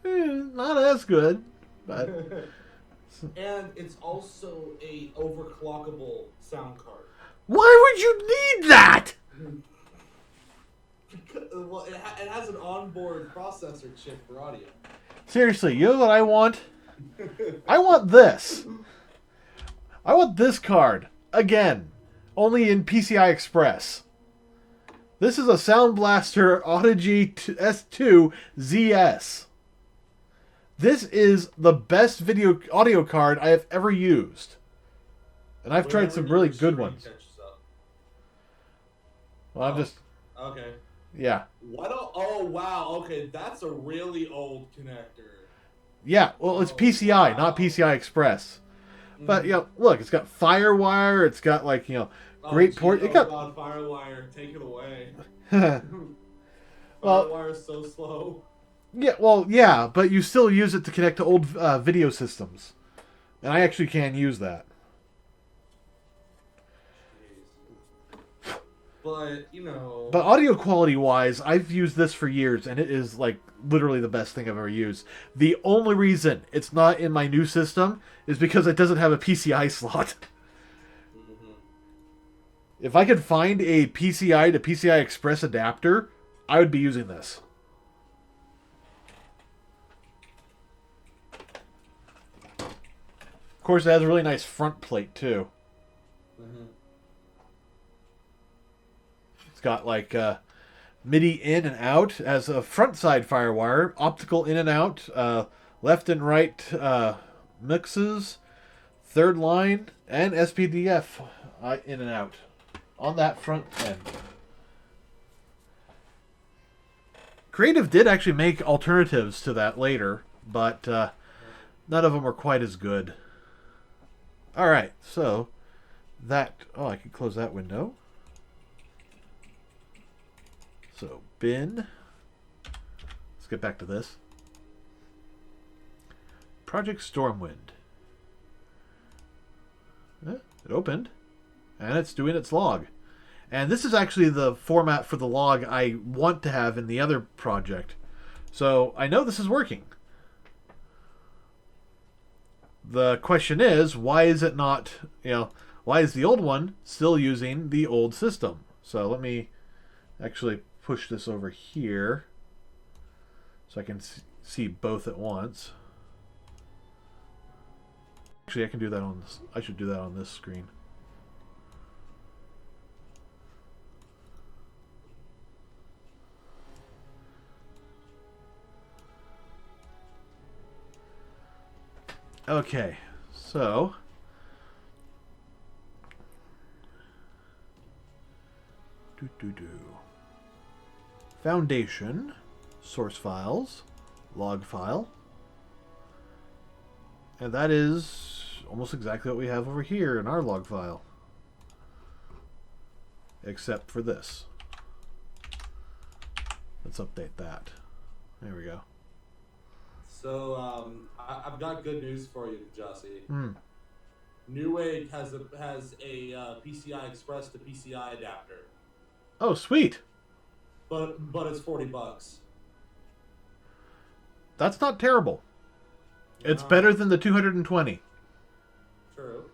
Not as good, but... And it's also a overclockable sound card. Why would you need that? Well, it has an onboard processor chip for audio. Seriously, you know what I want? I want this. I want this card. Again. Only in PCI Express. This is a Sound Blaster Audigy S2 ZS. This is the best video audio card I have ever used. And I've tried some really good ones. Well, I'm just... Okay. Yeah. What? Oh, wow. Okay, that's a really old connector. Yeah, well, it's PCI, not PCI Express. But, you know, look, it's got Firewire, it's got, like, you know, great port. It got... God, Firewire, take it away. Well, Firewire is so slow. Yeah, well, yeah, but you still use it to connect to old video systems. And I actually can use that. But, you know... But audio quality-wise, I've used this for years, and it is, like, literally the best thing I've ever used. The only reason it's not in my new system is because it doesn't have a PCI slot. Mm-hmm. If I could find a PCI to PCI Express adapter, I would be using this. Of course, it has a really nice front plate, too. Mm-hmm. It's got, like, MIDI in and out as a front side Firewire, optical in and out, left and right mixes, third line, and SPDF in and out on that front end. Creative did actually make alternatives to that later, but none of them were quite as good. Alright, so that... Oh, I could close that window. So, bin. Let's get back to this. Project Stormwind. It opened. And it's doing its log. And this is actually the format for the log I want to have in the other project. So, I know this is working. The question is, why is it not, you know, why is the old one still using the old system? So, let me actually push this over here so I can see both at once. Actually, I can do that on this. I should do that on this screen. Okay, so Foundation, source files, log file, and that is almost exactly what we have over here in our log file, except for this. Let's update that. There we go. So, I've got good news for you, Kjasi. Newegg has a PCI Express to PCI adapter. Oh, sweet. But it's $40. That's not terrible. It's better than the 220. True.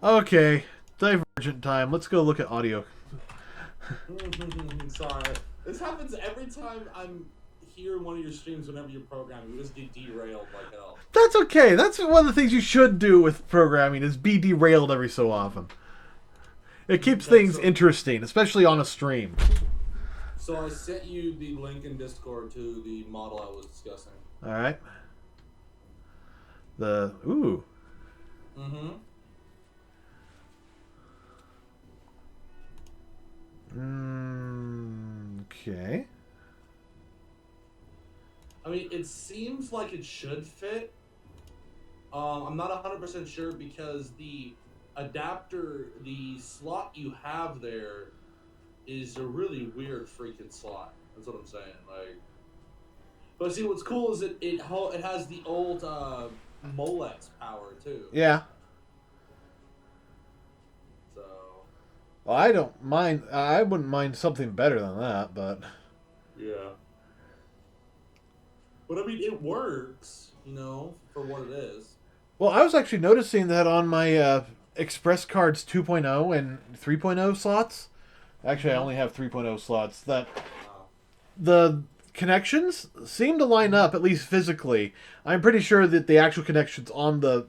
Okay, divergent time. Let's go look at audio. Sorry. This happens every time I'm here in one of your streams whenever you're programming. You just get derailed like hell. That's okay. That's one of the things you should do with programming is be derailed every so often. It keeps things interesting, especially on a stream. So I sent you the link in Discord to the model I was discussing. All right. Ooh. Mm-hmm. Okay. I mean, it seems like it should fit. I'm not 100% sure because the adapter, the slot you have there is a really weird freaking slot. That's what I'm saying. Like, but see, what's cool is it has the old Molex power too. Yeah. So. Well, I don't mind. I wouldn't mind something better than that, but. Yeah. But I mean, it works, you know, for what it is. Well, I was actually noticing that on my Express Cards 2.0 and 3.0 slots. Actually, I only have 3.0 slots. That the connections seem to line up, at least physically. I'm pretty sure that the actual connections on the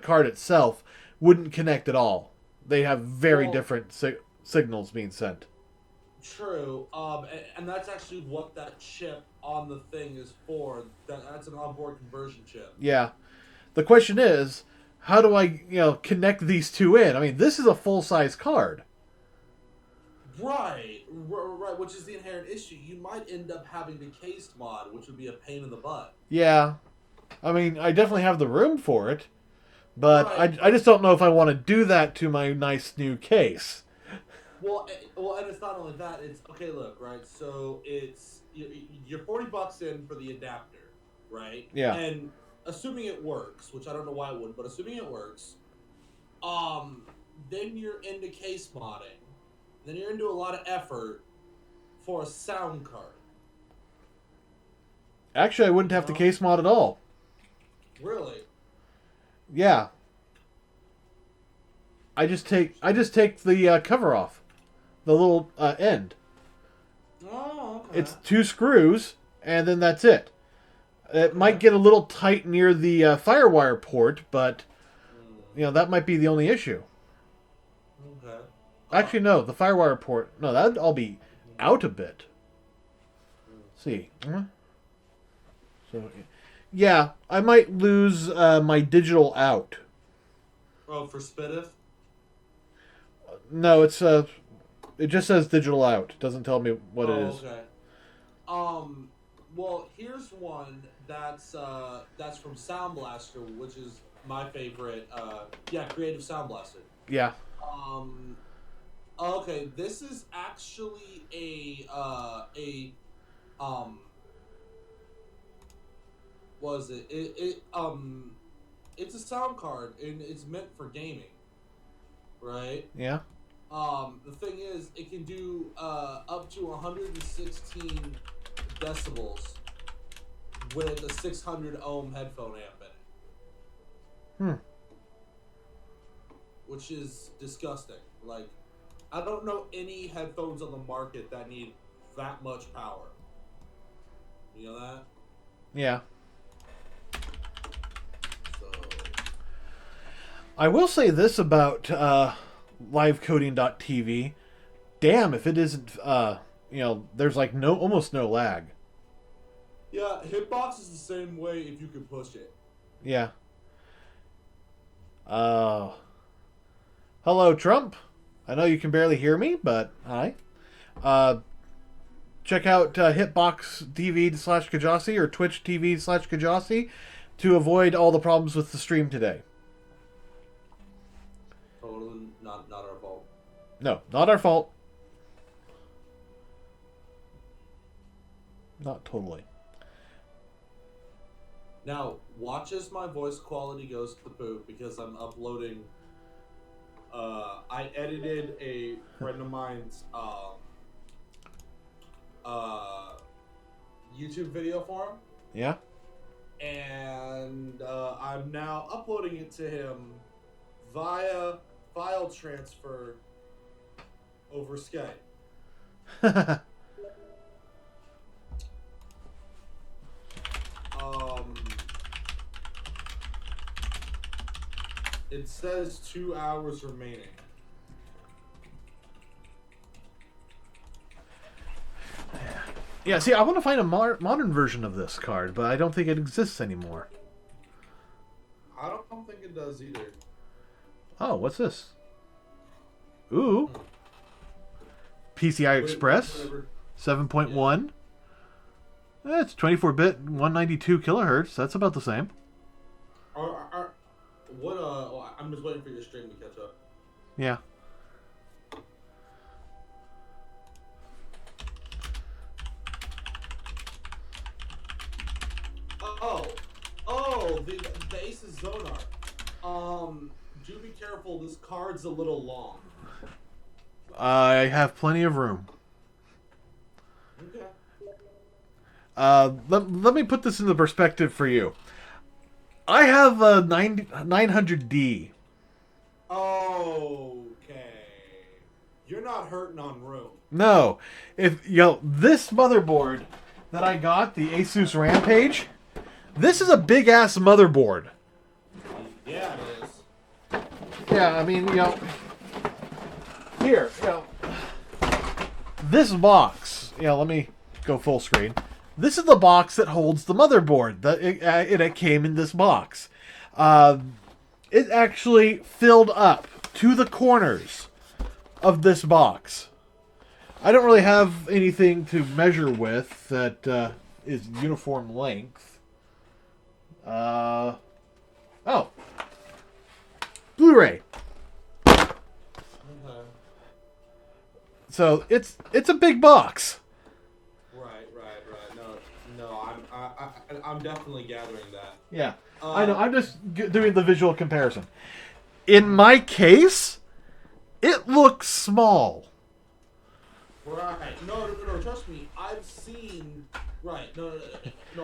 card itself wouldn't connect at all. they have very Well- different signals being sent. True, and that's actually what that chip on the thing is for. That's an onboard conversion chip. Yeah. The question is, how do I, connect these two in? I mean, this is a full-size card. Right, which is the inherent issue. You might end up having the cased mod, which would be a pain in the butt. Yeah. I mean, I definitely have the room for it, but Right. I just don't know if I want to do that to my nice new case. Well, and it's not only that. It's okay. Look, right. So you're $40 in for the adapter, right? Yeah. And assuming it works, which I don't know why it would, but assuming it works, then you're into case modding. Then you're into a lot of effort for a sound card. Actually, I wouldn't have the case mod at all. Really? Yeah. I just take the cover off, the little end. Oh, okay. It's 2 screws, and then that's it. It might get a little tight near the FireWire port, but that might be the only issue. Okay. Actually, no, the FireWire port. No, that'd all be out a bit. Let's see. So, yeah, I might lose my digital out. Oh, for Spitif? No, it's it just says digital out. It doesn't tell me what it is. Okay. Well, here's one that's from Sound Blaster, which is my favorite. Creative Sound Blaster. Yeah. Okay, this is actually was it? It's a sound card and it's meant for gaming, right? Yeah. The thing is, it can do up to 116 decibels with a 600 ohm headphone amp in it. Which is disgusting. Like, I don't know any headphones on the market that need that much power. You know that? Yeah. So, I will say this about livecoding.tv. Damn, if it isn't, there's like almost no lag. yeah, Hitbox is the same way if you can push it. Yeah. Hello, Trump. I know you can barely hear me, but hi. Check out Hitbox TV/Kjasi or Twitch TV/Kjasi to avoid all the problems with the stream today. Totally not our fault. No, not our fault. Not totally. Now, watch as my voice quality goes to the poop because I'm uploading. I edited a friend of mine's YouTube video for him, Yeah? and I'm now uploading it to him via file transfer over Skype. It says 2 hours remaining. Yeah, see, I want to find a modern version of this card, but I don't think it exists anymore. I don't think it does either. Oh, what's this? Ooh. PCI Express, Whatever. 7.1. It's 24-bit, 192 kilohertz. That's about the same. I'm just waiting for your stream to catch up. Yeah. The Aces Zonar. Do be careful. This card's a little long. I have plenty of room. Okay. Let me put this into perspective for you. I have a 900D. Okay. You're not hurting on room. No. This motherboard that I got, the Asus Rampage, this is a big-ass motherboard. Yeah, it is. Yeah, I mean, here, this box, let me go full screen. This is the box that holds the motherboard. It came in this box. It actually filled up to the corners of this box. I don't really have anything to measure with that is uniform length. Oh. Blu-ray. Okay. So it's a big box. Right. No, I'm definitely gathering that. Yeah, I know. I'm just doing the visual comparison. In my case, it looks small. Right. No, trust me. I've seen. Right. No,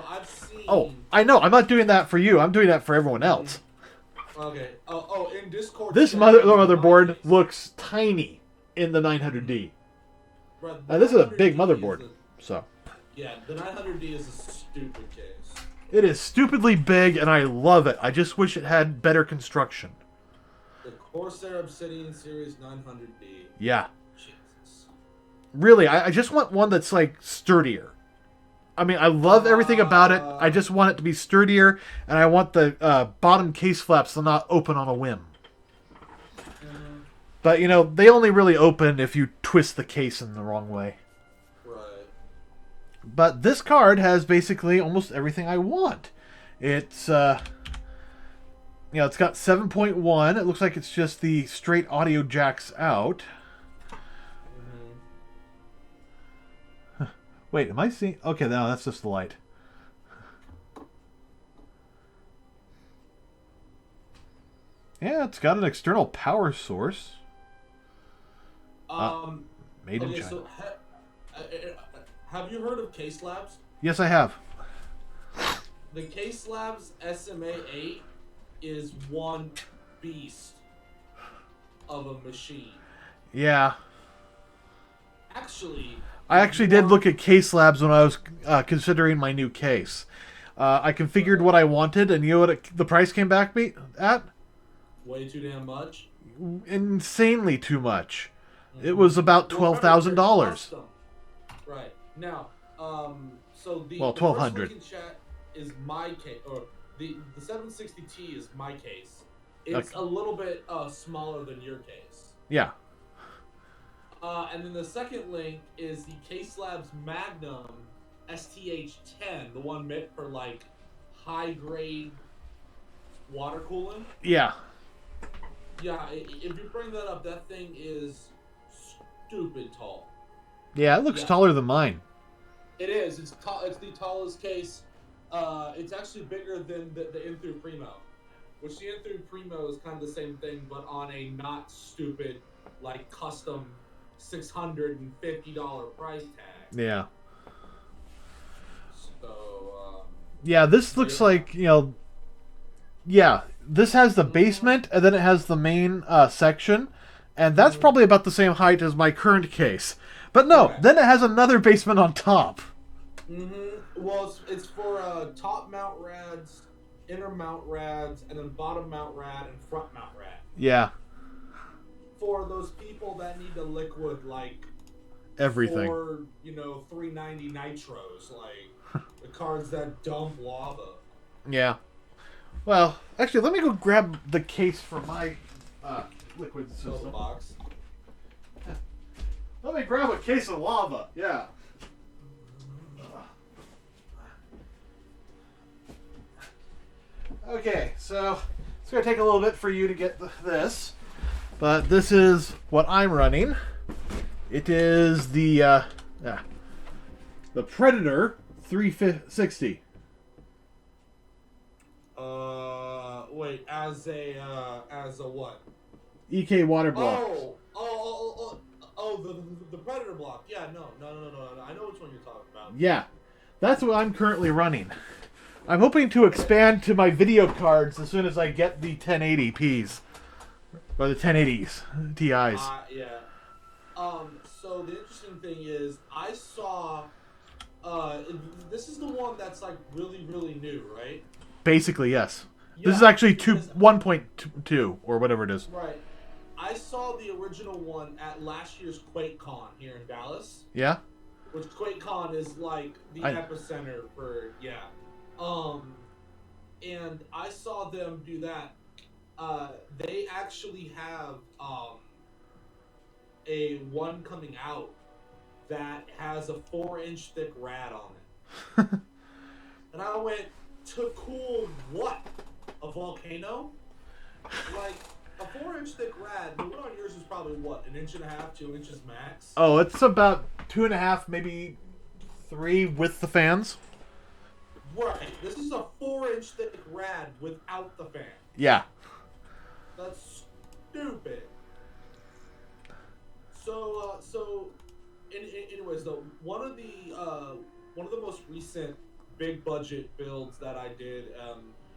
I've seen. Oh, I know. I'm not doing that for you. I'm doing that for everyone else. Okay. Oh, in Discord. This motherboard looks tiny in the 900D. Right, Now, this is a 900D big motherboard, so. Yeah, the 900D is a stupid case. It is stupidly big, and I love it. I just wish it had better construction. The Corsair Obsidian Series 900D. Yeah. Jesus. Really, I just want one that's, like, sturdier. I mean, I love everything about it. I just want it to be sturdier, and I want the bottom case flaps to not open on a whim. Mm-hmm. But, they only really open if you twist the case in the wrong way. Right. But this card has basically almost everything I want. It's, it's got 7.1. It looks like it's just the straight audio jacks out. Wait, am I seeing... Okay, no, that's just the light. Yeah, it's got an external power source. Made in China. So have you heard of Case Labs? Yes, I have. The Case Labs SMA-8 is one beast of a machine. Yeah. I actually did look at Case Labs when I was considering my new case. I configured what I wanted, and you know what the price came back at? Way too damn much. Insanely too much. It was about $12,000. Right now, so the $1,200. The first link in chat is my case, or the 760T is my case. It's a little bit smaller than your case. Yeah. And then the second link is the Case Labs Magnum STH10, the one meant for like high grade water cooling. Yeah. Yeah, if you bring that up, that thing is stupid tall. Yeah, it looks taller than mine. It is. It's tall. It's the tallest case. It's actually bigger than the N3 Primo, which the N3 Primo is kind of the same thing, but on a not stupid, like custom $650 price tag. Yeah. So. Yeah, this looks like Yeah, this has the basement, and then it has the main section, and that's probably about the same height as my current case. But no, then it has another basement on top. Well, it's for top mount rads, inner mount rads, and then bottom mount rad and front mount rad. Yeah. For those people that need the liquid, like everything. For 390 nitros, like the cards that dump lava. Yeah. Well, actually, let me go grab the case for my liquid system. Box. Let me grab a case of lava. Yeah. Okay, so it's going to take a little bit for you to get this, but this is what I'm running. It is the Predator 360. Wait, as a what? EK water block. The Predator block. Yeah, no. I know which one you're talking about. Yeah, that's what I'm currently running. I'm hoping to expand to my video cards as soon as I get the 1080p's or the 1080s TIs. Yeah. So the interesting thing is, I saw. This is the one that's like really, really new, right? Basically, yes. Yeah, This is actually 1.2 or whatever it is. Right. I I saw the original one at last year's QuakeCon here in Dallas. Yeah. Which QuakeCon is like the epicenter for and I saw them do that. They actually have a one coming out that has a 4-inch thick rad on it. And I went, to cool what? A volcano? Like, a 4-inch thick rad, the one on yours is probably what, 1.5 inches, 2 inches max? Oh, it's about 2.5, maybe 3 with the fans. Right. This is a 4-inch thick rad without the fan. Yeah. That's stupid. Anyways, though, one of the most recent big budget builds that I did.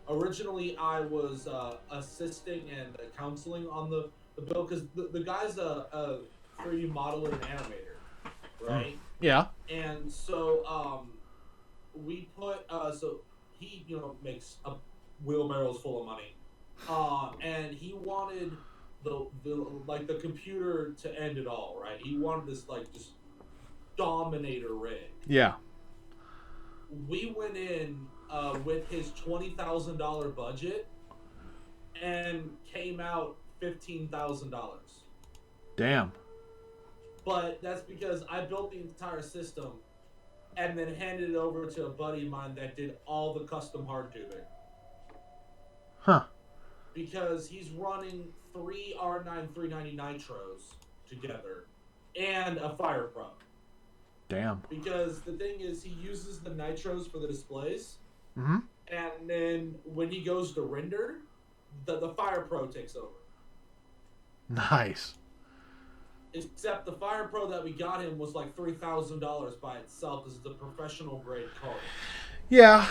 Originally, I was assisting and counseling on the build because the guy's a 3D modeler and animator, right? Yeah. And so we put so he makes wheelbarrows full of money, and he wanted the computer to end it all, right? He wanted this just Dominator rig. Yeah. We went in with his $20,000 budget and came out $15,000. Damn. But that's because I built the entire system and then handed it over to a buddy of mine that did all the custom hard tubing. Huh. Because he's running 3 R9 390 nitros together and a Fire Pro. Damn. Because the thing is, he uses the nitros for the displays, Mm-hmm. and then when he goes to render, the Fire Pro takes over. Nice. Except the Fire Pro that we got him was like $3,000 by itself because it's a professional grade card. Yeah.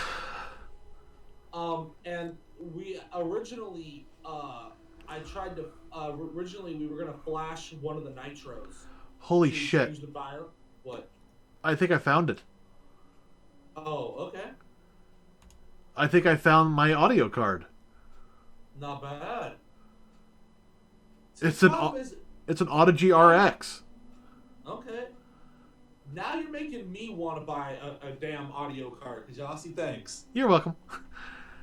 And we originally, originally we were gonna flash one of the nitros. Holy to shit. change the fire. What? I think I found it. Oh, okay. I think I found my audio card. Not bad. It's an Audigy RX. Okay. Now you're making me want to buy a damn audio card. Kjasi, thanks. You're welcome.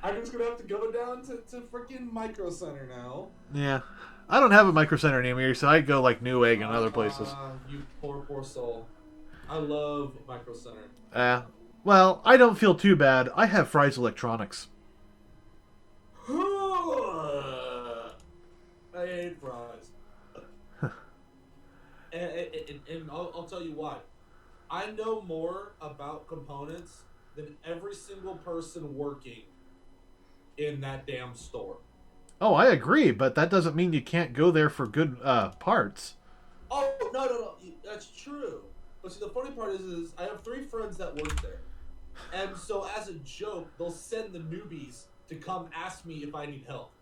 I'm just gonna have to go down to freaking Micro Center now. Yeah. I don't have a Micro Center near me, so I go like Newegg and other places. You poor soul. I love Micro Center. Well, I don't feel too bad. I have Fry's Electronics. I hate fries. and I'll tell you why. I know more about components than every single person working in that damn store. Oh, I agree, but that doesn't mean you can't go there for good parts. Oh, no. That's true. But see, the funny part is I have 3 friends that work there. And so as a joke, they'll send the newbies to come ask me if I need help.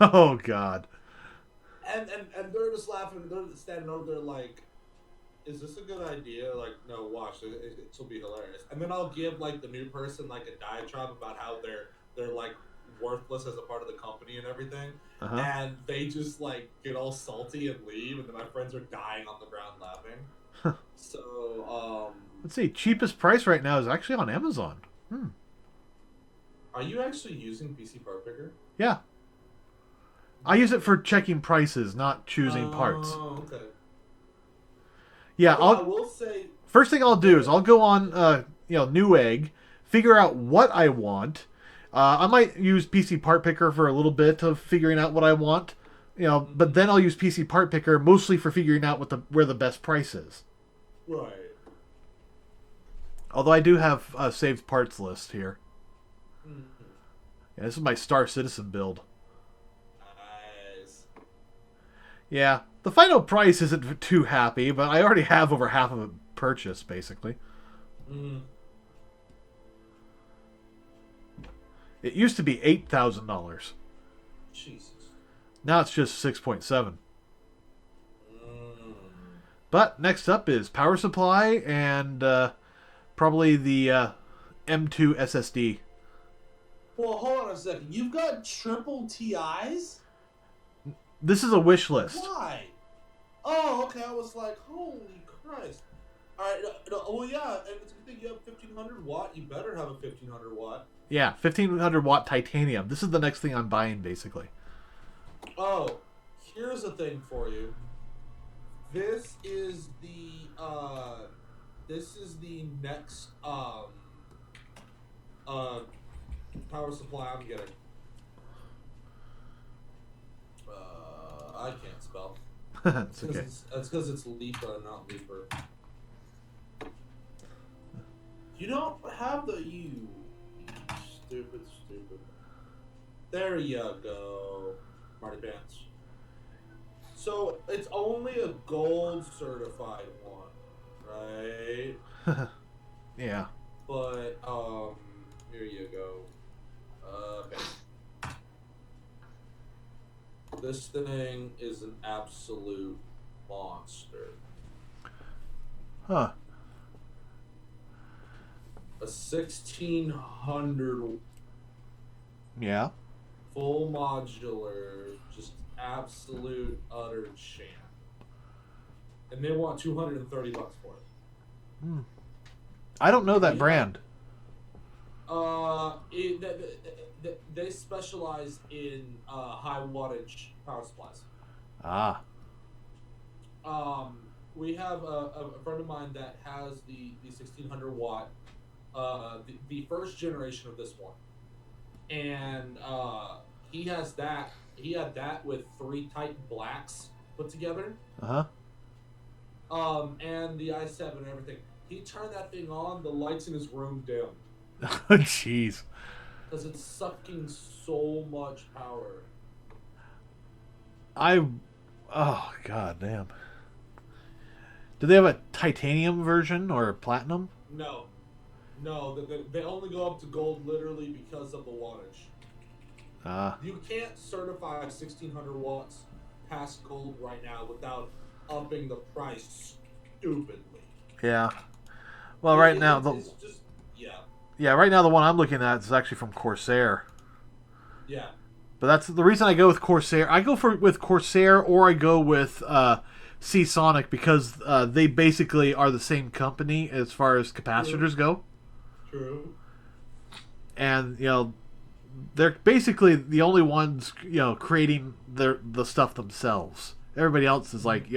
Oh, God. And they're just laughing. They're standing over there like, is this a good idea? Like, no, watch. It'll be hilarious. And then I'll give, like, the new person, like, a diatribe about how they're like, worthless as a part of the company and everything. Uh-huh. And they just, like, get all salty and leave. And then my friends are dying on the ground laughing. So, let's see. Cheapest price right now is actually on Amazon. Are you actually using PC Part Picker? Yeah. I use it for checking prices, not choosing parts. Oh, okay. Yeah, I will say... First thing I'll do is I'll go on, Newegg, figure out what I want. I might use PC Part Picker for a little bit of figuring out what I want, but then I'll use PC Part Picker mostly for figuring out where the best price is. Right. Although I do have a saved parts list here. Mm-hmm. Yeah, this is my Star Citizen build. Nice. Yeah, the final price isn't too happy, but I already have over half of it purchased, basically. Mm. It used to be $8,000. Jesus. Now it's just 6.7. But next up is power supply and probably the M2 SSD. Well, hold on a second. You've got triple TIs? This is a wish list. Why? Okay, I was like, holy Christ. All right, well, yeah, and it's a good thing you have 1500 watt. You better have a 1500 watt. Yeah, 1500 watt titanium. This is the next thing I'm buying, basically. Oh, here's a thing for you. This is the next power supply I'm getting. I can't spell. It's okay. That's because it's Libra, not Leaper. You don't have the stupid. There you go, Marty Pants. So it's only a gold certified one, right? Yeah. But here you go. Okay. This thing is an absolute monster. Huh. A 1600 Yeah. full modular, just absolute utter champ. And they want $230 for it. I don't know that Yeah. brand. They specialize in high wattage power supplies. Ah. We have a friend of mine that has the 1600 watt, the first generation of this one, and he has that. He had that with 3 Titan Blacks put together. Uh-huh. And the i7 and everything. He turned that thing on. The lights in his room dimmed Jeez. because it's sucking so much power. Oh, god damn. Do they have a titanium version or a platinum? No, they only go up to gold literally because of the wattage. Ah. You can't certify 1600 watts past gold right now without upping the price stupidly. Yeah. Well, right now it's just right now the one I'm looking at is actually from Corsair. yeah. But that's the reason I go with Corsair. I go with Corsair or I go with Seasonic because they basically are the same company as far as capacitors go. True. And they're basically the only ones creating the stuff themselves. Everybody else is like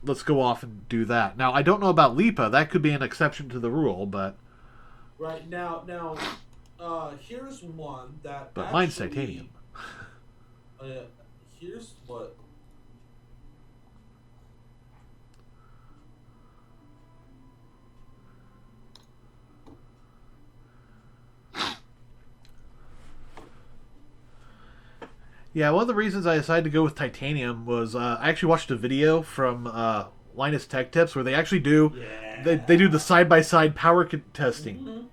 let's go off and do that. Now I don't know about Lipa. That could be an exception to the rule, but Right now, here's one that. But mine's titanium. Here's what. Yeah, one of the reasons I decided to go with titanium was I actually watched a video from Linus Tech Tips where they actually do they do the side-by-side power testing.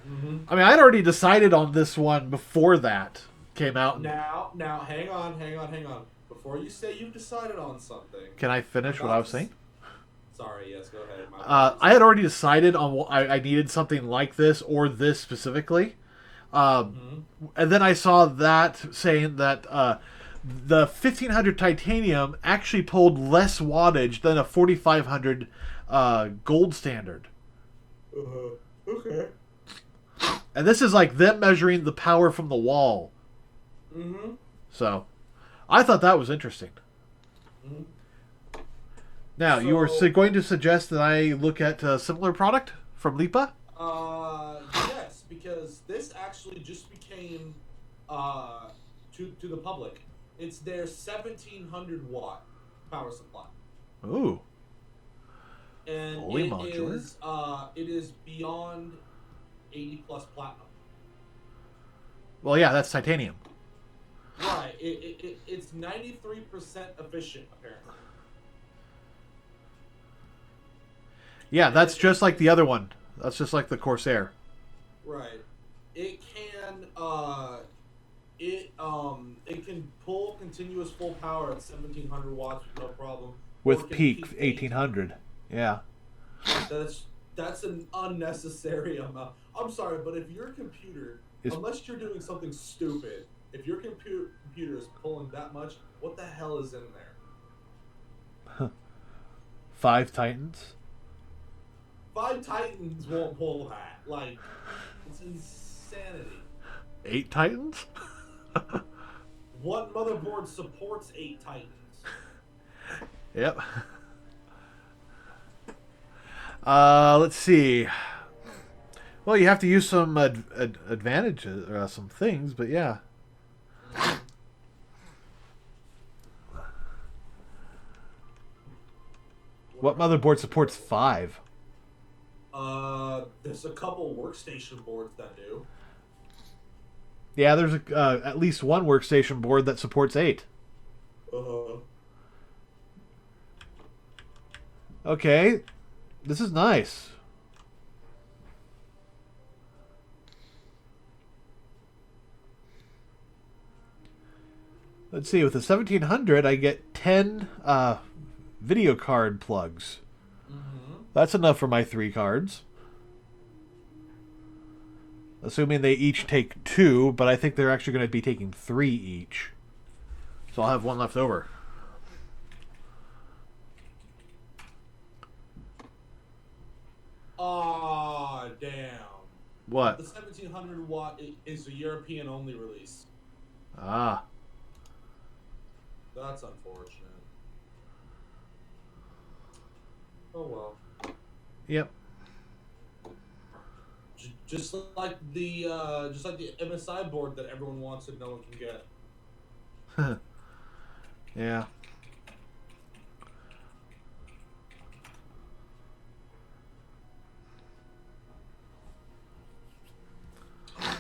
Mm-hmm. I mean, I'd already decided on this one before that came out. Now, hang on. Before you say you've decided on something. Can I finish what I was saying? Sorry, yes, go ahead. I had already decided on what I needed something like this or this specifically. And then I saw that saying that the 1500 titanium actually pulled less wattage than a 4500 gold standard. Okay. And this is like them measuring the power from the wall. Mm-hmm. So, I thought that was interesting. Mm-hmm. Now, you were going to suggest that I look at a similar product from Lipa? Yes, because this actually just became to the public. It's their 1700 watt power supply. Ooh. And Fully modular? It is beyond 80 plus platinum. Well, yeah, that's titanium. Right. It's 93% efficient apparently. Yeah, that's just like the other one. That's just like the Corsair. Right. It can it can pull continuous full power at 1700 watts with no problem. With peak 1800. Yeah. That's an unnecessary amount. I'm sorry, but if your computer, unless you're doing something stupid, if your computer is pulling that much, what the hell is in there? 5 Titans. 5 Titans won't pull that. Like, it's insanity. 8 Titans? What motherboard supports 8 Titans? Yep. Let's see. Well, you have to use some advantages or some things, but yeah. What motherboard supports 5? There's a couple workstation boards that do. Yeah, there's at least one workstation board that supports 8. Okay, this is nice. Let's see, with the 1700, I get 10 video card plugs. That's enough for my 3 cards. Assuming they each take 2, but I think they're actually going to be taking 3 each. So I'll have 1 left over. Aw, damn. What? The 1700 watt is a European only release. Ah. That's unfortunate. Oh well. Yep. Just like the MSI board that everyone wants and no one can get. Yeah.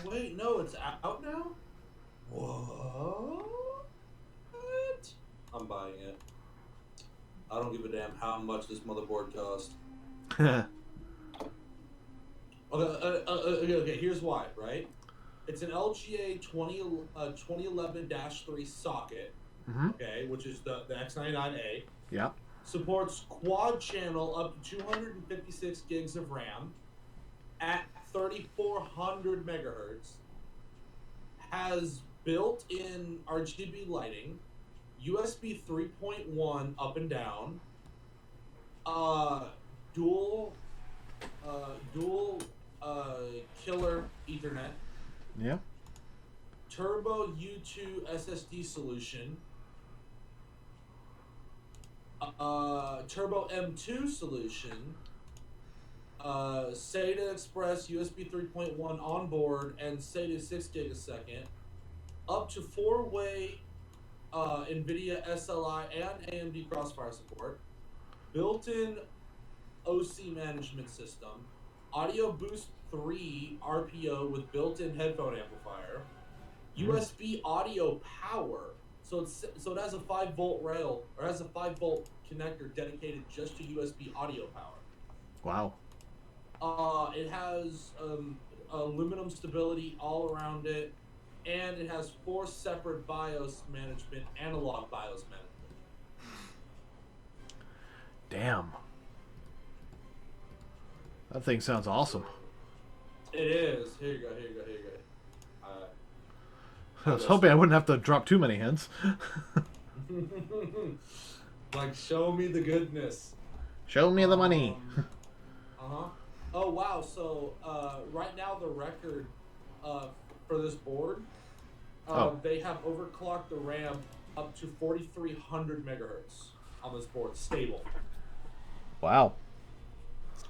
Wait, no, it's out now? What? I'm buying it. I don't give a damn how much this motherboard costs. Okay, here's why, right? It's an LGA 2011-3 socket, okay, which is the X99A. Yeah. Supports quad channel up to 256 gigs of RAM at 3400 megahertz. Has built-in RGB lighting, USB 3.1 up and down, dual killer Ethernet. Yeah. Turbo U2 SSD solution. Turbo M2 solution. SATA Express USB 3.1 onboard and SATA 6 gigasecond. Up to 4-way NVIDIA SLI and AMD Crossfire support. Built-in OC management system. Audio Boost 3 RPO with built-in headphone amplifier. USB audio power. So it has a 5-volt rail, or has a 5-volt connector dedicated just to USB audio power. Wow. It has aluminum stability all around it, and it has 4 separate BIOS management, analog BIOS management. Damn. That thing sounds awesome. It is. Here you go. I was hoping I wouldn't have to drop too many hints. Like, show me the goodness. Show me the money. Oh wow! So right now the record for this board, they have overclocked the RAM up to 4300 megahertz on this board, stable. Wow.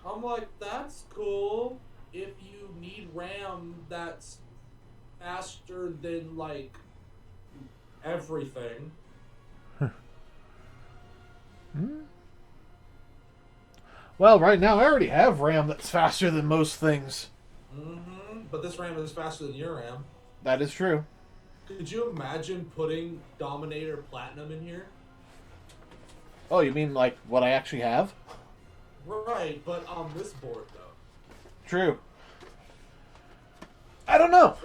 I'm like, that's cool. If you need RAM that's faster than like everything. Well, right now I already have RAM that's faster than most things. But this RAM is faster than your RAM. That is true. Could you imagine putting Dominator Platinum in here? Oh, you mean like what I actually have? Right, but on this board though. True. I don't know.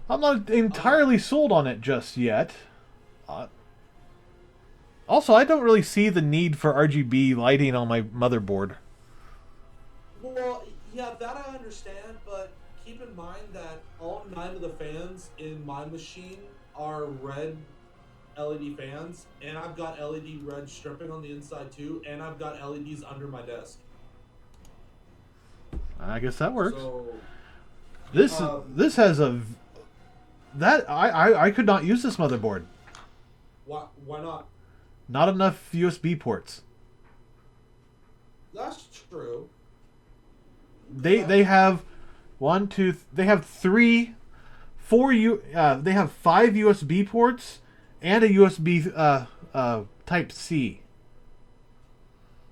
I'm not entirely sold on it just yet. Also, I don't really see the need for RGB lighting on my motherboard. Well, yeah, that I understand, but keep in mind that all 9 of the fans in my machine are red LED fans, and I've got LED red stripping on the inside too, and I've got LEDs under my desk. I guess that works. So This has a that I could not use this motherboard. why not? Not enough USB ports. That's true. They have they have they have 5 USB ports and a USB Type C.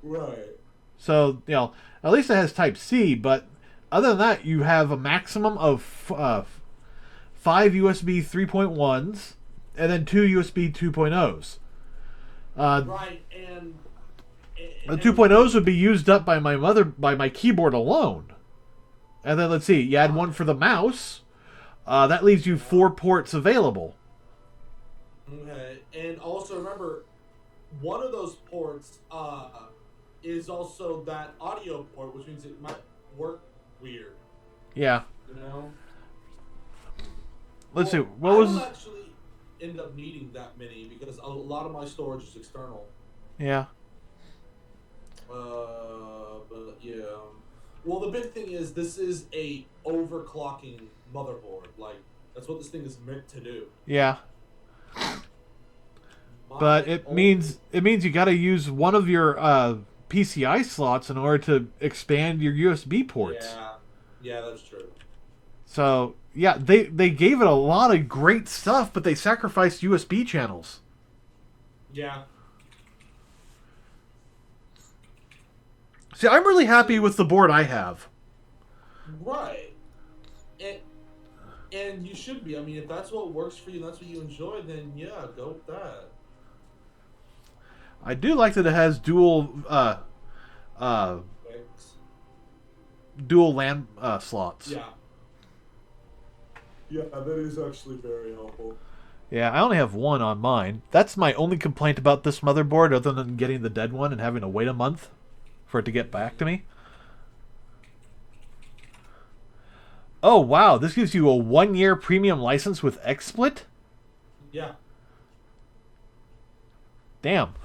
Right. So, at least it has Type C, but other than that, you have a maximum of 5 USB 3.1s and then 2 USB 2.0s. Right, and The 2.0s would be used up by my keyboard alone. And then let's see, you add one for the mouse. That leaves you 4 ports available. Okay, and also remember, one of those ports is also that audio port, which means it might work weird. Yeah. You know. Let's see. I don't actually end up needing that many because a lot of my storage is external. Yeah. But yeah. Well, the big thing is this is a overclocking motherboard. Like that's what this thing is meant to do. Yeah. But it means you got to use one of your PCI slots in order to expand your USB ports. Yeah, that's true. So yeah, they gave it a lot of great stuff, but they sacrificed USB channels. Yeah. See, I'm really happy with the board I have. Right. And you should be. I mean, if that's what works for you and that's what you enjoy, then yeah, go with that. I do like that it has dual LAN slots. Yeah. Yeah, that is actually very helpful. Yeah, I only have one on mine. That's my only complaint about this motherboard, other than getting the dead one and having to wait a month for it to get back to me. Oh, wow. This gives you a 1-year premium license with XSplit? Yeah. Damn.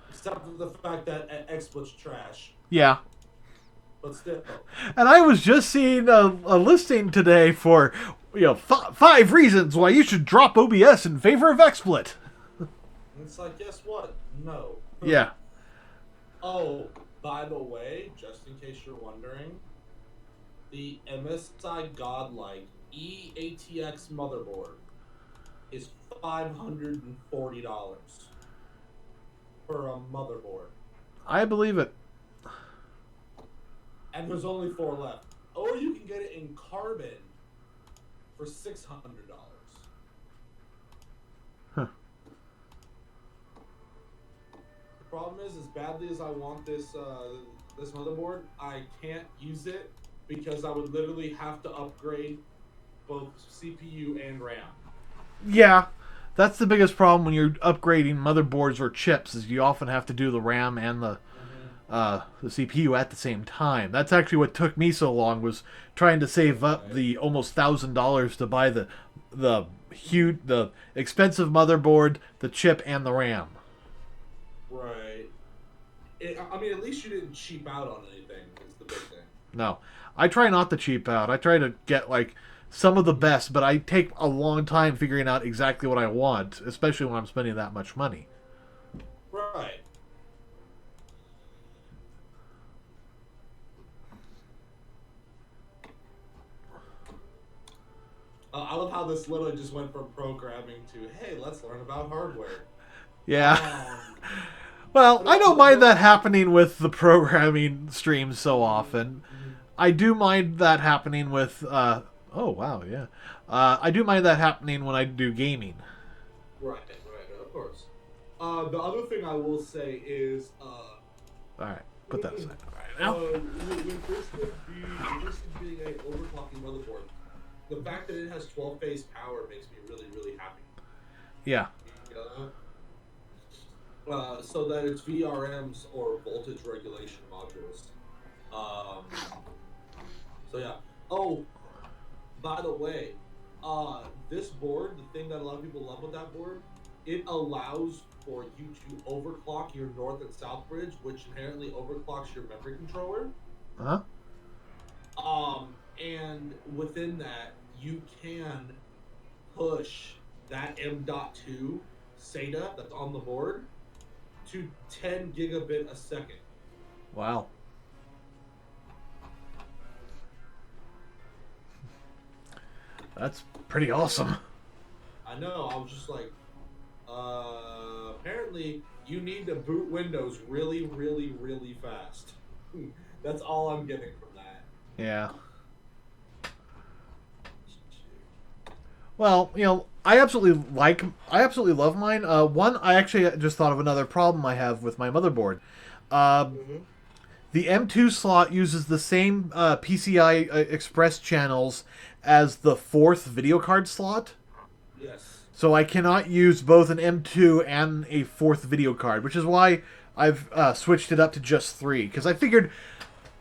Except for the fact that XSplit's trash. Yeah. But still. And I was just seeing a listing today for 5 reasons why you should drop OBS in favor of XSplit. It's like, guess what? No. Yeah. Oh, by the way, just in case you're wondering, the MSI Godlike EATX motherboard is $540 for a motherboard. I believe it. And there's only 4 left. Or you can get it in carbon for $600. Huh. The problem is, as badly as I want this this motherboard, I can't use it because I would literally have to upgrade both CPU and RAM. Yeah. That's the biggest problem when you're upgrading motherboards or chips, is you often have to do the RAM and the CPU at the same time. That's actually what took me so long, was trying to save up the almost $1,000 to buy the expensive motherboard, the chip, and the RAM. Right. I mean, at least you didn't cheap out on anything. Is the big thing. No, I try not to cheap out. I try to get some of the best, but I take a long time figuring out exactly what I want, especially when I'm spending that much money. Right. I love how this literally just went from programming to, hey, let's learn about hardware. Yeah. Well, I don't mind that happening with the programming streams so often. I do mind that happening with... oh, wow, yeah. I do mind that happening when I do gaming. Right, of course. The other thing I will say is... Alright, put that aside right now. With this being an overclocking motherboard, the fact that it has 12-phase power makes me really, really happy. Yeah. So that it's VRMs or voltage regulation modules. So yeah. Oh, by the way, This board, the thing that a lot of people love with that board, it allows for you to overclock your north and south bridge, which inherently overclocks your memory controller. Huh? And within that, you can push that M.2 SATA that's on the board to 10 gigabit a second. Wow. That's pretty awesome. I know, I was just like, apparently you need to boot Windows really, really, really fast. That's all I'm getting from that. Yeah. Well, you know, I absolutely love mine. One, I actually just thought of another problem I have with my motherboard. The M2 slot uses the same PCI Express channels as the fourth video card slot. Yes. So I cannot use both an M2 and a fourth video card, which is why I've switched it up to just 3. Because I figured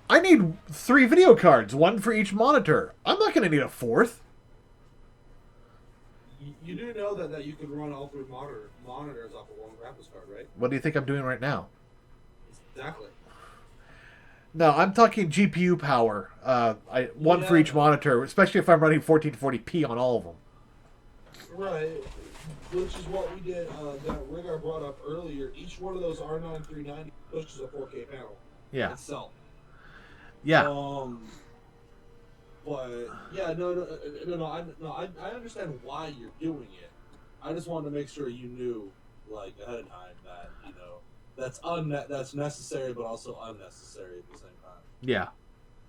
I need 3 video cards, 1 for each monitor. I'm not going to need a 4th. You do know that you can run all 3 monitors off of one graphics card, right? What do you think I'm doing right now? Exactly. No, I'm talking GPU power. One for each monitor, especially if I'm running 1440p on all of them. Right. Which is what we did, that rig I brought up earlier. Each one of those R9 390 pushes a 4K panel. Yeah. Itself. Yeah. But yeah, I understand why you're doing it. I just wanted to make sure you knew, like, ahead of time that, you know, that's necessary but also unnecessary at the same time. Yeah.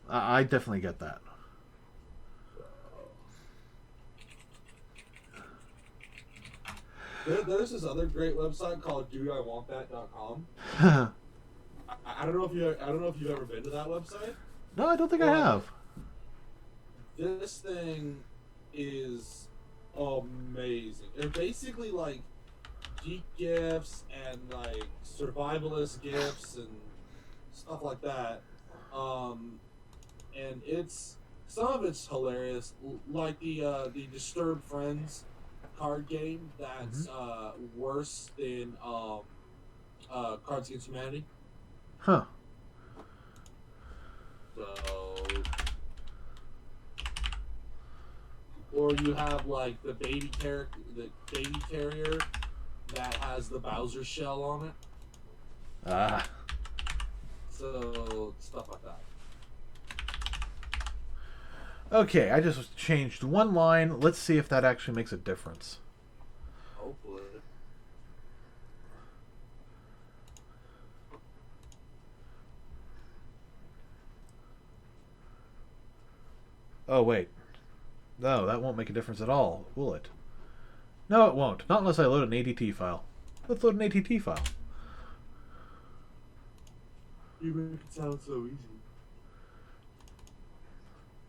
I definitely get that. There's this other great website called doiwanthat.com. I don't know if you've ever been to that website. No, I don't think I have. This thing is amazing. They're basically like geek gifs and like survivalist gifs and stuff like that. And some of it's hilarious, like the Disturbed Friends card game that's worse than Cards Against Humanity. Huh. So, or you have like the baby terrier that has the Bowser shell on it. Ah. So stuff like that. Okay, I just changed one line. Let's see if that actually makes a difference. Hopefully. Oh, wait. No, that won't make a difference at all, will it? No, it won't. Not unless I load an ADT file. Let's load an ADT file. You make it sound so easy.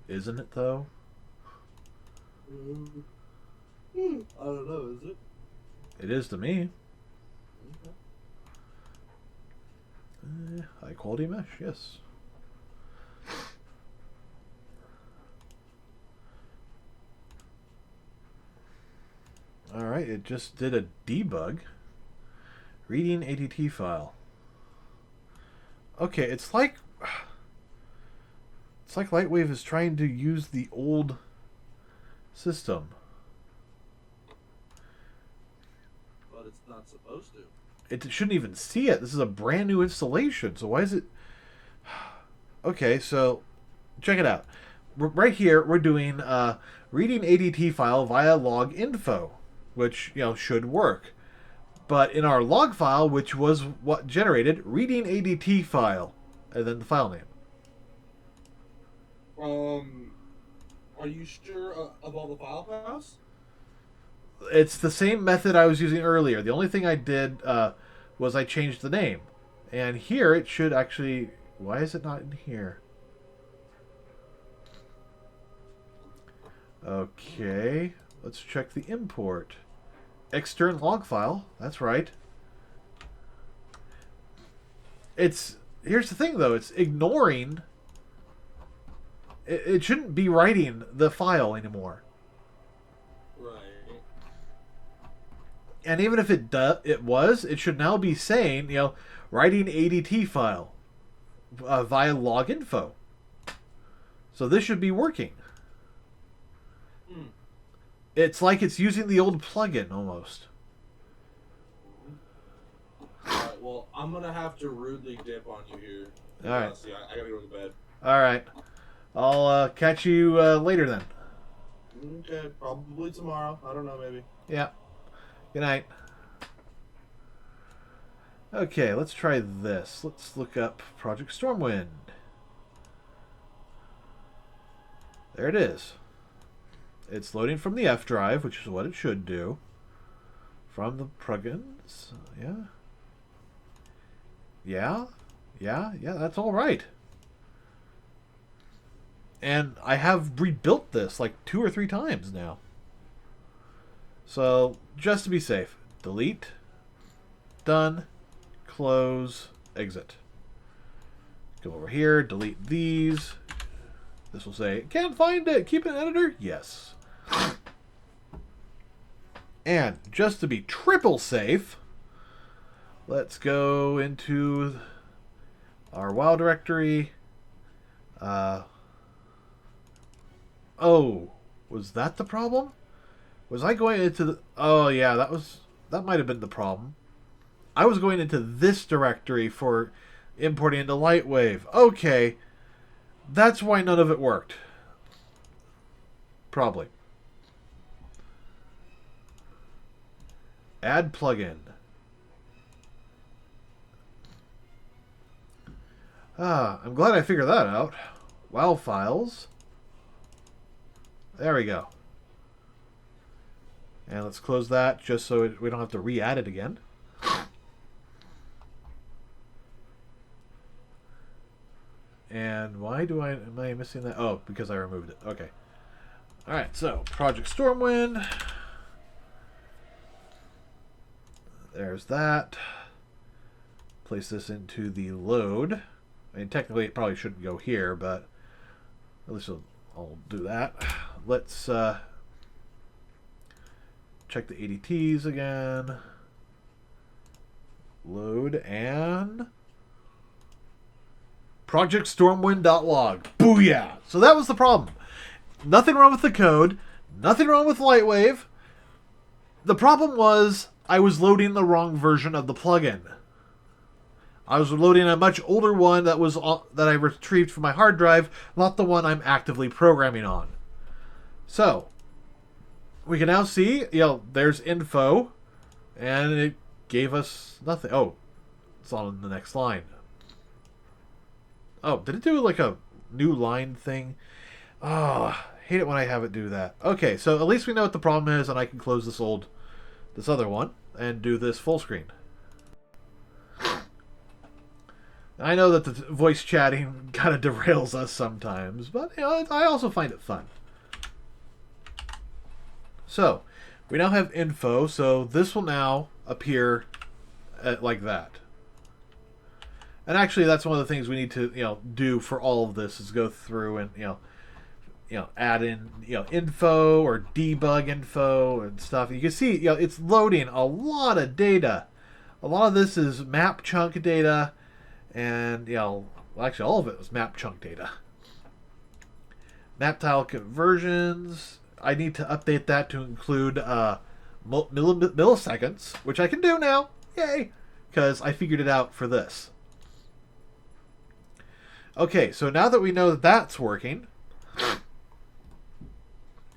Isn't it, though? I don't know, is it? It is to me. Okay. High quality mesh, yes. Alright, it just did a debug. Reading ADT file. Okay, it's like Lightwave is trying to use the old system. But it's not supposed to. It shouldn't even see it. This is a brand new installation, so why is it... Okay, so check it out. Right here, we're doing reading ADT file via log info, which, you know, should work. But in our log file, which was what generated reading ADT file, and then the file name. Are you sure of all the file paths? It's the same method I was using earlier. The only thing I did was I changed the name. And here it should actually... Why is it not in here? Okay. Let's check the import. Extern log file. That's right. Here's the thing, though. It's ignoring... It shouldn't be writing the file anymore. And even if it should now be saying, writing ADT file via log info. So this should be working. It's like it's using the old plugin almost. Alright, well, I'm gonna have to rudely dip on you here. Alright. See, I gotta go to bed. Alright. I'll catch you later then. Okay, probably tomorrow. I don't know, maybe. Yeah. Good night. Okay, let's try this. Let's look up Project Stormwind. There it is. It's loading from the F drive, which is what it should do. From the plugins. Yeah, that's all right. And I have rebuilt this like 2 or 3 times now. So, just to be safe, delete, done, close, exit. Go over here, delete these. This will say, can't find it, keep an editor? Yes. And just to be triple safe, let's go into our WoW directory. Oh, was that the problem? Was I going into the... Oh, yeah, that might have been the problem. I was going into this directory for importing into Lightwave. Okay, that's why none of it worked. Probably. Add plugin. I'm glad I figured that out. WoW files. There we go. And let's close that just so we don't have to re-add it again. And why am I missing that? Oh, because I removed it. Okay. Alright, so Project Stormwind. There's that. Place this into the load. I mean, technically it probably shouldn't go here, but at least I'll do that. Let's check the ADTs again. Load and Project Stormwind.log. Booyah! So that was the problem. Nothing wrong with the code. Nothing wrong with Lightwave. The problem was I was loading the wrong version of the plugin. I was loading a much older one that I retrieved from my hard drive, not the one I'm actively programming on. So, we can now see, there's info, and it gave us nothing. Oh, it's on the next line. Oh, did it do like a new line thing? Oh, I hate it when I have it do that. Okay, so at least we know what the problem is, and I can close this other one, and do this full screen. I know that the voice chatting kind of derails us sometimes, but I also find it fun. So, we now have info, so this will now appear like that. And actually, that's one of the things we need to do for all of this is go through and add in info or debug info and stuff. You can see it's loading a lot of data. A lot of this is map chunk data. And, actually all of it was map chunk data. Map tile conversions. I need to update that to include milliseconds, which I can do now. Yay! Because I figured it out for this. Okay, so now that we know that that's working,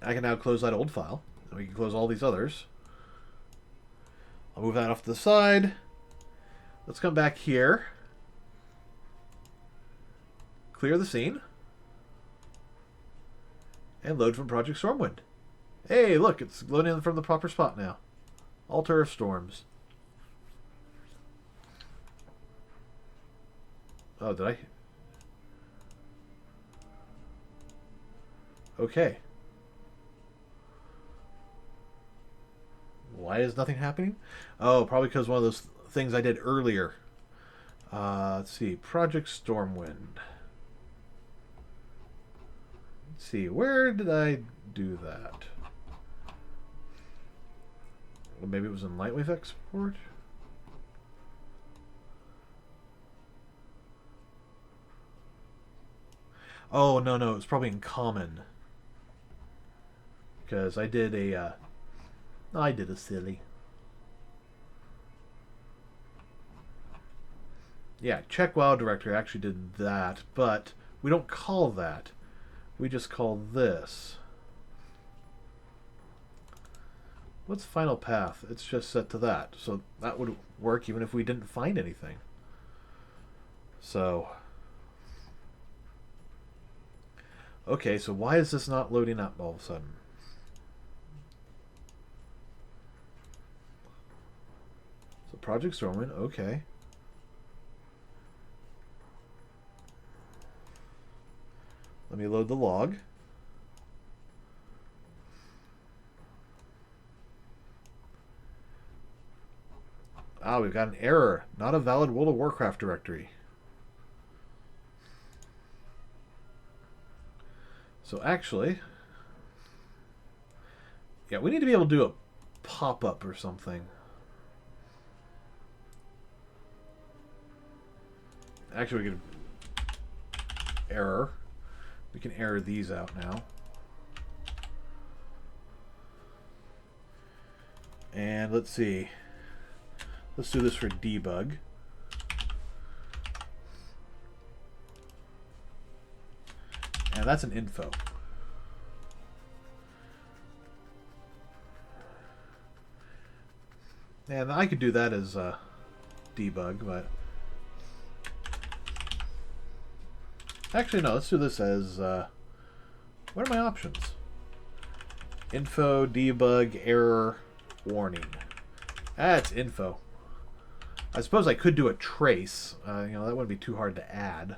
I can now close that old file. And we can close all these others. I'll move that off to the side. Let's come back here. Clear the scene. And load from Project Stormwind. Hey, look, it's loading from the proper spot now. Altar of Storms. Oh, did I? Okay. Why is nothing happening? Oh, probably because one of those things I did earlier. Let's see. Project Stormwind. Let's see. Where did I do that? Well, maybe it was in Lightwave export? Oh, no, no, it was probably in common. Because I did a silly. Yeah, check WoW directory actually did that, but we don't call that. We just call this. What's final path? It's just set to that. So that would work even if we didn't find anything. So... Okay, so why is this not loading up all of a sudden? So Project Stormwind, okay. Let me load the log. Ah, we've got an error. Not a valid World of Warcraft directory. So actually... Yeah, we need to be able to do a pop-up or something. Actually, we can... Error. We can error these out now. And let's see. Let's do this for debug. And that's an info. And I could do that as debug, but... Actually, no, let's do this as... what are my options? Info, debug, error, warning. That's info. I suppose I could do a trace. You know, that wouldn't be too hard to add.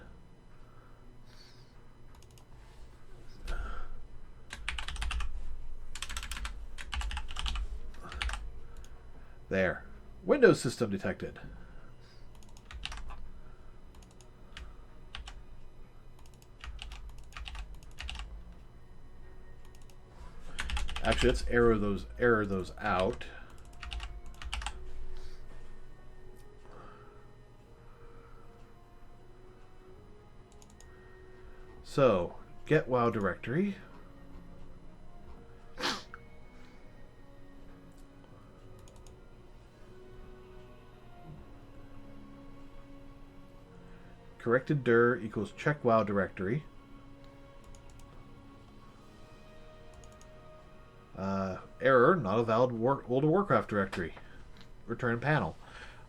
There. Windows system detected. Actually, let's error those out. So, get WoW directory. Corrected dir equals check WoW directory. Error, not a valid World of Warcraft directory. Return panel.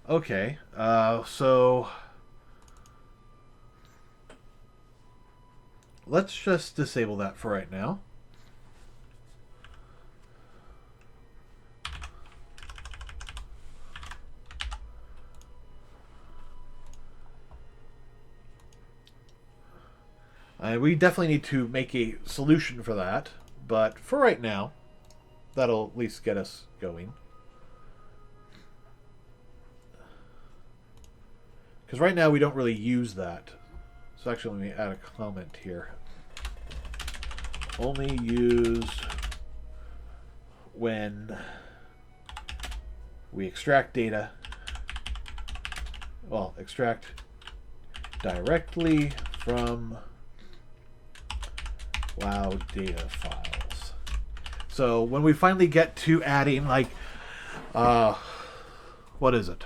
Okay, so let's just disable that for right now. We definitely need to make a solution for that, but for right now, that'll at least get us going. Because right now we don't really use that. So actually let me add a comment here. Only used when we extract data. Well, extract directly from WoW data files. So when we finally get to adding, like, what is it?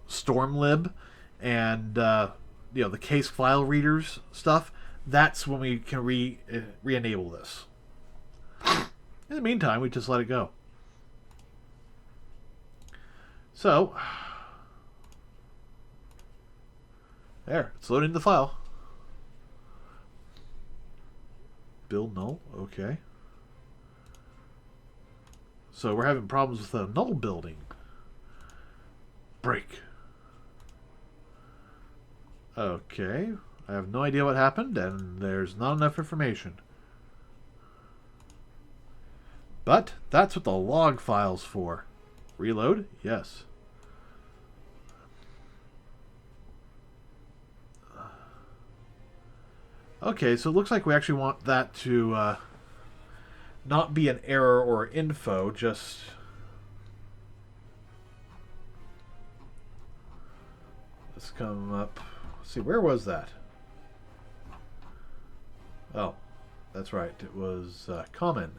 Stormlib and you know, the case file readers stuff. That's when we can re-enable this. In the meantime, we just let it go. So there, it's loading the file. Build null, okay. So we're having problems with the null building. Break. Okay, I have no idea what happened, and there's not enough information. But that's what the log file's for. Reload? Yes. Okay, so it looks like we actually want that to not be an error or info, just Let's come up. Let's see, where was that? Oh, that's right. It was common.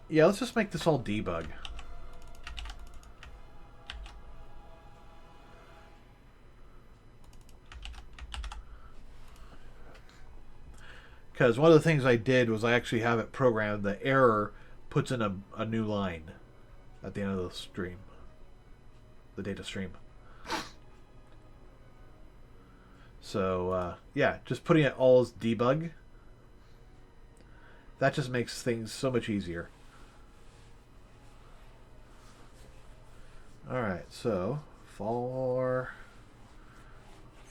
Yeah, let's just make this all debug. Because one of the things I did was I actually have it programmed. The error puts in a new line at the end of the stream. The data stream. So, yeah, just putting it all as debug. That just makes things so much easier. Alright, so for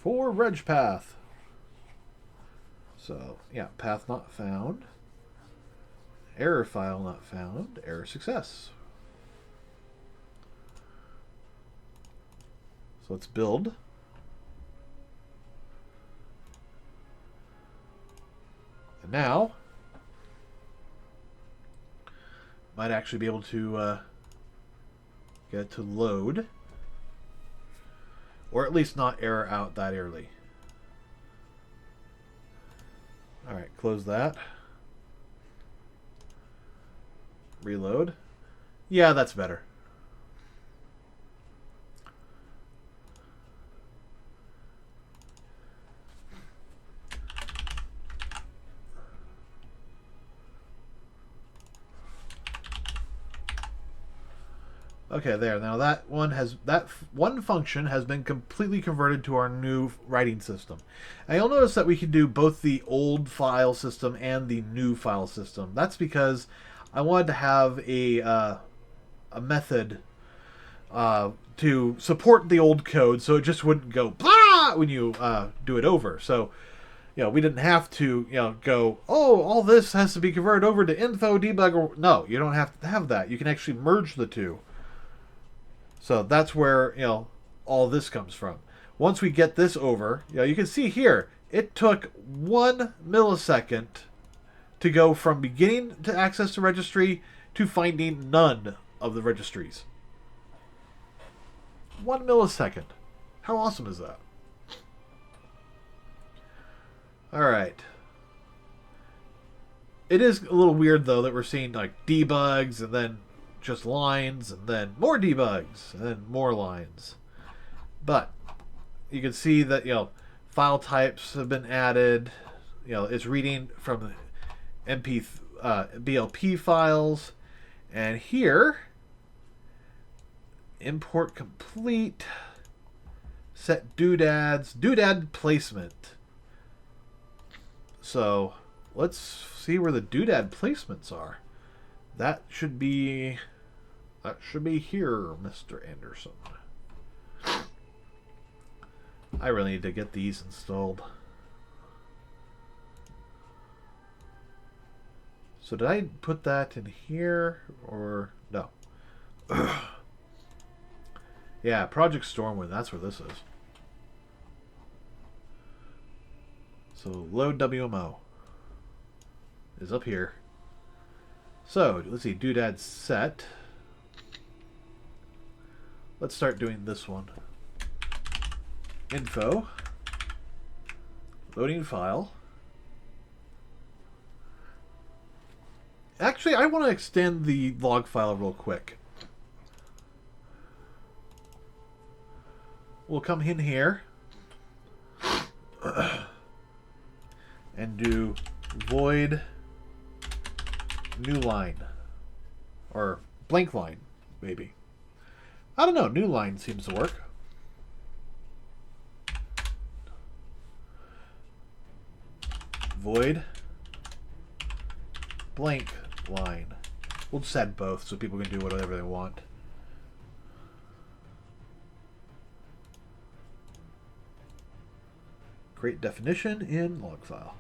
reg path. So, yeah, path not found. Error file not found. Error success. So let's build. And now, might actually be able to get it to load. Or at least not error out that early. Alright, close that. Reload. Yeah, that's better. Okay, there. Now that one function has been completely converted to our new writing system. And you'll notice that we can do both the old file system and the new file system. That's because I wanted to have a method to support the old code, so it just wouldn't go blah when you do it over. So, we didn't have to, go, oh, all this has to be converted over to info debug. No, you don't have to have that. You can actually merge the two. So that's where, all this comes from. Once we get this over, you can see here, it took 1 millisecond to go from beginning to access the registry to finding none of the registries. 1 millisecond. How awesome is that? Alright. It is a little weird, though, that we're seeing, like, debugs and then just lines, and then more debugs, and then more lines. But you can see that, file types have been added. It's reading from BLP files. And here, import complete, set doodads, doodad placement. So let's see where the doodad placements are. That should be here, Mr. Anderson. I really need to get these installed. So did I put that in here or no? Yeah, Project Stormwind, that's where this is. So load WMO is up here. So let's see, doodad set. Let's start doing this one. Info. Loading file. Actually, I want to extend the log file real quick. We'll come in here and do void new line. Or blank line, maybe. I don't know. New line seems to work. Void blank line. We'll just add both so people can do whatever they want. Create definition in log file.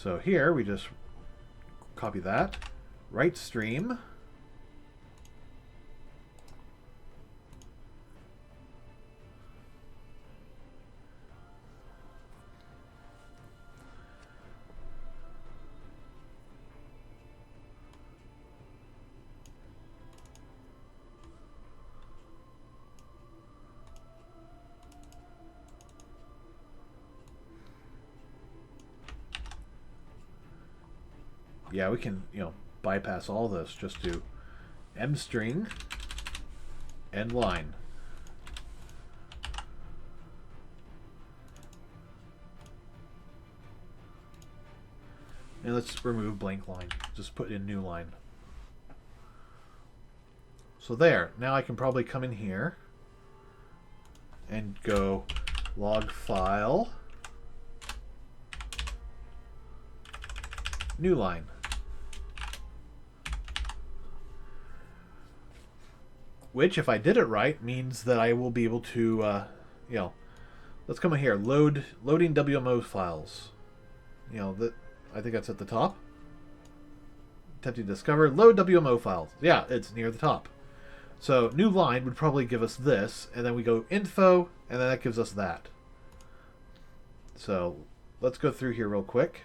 So here we just copy that, right stream. Yeah, we can, bypass all this. Just do mstring end line. And let's remove blank line. Just put in new line. So there. Now I can probably come in here and go log file, new line. Which, if I did it right, means that I will be able to, let's come in here. Loading WMO files. I think that's at the top. Attempting to discover. Load WMO files. Yeah, it's near the top. So, new line would probably give us this, and then we go info, and then that gives us that. So, let's go through here real quick.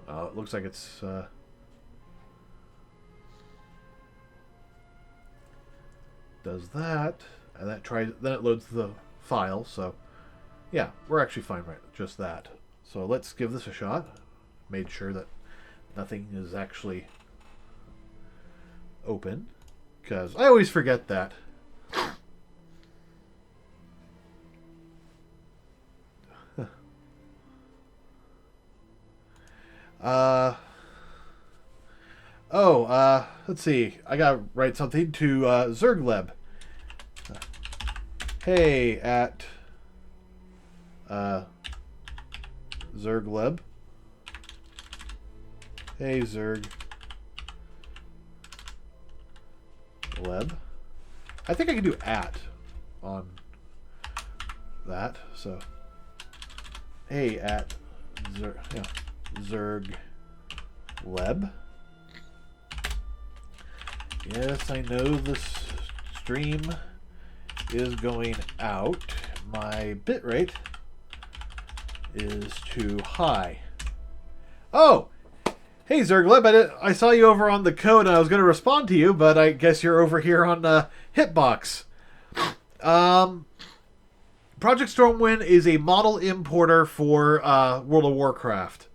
Oh, it looks like it's does that, and that then it loads the file. So yeah, we're actually fine right just that. So let's give this a shot. Made sure that nothing is actually open, because I always forget that. Let's see. I gotta write something to Zergleb. Hey, at Zergleb. Hey, Zergleb. I think I can do at on that. So, hey, at Zergleb. Yes, I know this stream is going out. My bitrate is too high. Oh! Hey, Zergleb, I saw you over on the code and I was going to respond to you, but I guess you're over here on Hitbox. Project Stormwind is a model importer for World of Warcraft.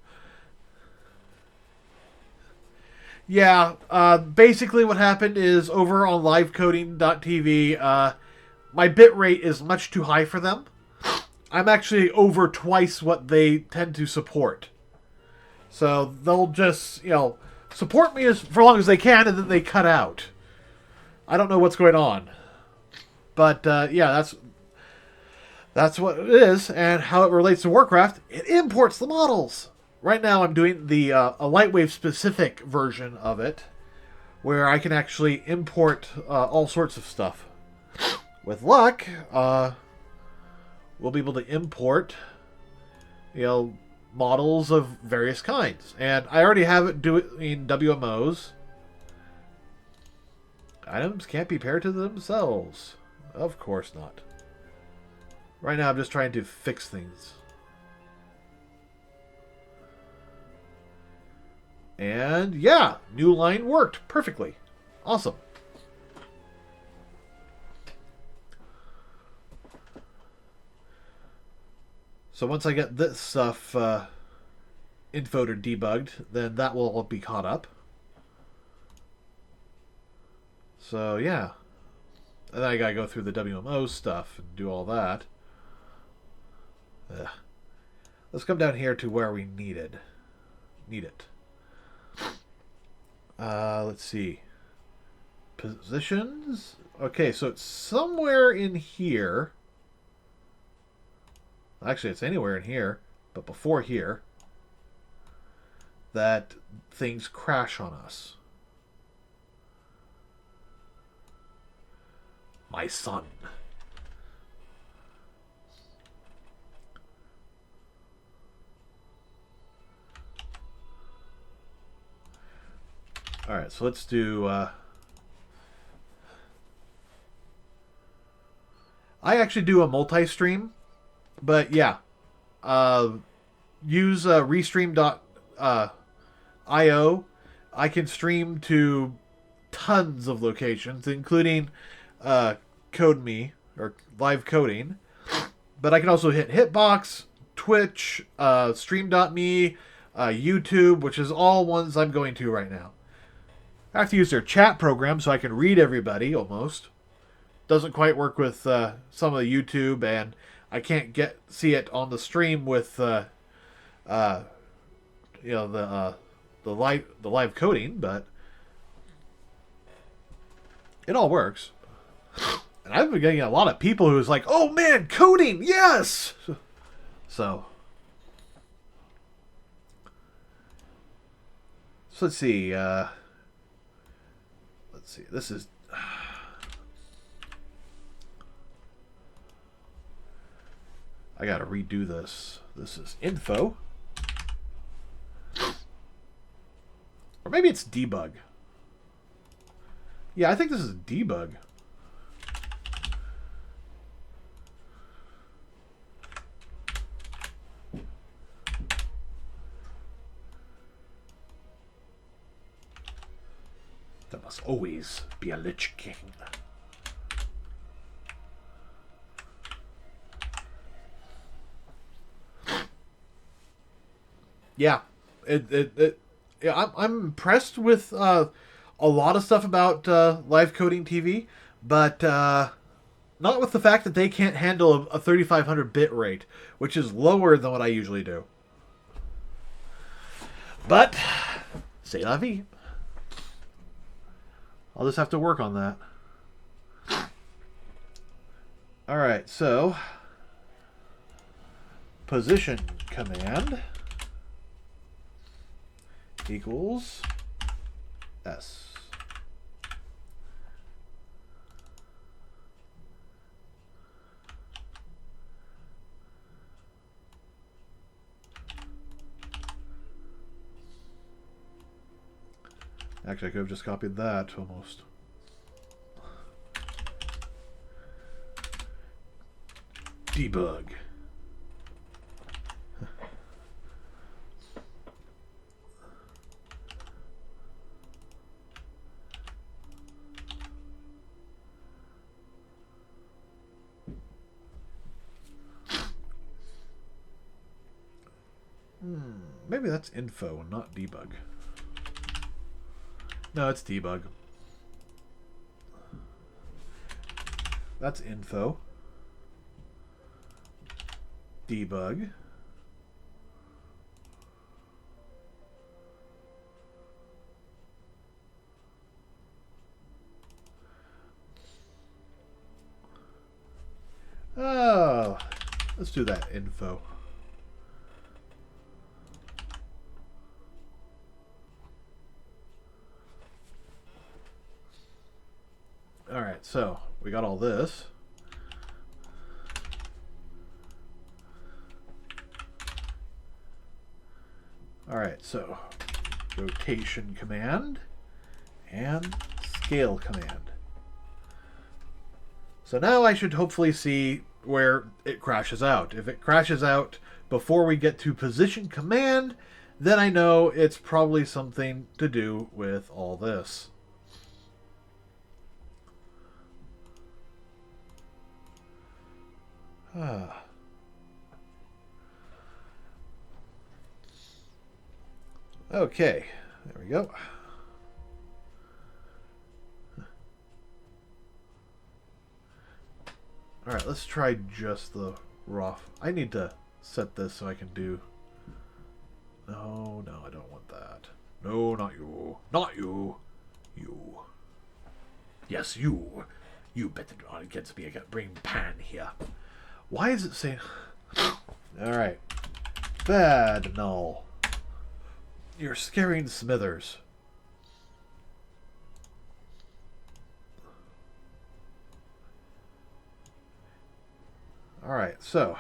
Yeah, basically what happened is over on livecoding.tv, my bitrate is much too high for them. I'm actually over twice what they tend to support. So they'll just, support me for long as they can, and then they cut out. I don't know what's going on. But, yeah, that's what it is, and how it relates to Warcraft. It imports the models. Right now I'm doing the a Lightwave specific version of it, where I can actually import all sorts of stuff. With luck, we'll be able to import, models of various kinds. And I already have it doing WMOs. Items can't be paired to themselves. Of course not. Right now I'm just trying to fix things. And yeah, new line worked perfectly. Awesome. So once I get this stuff infoed or debugged, then that will all be caught up. So yeah. And then I gotta go through the WMO stuff and do all that. Ugh. Let's come down here to where we need it. Let's see. Positions. Okay, so it's somewhere in here. Actually, it's anywhere in here, but before here, that things crash on us. My son. Alright, so let's do... I actually do a multi-stream, but yeah. Use restream.io. I can stream to tons of locations, including CodeMe, or live coding. But I can also hit Hitbox, Twitch, Stream.me, YouTube, which is all ones I'm going to right now. I have to use their chat program so I can read everybody, almost. Doesn't quite work with some of the YouTube, and I can't see it on the stream with the live coding, but it all works. And I've been getting a lot of people who's like, "Oh man, coding, yes!" So let's see. This is. I gotta redo this. This is info. Or maybe it's debug. Yeah, I think this is debug. There must always be a Lich King. Yeah, I'm impressed with a lot of stuff about live coding TV, but not with the fact that they can't handle a 3500 bit rate, which is lower than what I usually do. But c'est la vie. I'll just have to work on that. All right, so position command equals S. Actually, I could have just copied that almost. Debug. Maybe that's info, not debug. No, it's debug. That's info. Debug. Oh, let's do that info. All right, so we got all this. All right, so rotation command and scale command. So now I should hopefully see where it crashes out. If it crashes out before we get to position command, then I know it's probably something to do with all this. Okay, there we go. Alright, let's try just the raw. I need to set this so I can do... No, I don't want that. No, not you. Not you. You. Yes, you. You better not against me. I gotta bring Pan here. Why is it saying... Alright. Bad null. You're scaring Smithers. Alright, so...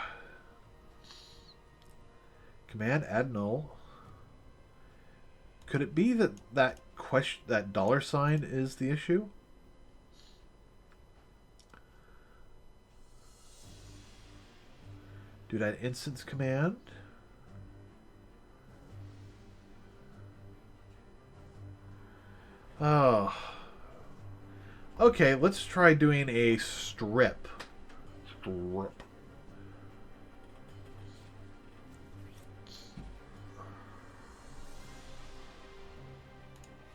Command add null. Could it be that question, that dollar sign is the issue. Do that instance command. Oh. Okay, let's try doing a strip. Strip.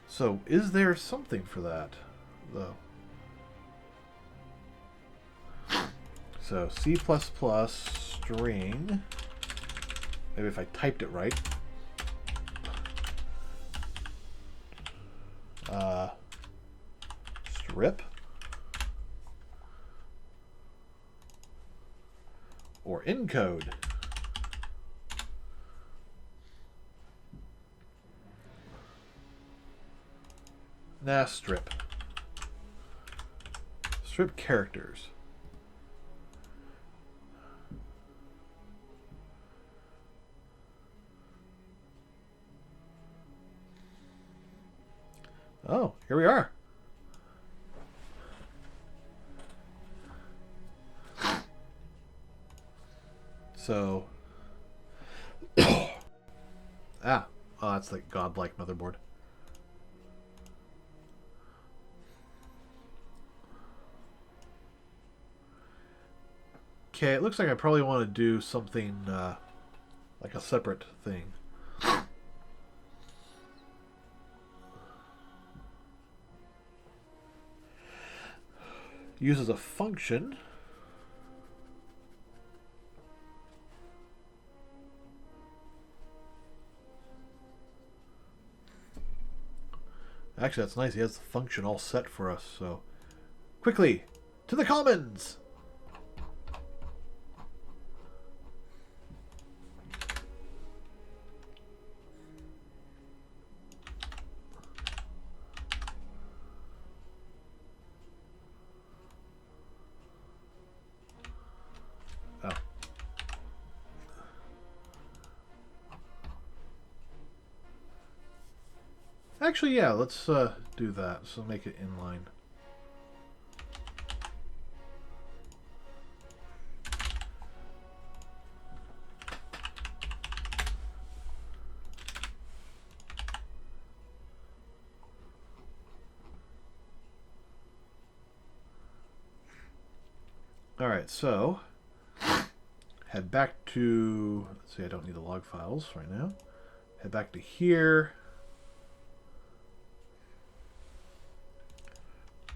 So, is there something for that, though? So, C++ string. Maybe if I typed it right. Strip. Or encode. Nah, strip. Strip characters. Oh, here we are. So, oh, that's like godlike motherboard. Okay, it looks like I probably want to do something like a separate thing. Uses a function. Actually, that's nice. He has the function all set for us. So, quickly, to the commons! Oh. Actually, yeah, let's do that. So make it inline. Alright, so head back to, let's see, I don't need the log files right now. Head back to here.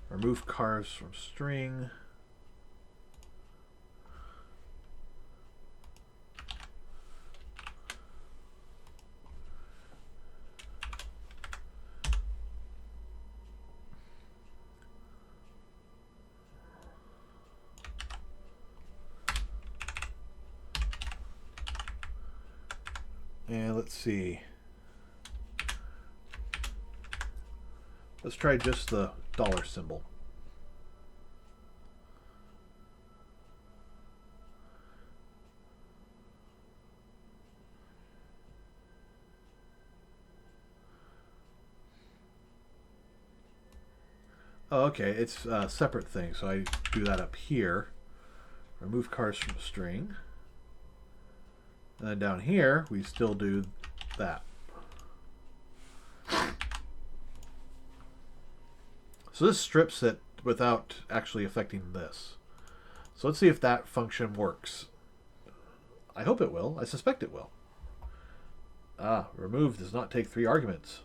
Remove cars from string. And let's see. Let's try just the dollar symbol. Oh, okay, it's a separate thing, so I do that up here. Remove cars from string. And then down here, we still do that. So this strips it without actually affecting this. So let's see if that function works. I hope it will. I suspect it will. Ah, remove does not take 3 arguments.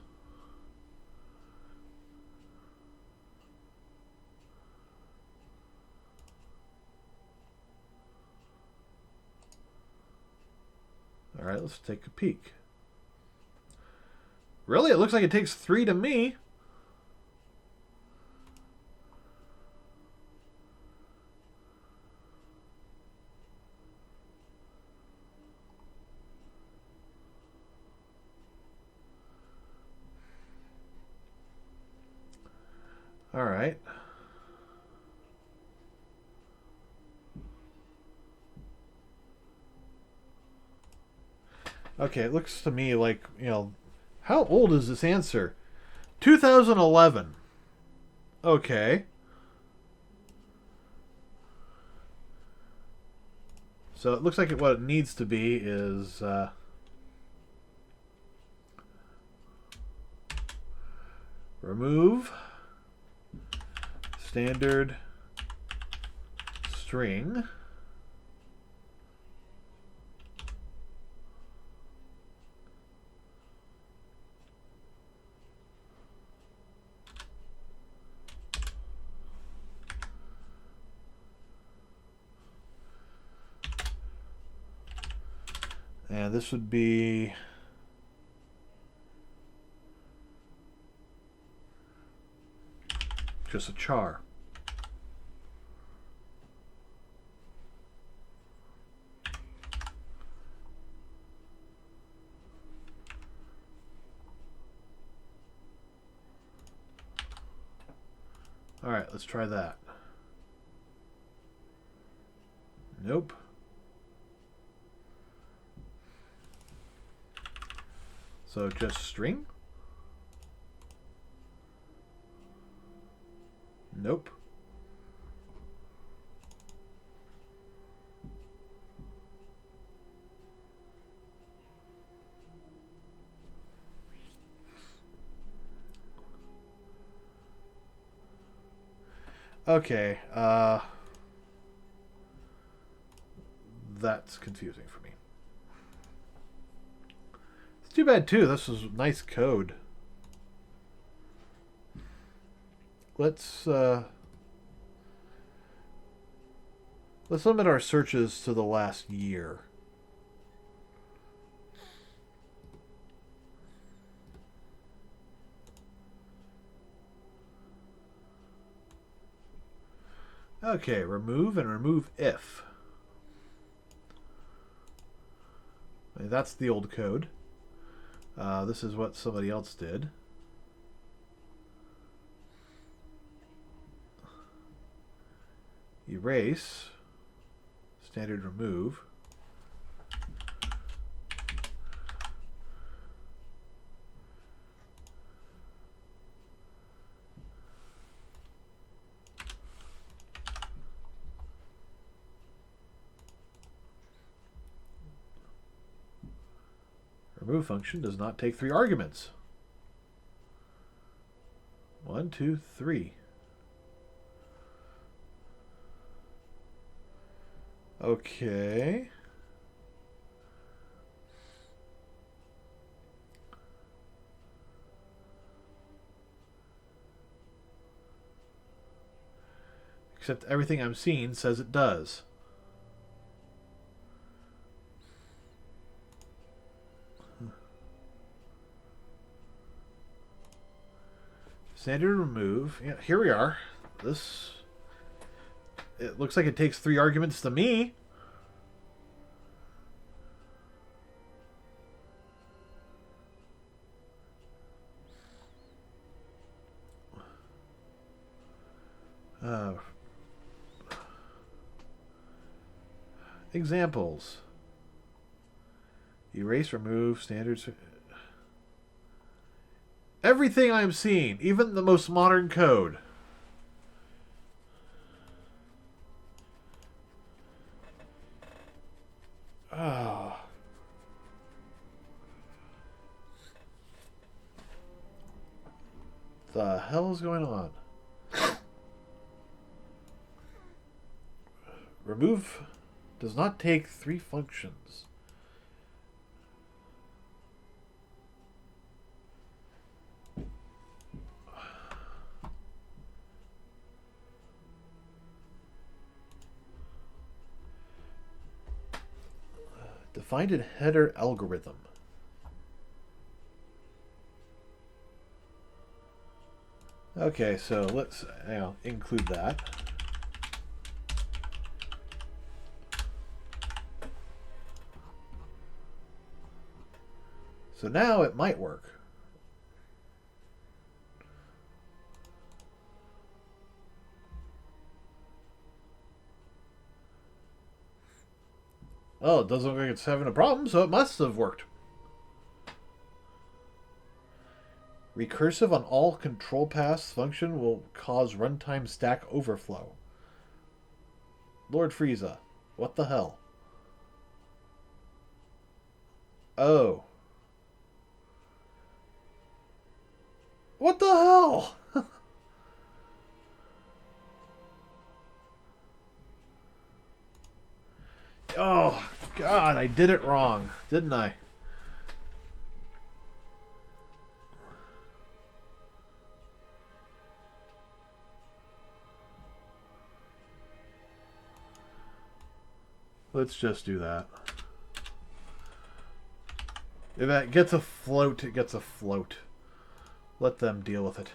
Alright, let's take a peek. Really? It looks like it takes 3 to me. Alright. Okay, it looks to me like, how old is this answer? 2011. Okay. So it looks like what it needs to be is remove standard string and this would be just a char. All right, let's try that. Nope. So just string? Nope. Okay, that's confusing for me. It's too bad too. This was nice code. Let's limit our searches to the last year. Okay, remove and remove if. That's the old code. This is what somebody else did. Erase, standard remove. Remove function does not take 3 arguments. 1, 2, 3. Okay. Except everything I'm seeing says it does. Standard remove. Yeah, here we are. This... It looks like it takes 3 arguments to me. Examples. Erase, remove, standards. Everything I'm seeing, even the most modern code. Oh. The hell is going on? Remove does not take 3 functions. Defined in header algorithm. Okay, so let's include that. So now it might work. Well, it doesn't look like it's having a problem, so it must have worked. Recursive on all control paths function will cause runtime stack overflow. Lord Frieza. What the hell? Oh. What the hell? Oh, God, I did it wrong, didn't I? Let's just do that. If that gets a float, it gets a float. Let them deal with it.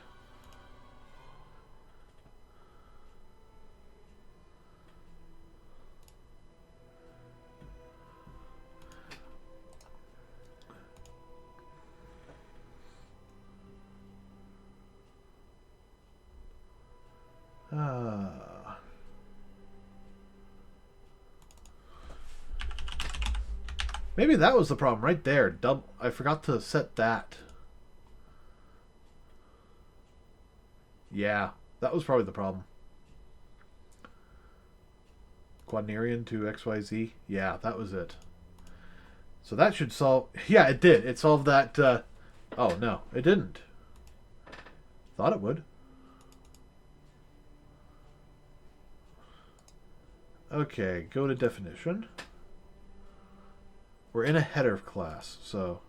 Maybe that was the problem right there. I forgot to set that. Yeah, that was probably the problem. Quadnarian to XYZ. Yeah, that was it. So that should solve... Yeah, it did. It solved that... Oh, no, it didn't. Thought it would. Okay, go to definition. We're in a header class, so...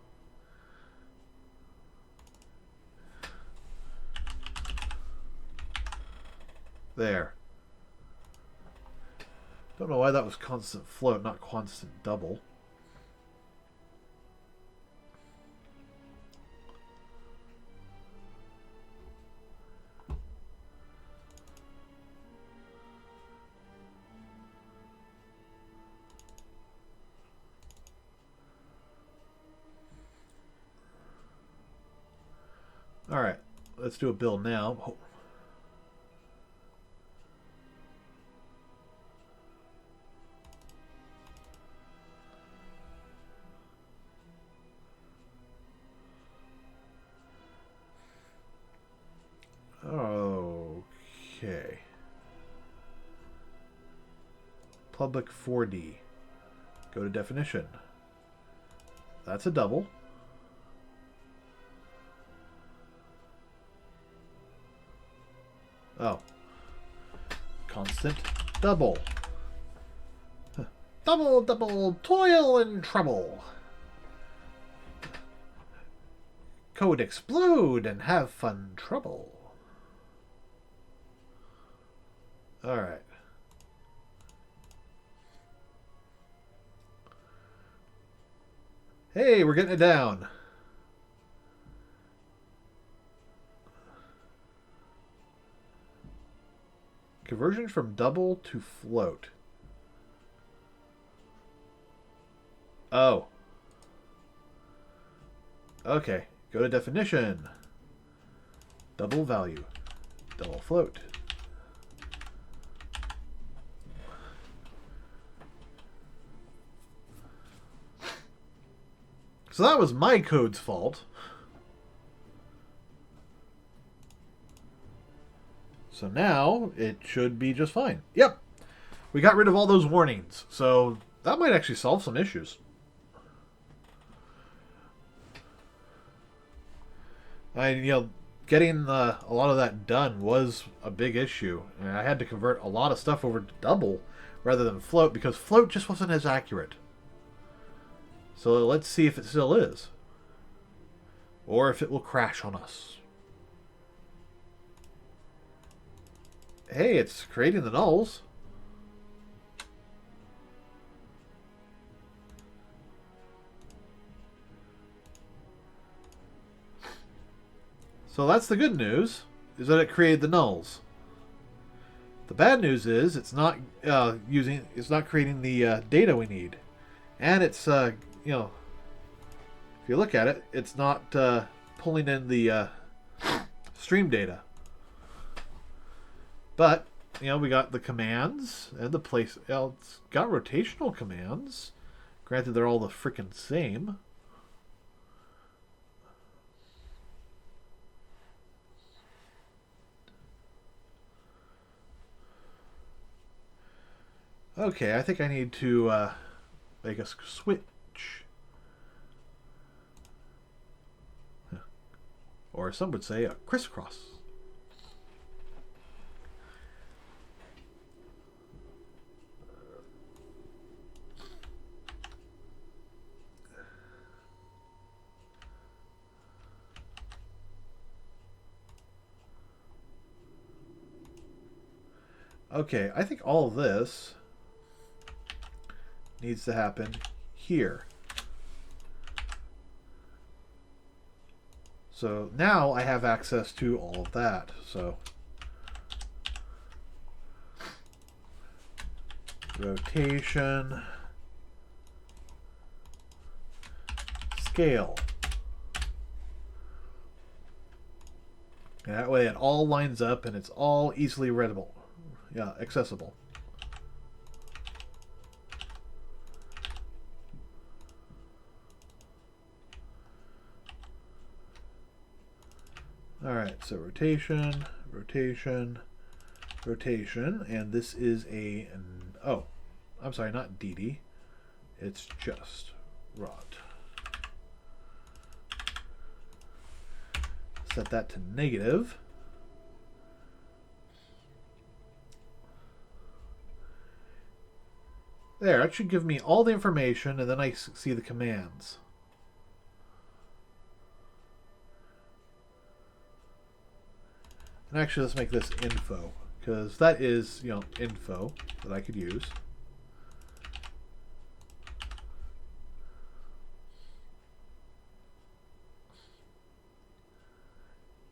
There. Don't know why that was constant float, not constant double. Alright, let's do a build now. Oh. Okay. Public 4D. Go to definition. That's a double. Oh. Constant double. Double, double, toil and trouble. Code explode and have fun trouble. Alright. Hey, we're getting it down. Conversion from double to float. Oh. Okay. Go to definition. Double value. Double float. So that was my code's fault. So now it should be just fine. Yep. We got rid of all those warnings. So that might actually solve some issues. Getting a lot of that done was a big issue. And I had to convert a lot of stuff over to double rather than float because float just wasn't as accurate. So let's see if it still is. Or if it will crash on us. Hey, it's creating the nulls. So that's the good news, is that it created the nulls. The bad news is it's not creating the data we need, and it's if you look at it, it's not pulling in the stream data. But we got the commands and the place. It's got rotational commands. Granted, they're all the frickin' same. Okay, I think I need to make a switch. Or some would say a crisscross. Okay, I think all of this needs to happen here. So now I have access to all of that. So rotation, scale. And that way it all lines up and it's all easily readable. Yeah, accessible. Alright, so rotation, rotation, rotation, and this is oh, I'm sorry, not DD. It's just rod. Set that to negative. There, it should give me all the information, and then I see the commands. And actually, let's make this info, because that is, info that I could use.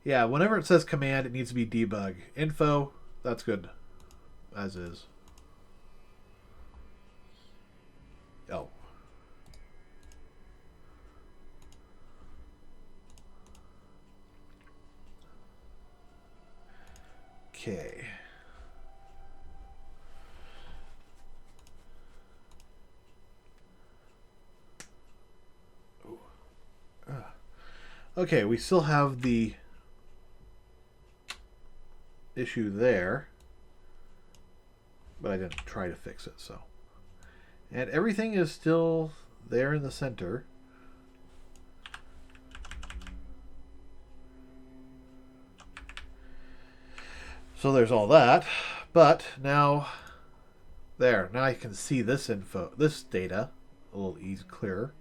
Yeah, whenever it says command, it needs to be debug. Info, that's good, as is. Oh. Okay. Okay, we still have the issue there, but I didn't try to fix it, so. And everything is still there in the center. So there's all that, but now now I can see this info, this data a little clearer.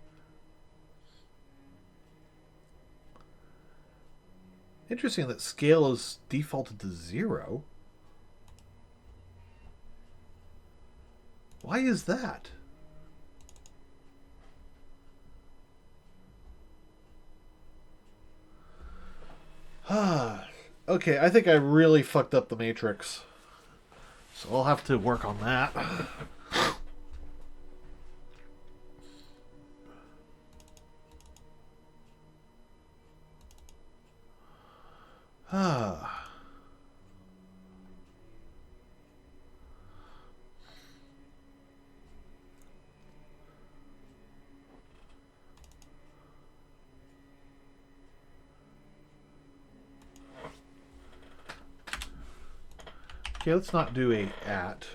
Interesting that scale is defaulted to 0. Why is that? Okay, I think I really fucked up the matrix. So I'll have to work on that. Okay, let's not do a at.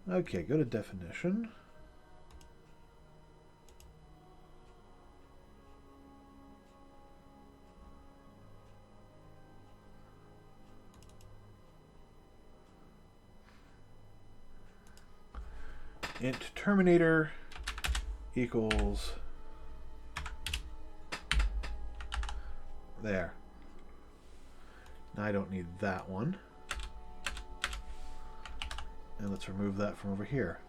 Okay, go to definition. Int terminator equals there. Now I don't need that one. And let's remove that from over here.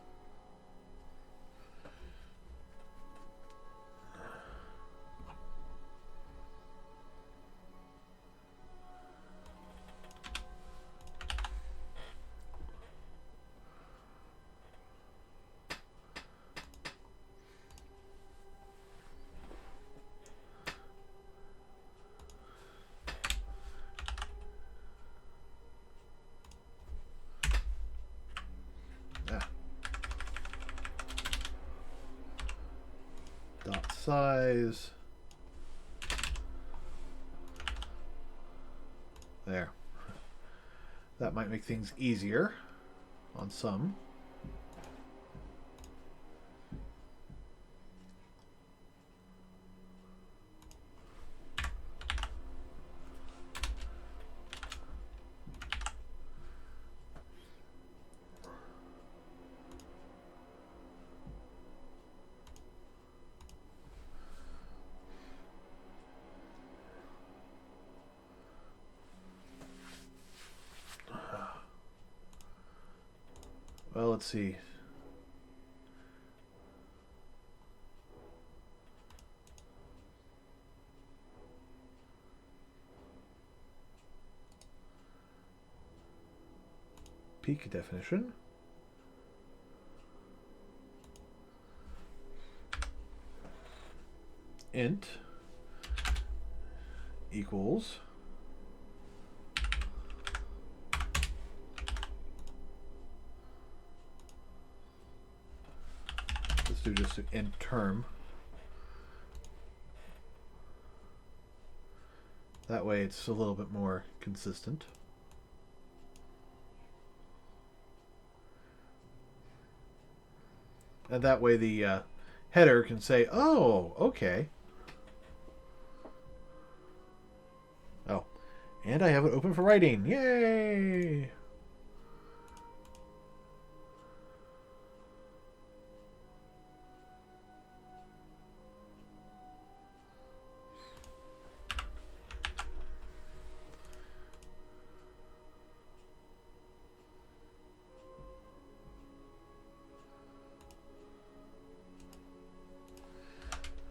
size. There. That might make things easier on some. Well, let's see. Peak definition. Int equals let's do just an int term. That way it's a little bit more consistent. And that way the header can say, oh, okay. Oh, and I have it open for writing. Yay!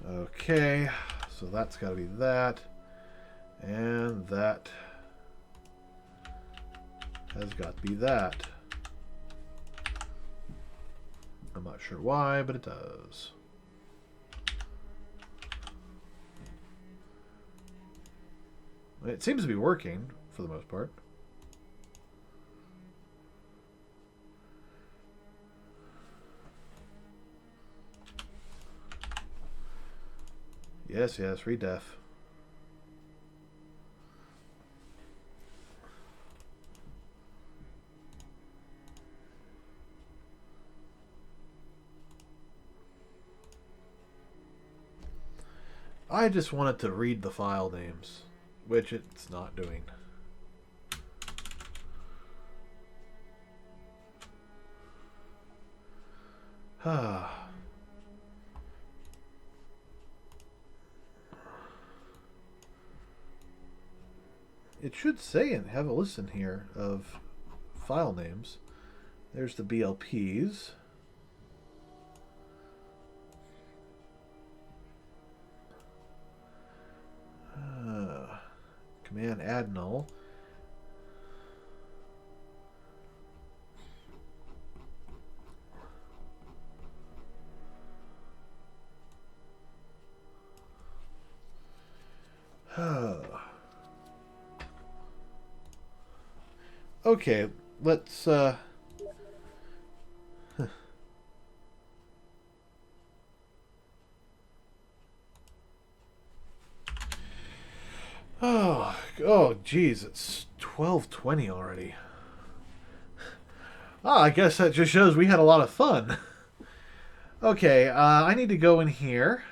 Okay, so that's got to be that, and that has got to be that. I'm not sure why, but it does. It seems to be working for the most part. Yes, yes, redef. I just wanted to read the file names, which it's not doing. It should say and have a list in here of file names. There's the BLPs. Command add null. Okay, let's oh geez, it's 12:20 already. I guess that just shows we had a lot of fun. Okay, I need to go in here,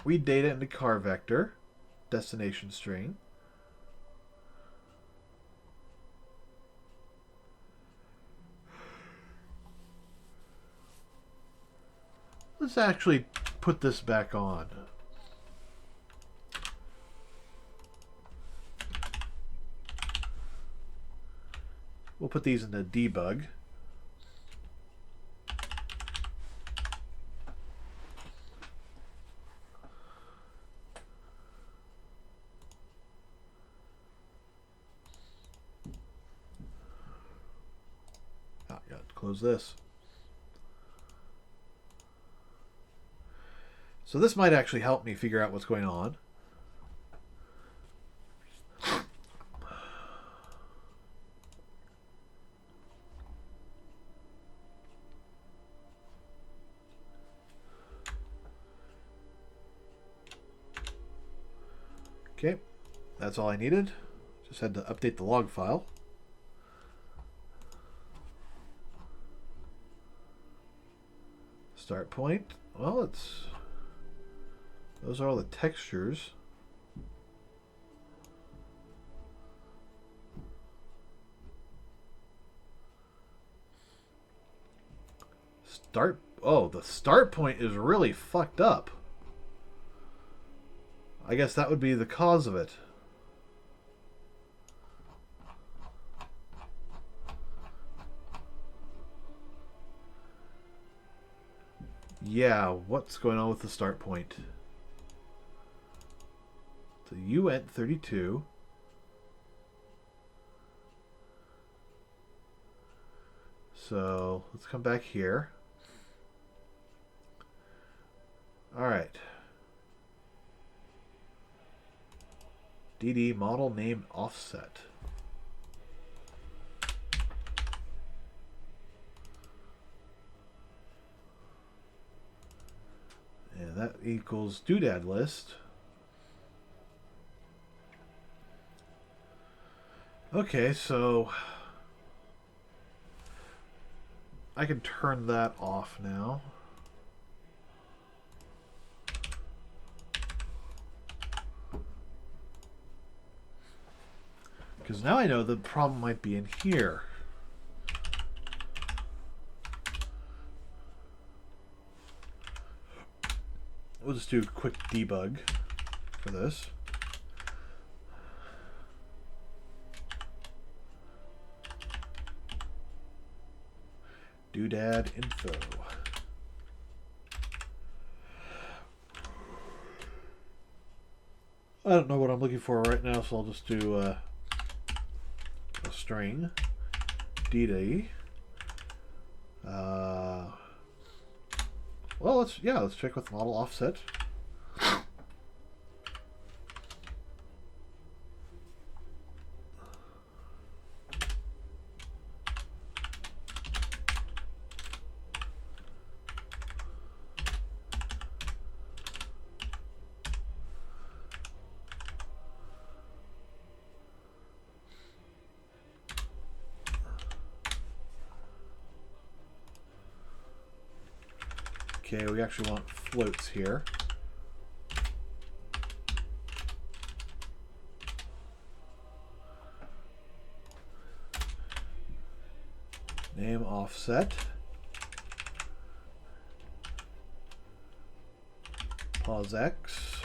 read data into car vector, destination string. Let's actually put this back on. We'll put these into debug. Got to close this. So this might actually help me figure out what's going on. Okay, that's all I needed. Just had to update the log file. Start point. Well, it's... Those are all the textures. Start... Oh, the start point is really fucked up. I guess that would be the cause of it. Yeah, what's going on with the start point? So you went 32. So let's come back here. All right. DD model name offset. And that equals doodad list. Okay, so I can turn that off now. Because now I know the problem might be in here. We'll just do a quick debug for this. Doodad info. I don't know what I'm looking for right now, so I'll just do a string DD. Well, let's check with model offset. Okay, we actually want floats here. Name offset. Pause X.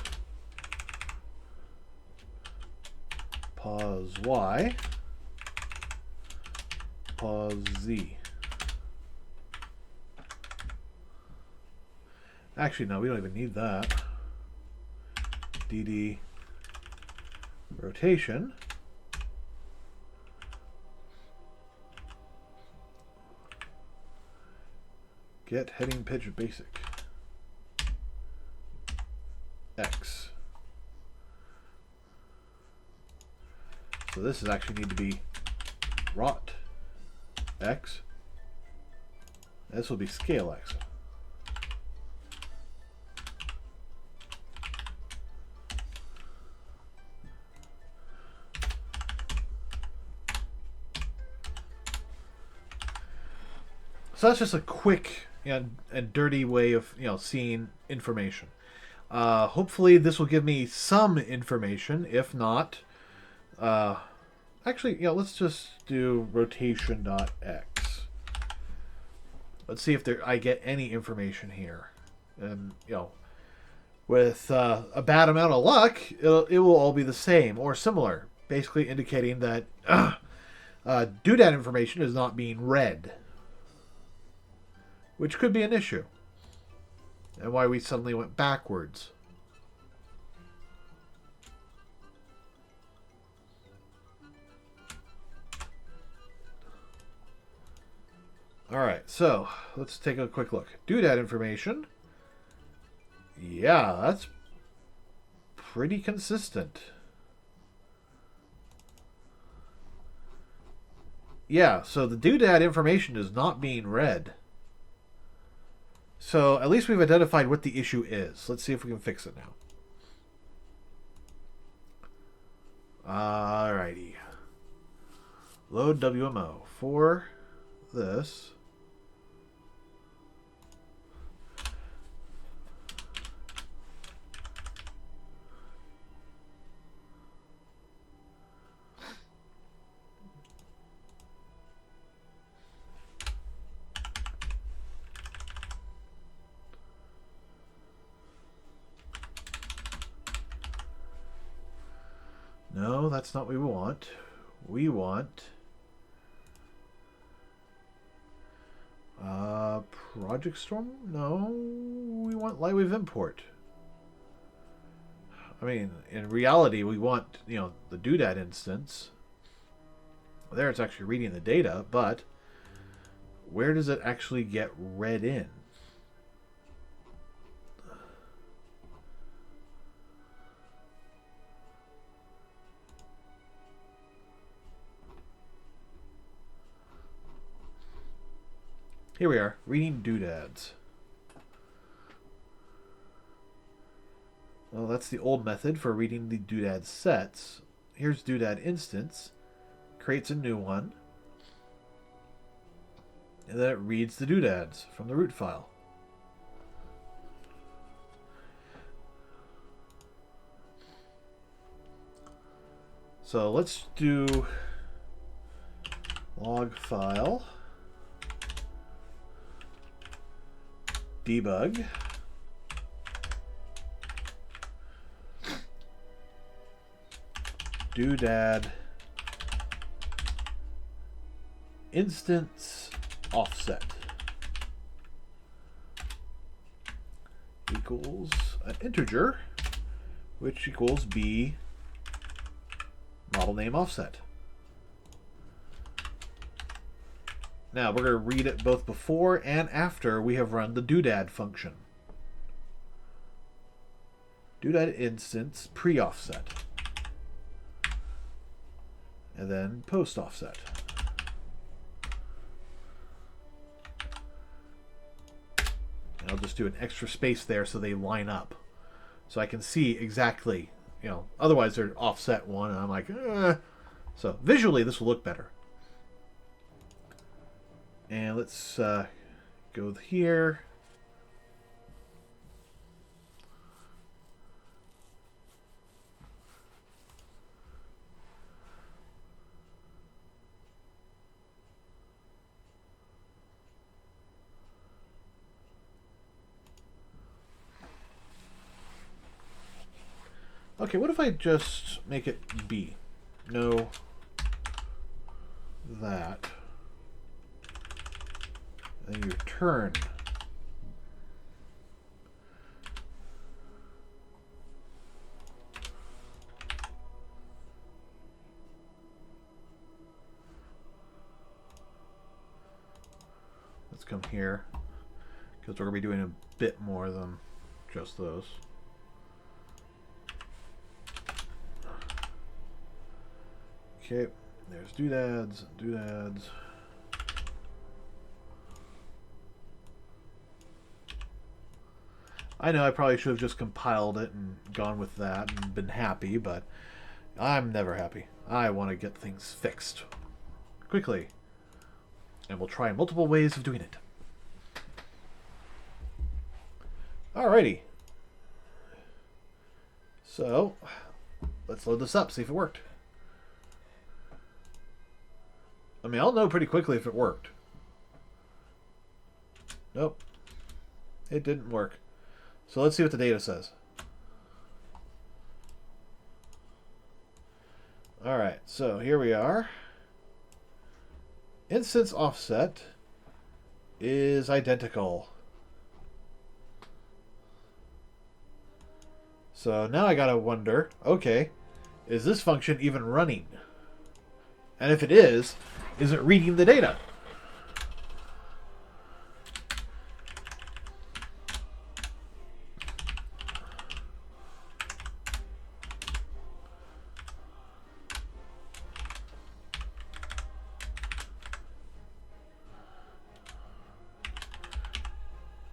Pause Y. Pause Z. Actually, no, we don't even need that. DD rotation. Get heading pitch basic. X. So this is actually need to be rot X. This will be scale X. So that's just a quick and dirty way of seeing information. Hopefully this will give me some information. If not, actually, let's just do rotation.x. Let's see if I get any information here. And with a bad amount of luck, it will all be the same or similar, basically indicating that doodad information is not being read. Which could be an issue. And why we suddenly went backwards. Alright, so let's take a quick look. Doodad information. Yeah, that's pretty consistent. Yeah, so the doodad information is not being read. So at least we've identified what the issue is. Let's see if we can fix it now. Alrighty. Load WMO for this. No, that's not what we want. We want Project Storm? No, we want Lightwave Import. I mean, in reality, we want, the doodad instance. There it's actually reading the data, but where does it actually get read in? Here we are, reading doodads. Well, that's the old method for reading the doodad sets. Here's doodad instance. Creates a new one. And then it reads the doodads from the root file. So let's do log file. Debug. Doodad instance offset equals an integer, which equals b model name offset. Now we're going to read it both before and after we have run the doodad function. Doodad instance pre-offset. And then post-offset. And I'll just do an extra space there so they line up. So I can see exactly, otherwise they're offset one and I'm like, So visually this will look better. And let's go here. Okay, what if I just make it B? No, that. And you return. Let's come here, because we're going to be doing a bit more than just those. Okay, there's doodads and doodads. I know I probably should have just compiled it and gone with that and been happy, but I'm never happy. I want to get things fixed quickly. And we'll try multiple ways of doing it. Alrighty. So, let's load this up, see if it worked. I mean, I'll know pretty quickly if it worked. Nope. It didn't work. So let's see what the data says. Alright, so here we are. Instance offset is identical. So now I gotta wonder, okay, is this function even running? And if it is it reading the data?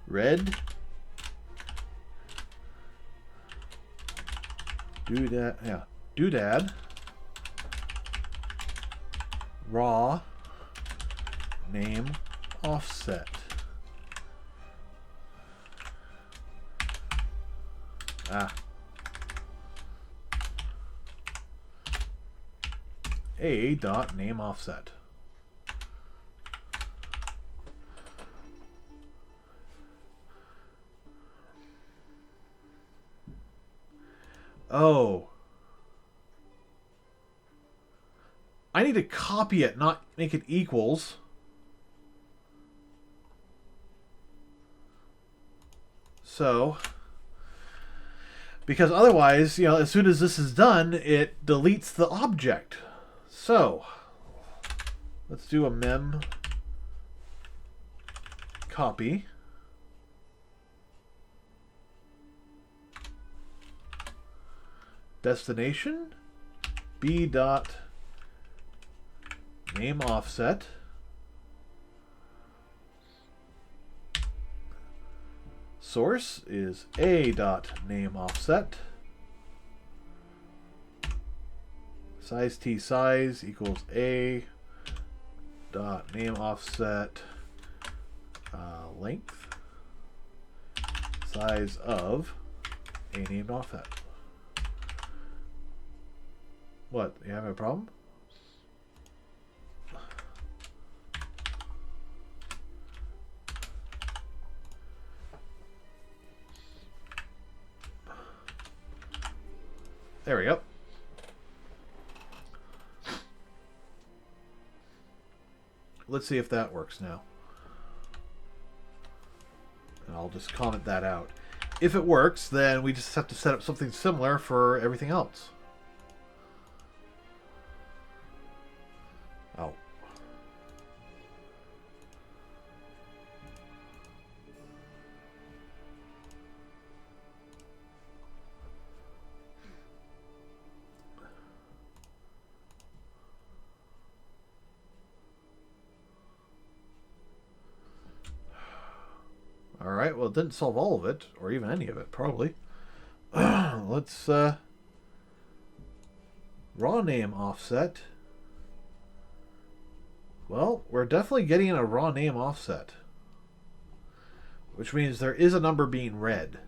Red. Doodad, yeah. Doodad. raw name offset. A dot name offset. Oh. I need to copy it, not make it equals. So, because otherwise, as soon as this is done, it deletes the object. So, let's do a mem copy. Destination b dot name offset. Source is a dot name offset. Size t size equals a dot name offset length size of a named offset. What? You having a problem? There we go. Let's see if that works now. And I'll just comment that out. If it works, then we just have to set up something similar for everything else. Oh. Alright, well it didn't solve all of it, or even any of it, probably. Let's, raw name offset. Well, we're definitely getting a raw name offset. Which means there is a number being read.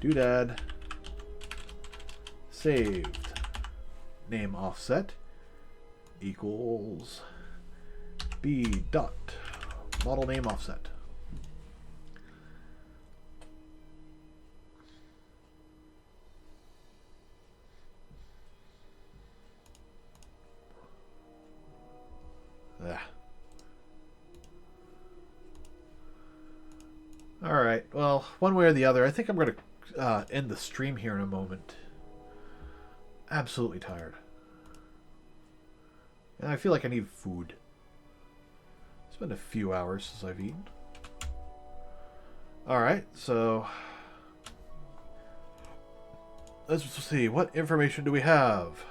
Doodad. Saved. Name offset equals b dot model name offset. Alright, well, one way or the other, I think I'm going to end the stream here in a moment. Absolutely tired. And I feel like I need food. It's been a few hours since I've eaten. Alright, so let's see, what information do we have?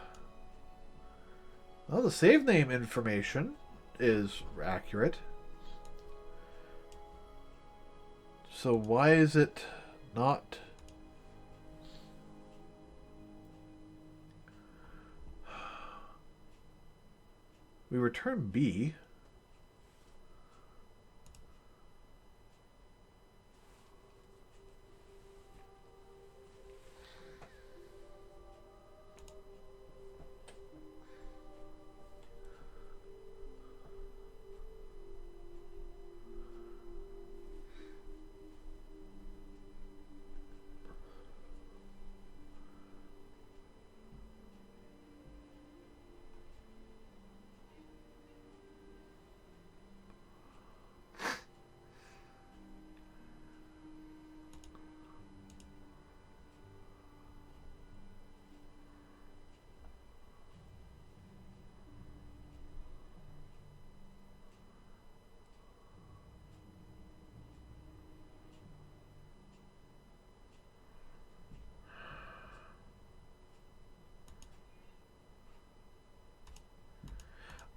Well, the save name information is accurate. So why is it not? We return B.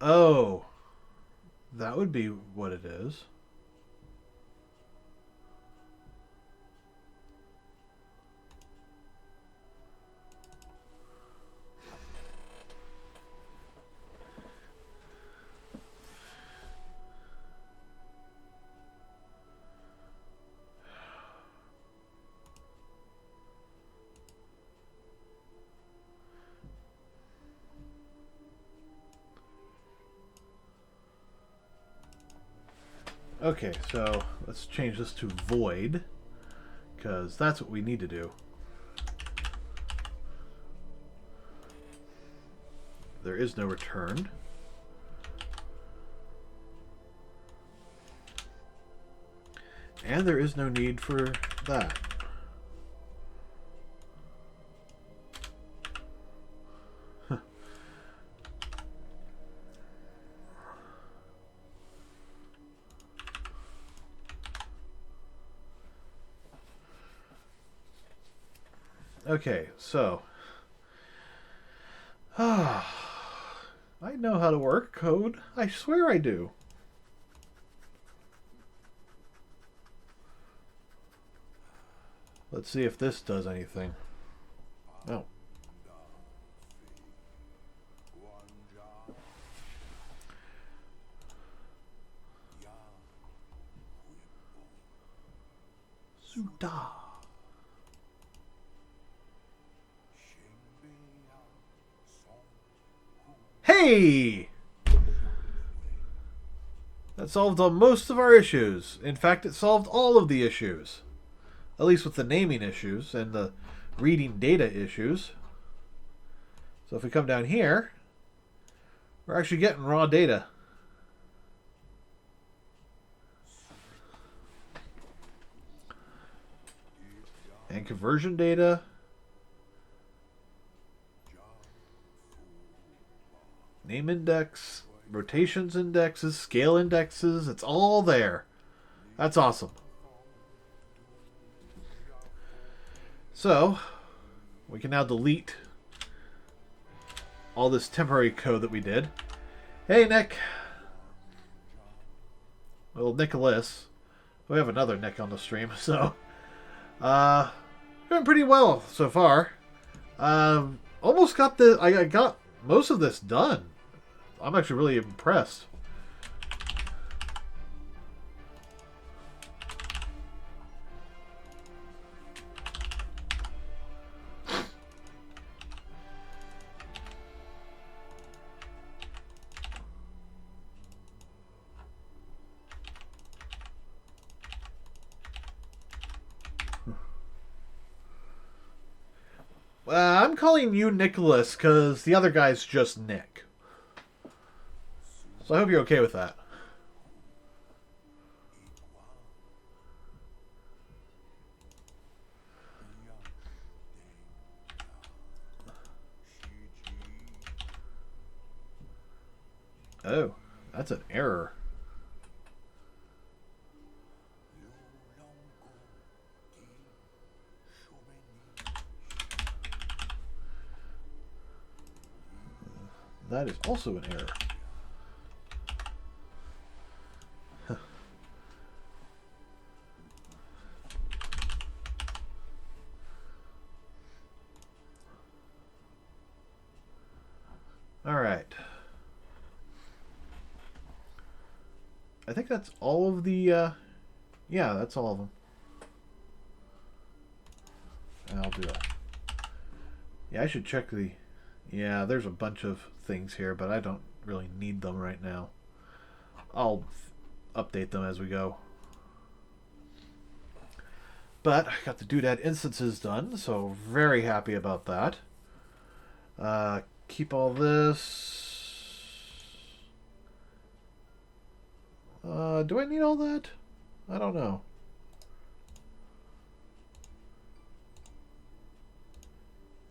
Oh, that would be what it is. Okay, so let's change this to void, because that's what we need to do. There is no return. And there is no need for that. Okay, so I know how to work code. I swear I do. Let's see if this does anything. No. Suda. Hey! That solved most of our issues. In fact, it solved all of the issues. At least with the naming issues and the reading data issues. So if we come down here, we're actually getting raw data. And conversion data. Name index, rotations indexes, scale indexes, it's all there. That's awesome. So, we can now delete all this temporary code that we did. Hey, Nick. Well, Nicholas. We have another Nick on the stream, so doing pretty well so far. Almost got the I got most of this done. I'm actually really impressed. I'm calling you Nicholas because the other guy's just Nick. So I hope you're okay with that. Oh, that's an error. That is also an error. All right. I think that's all of the, yeah, that's all of them. And I'll do that. Yeah, I should check the, yeah, there's a bunch of things here, but I don't really need them right now. I'll update them as we go. But I got the doodad instances done, so very happy about that. Keep all this. Do I need all that? I don't know.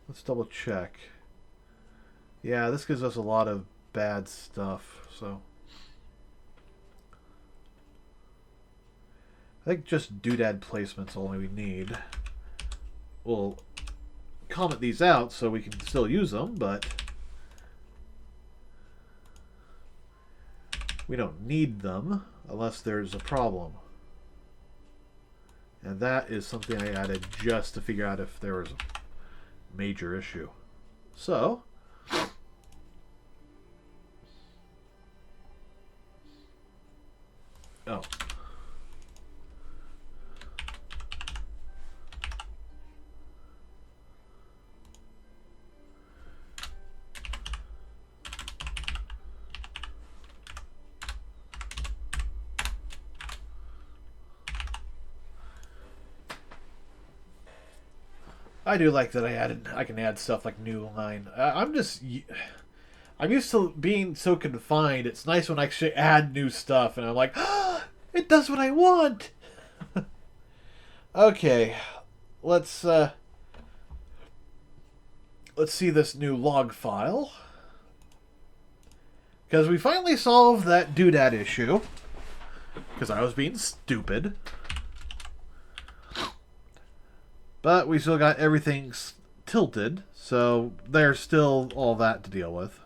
Let's double check. Yeah, this gives us a lot of bad stuff, so. I think just doodad placement's all we need. We'll comment these out so we can still use them, but we don't need them unless there's a problem. And that is something I added just to figure out if there was a major issue. So, oh. I do like that I can add stuff like new line. I'm used to being so confined. It's nice when I actually add new stuff, and I'm like, ah, it does what I want. Okay, let's see this new log file, because we finally solved that doodad issue. Because I was being stupid, but we still got everything tilted, so there's still all that to deal with.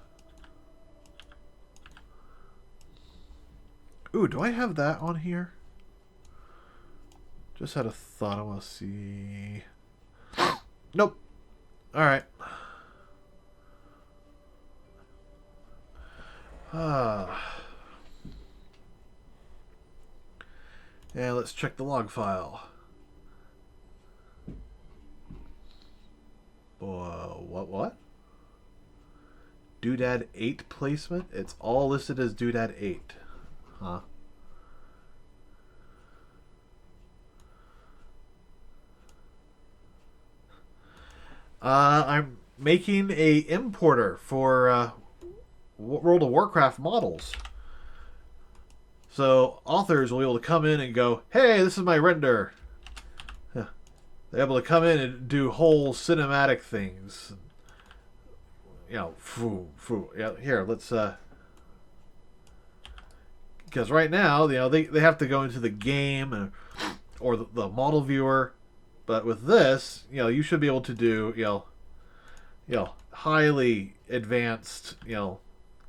Ooh, do I have that on here? Just had a thought. I want to see. Nope. Alright. And let's check the log file. What? Doodad 8 placement? It's all listed as Doodad 8. Huh. I'm making a importer for World of Warcraft models. So authors will be able to come in and go, hey, this is my render. Yeah. They're able to come in and do whole cinematic things. You know, Yeah, here, let's because right now, you know, they have to go into the game or the model viewer. But with this, you know, you should be able to do, you know, highly advanced, you know,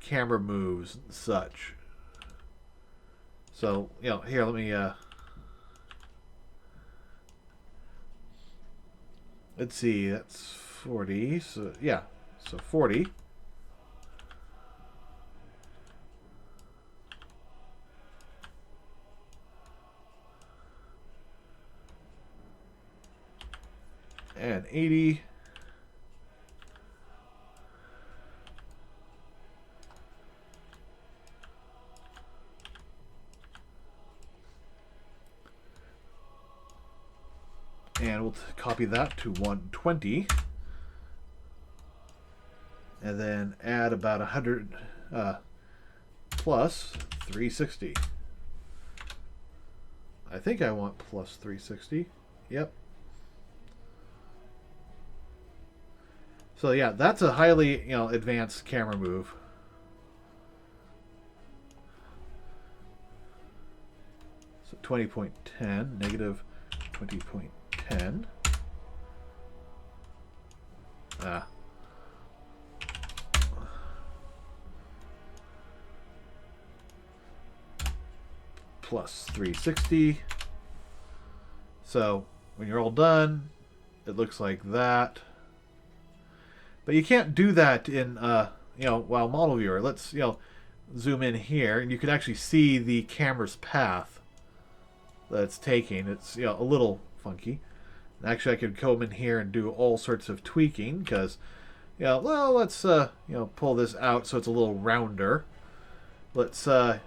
camera moves and such. So, you know, here, let me, let's see, that's 40, so, yeah, so 40. And 80. And we'll copy that to 120. And then add about 100 plus 360. I think I want plus 360. Yep. So yeah, that's a highly, you know, advanced camera move. So 20.10, negative 20.10. Plus 360. So when you're all done, it looks like that. But you can't do that in, you know, while model viewer. Let's, you know, zoom in here, and you can actually see the camera's path that it's taking. It's, you know, a little funky. And actually, I could come in here and do all sorts of tweaking because, you know, well, let's, you know, pull this out so it's a little rounder. Let's, you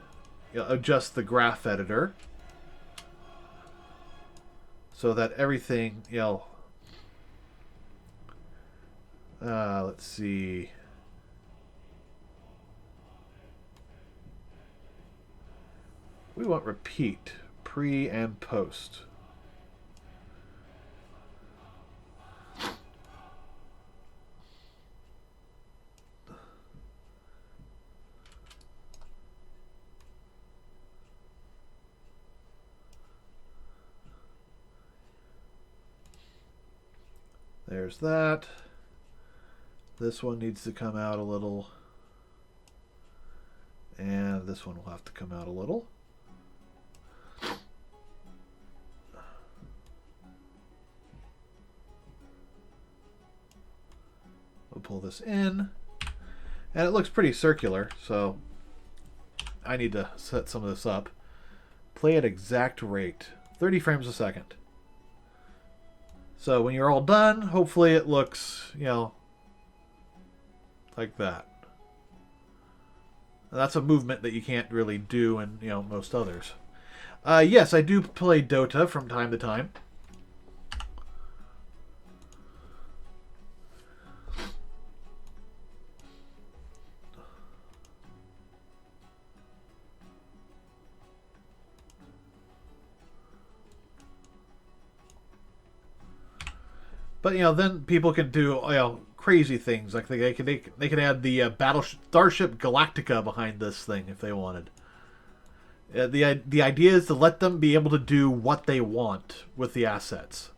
know, adjust the graph editor so that everything, you know, let's see. We want repeat, pre and post. There's that. This one needs to come out a little. And this one will have to come out a little. We'll pull this in. And it looks pretty circular, so I need to set some of this up. Play at exact rate. 30 frames a second. So when you're all done, hopefully it looks, you know, like that. And that's a movement that you can't really do in, you know, most others. Yes, I do play Dota from time to time. But then people can do crazy things like they can add the Starship Galactica behind this thing if they wanted. The idea is to let them be able to do what they want with the assets.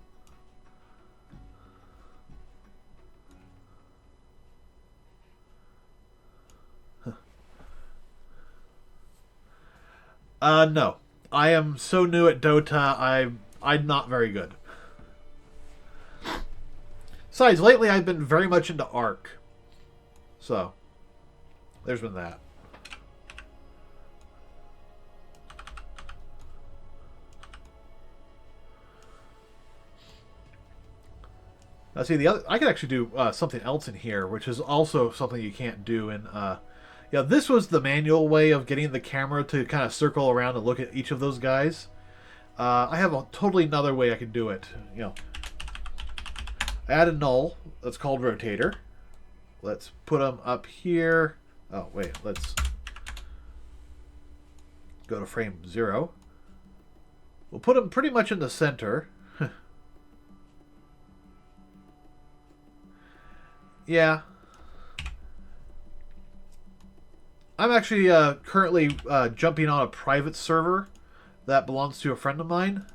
No. I am so new at Dota, I'm not very good. Besides, lately I've been very much into Arc. So, there's been that. Now, see, I could actually do something else in here, which is also something you can't do in... this was the manual way of getting the camera to kind of circle around and look at each of those guys. I have a totally another way I can do it. Add a null that's called rotator. Let's put them up here. Oh, wait, let's go to frame 0. We'll put them pretty much in the center. Yeah. I'm actually currently jumping on a private server that belongs to a friend of mine.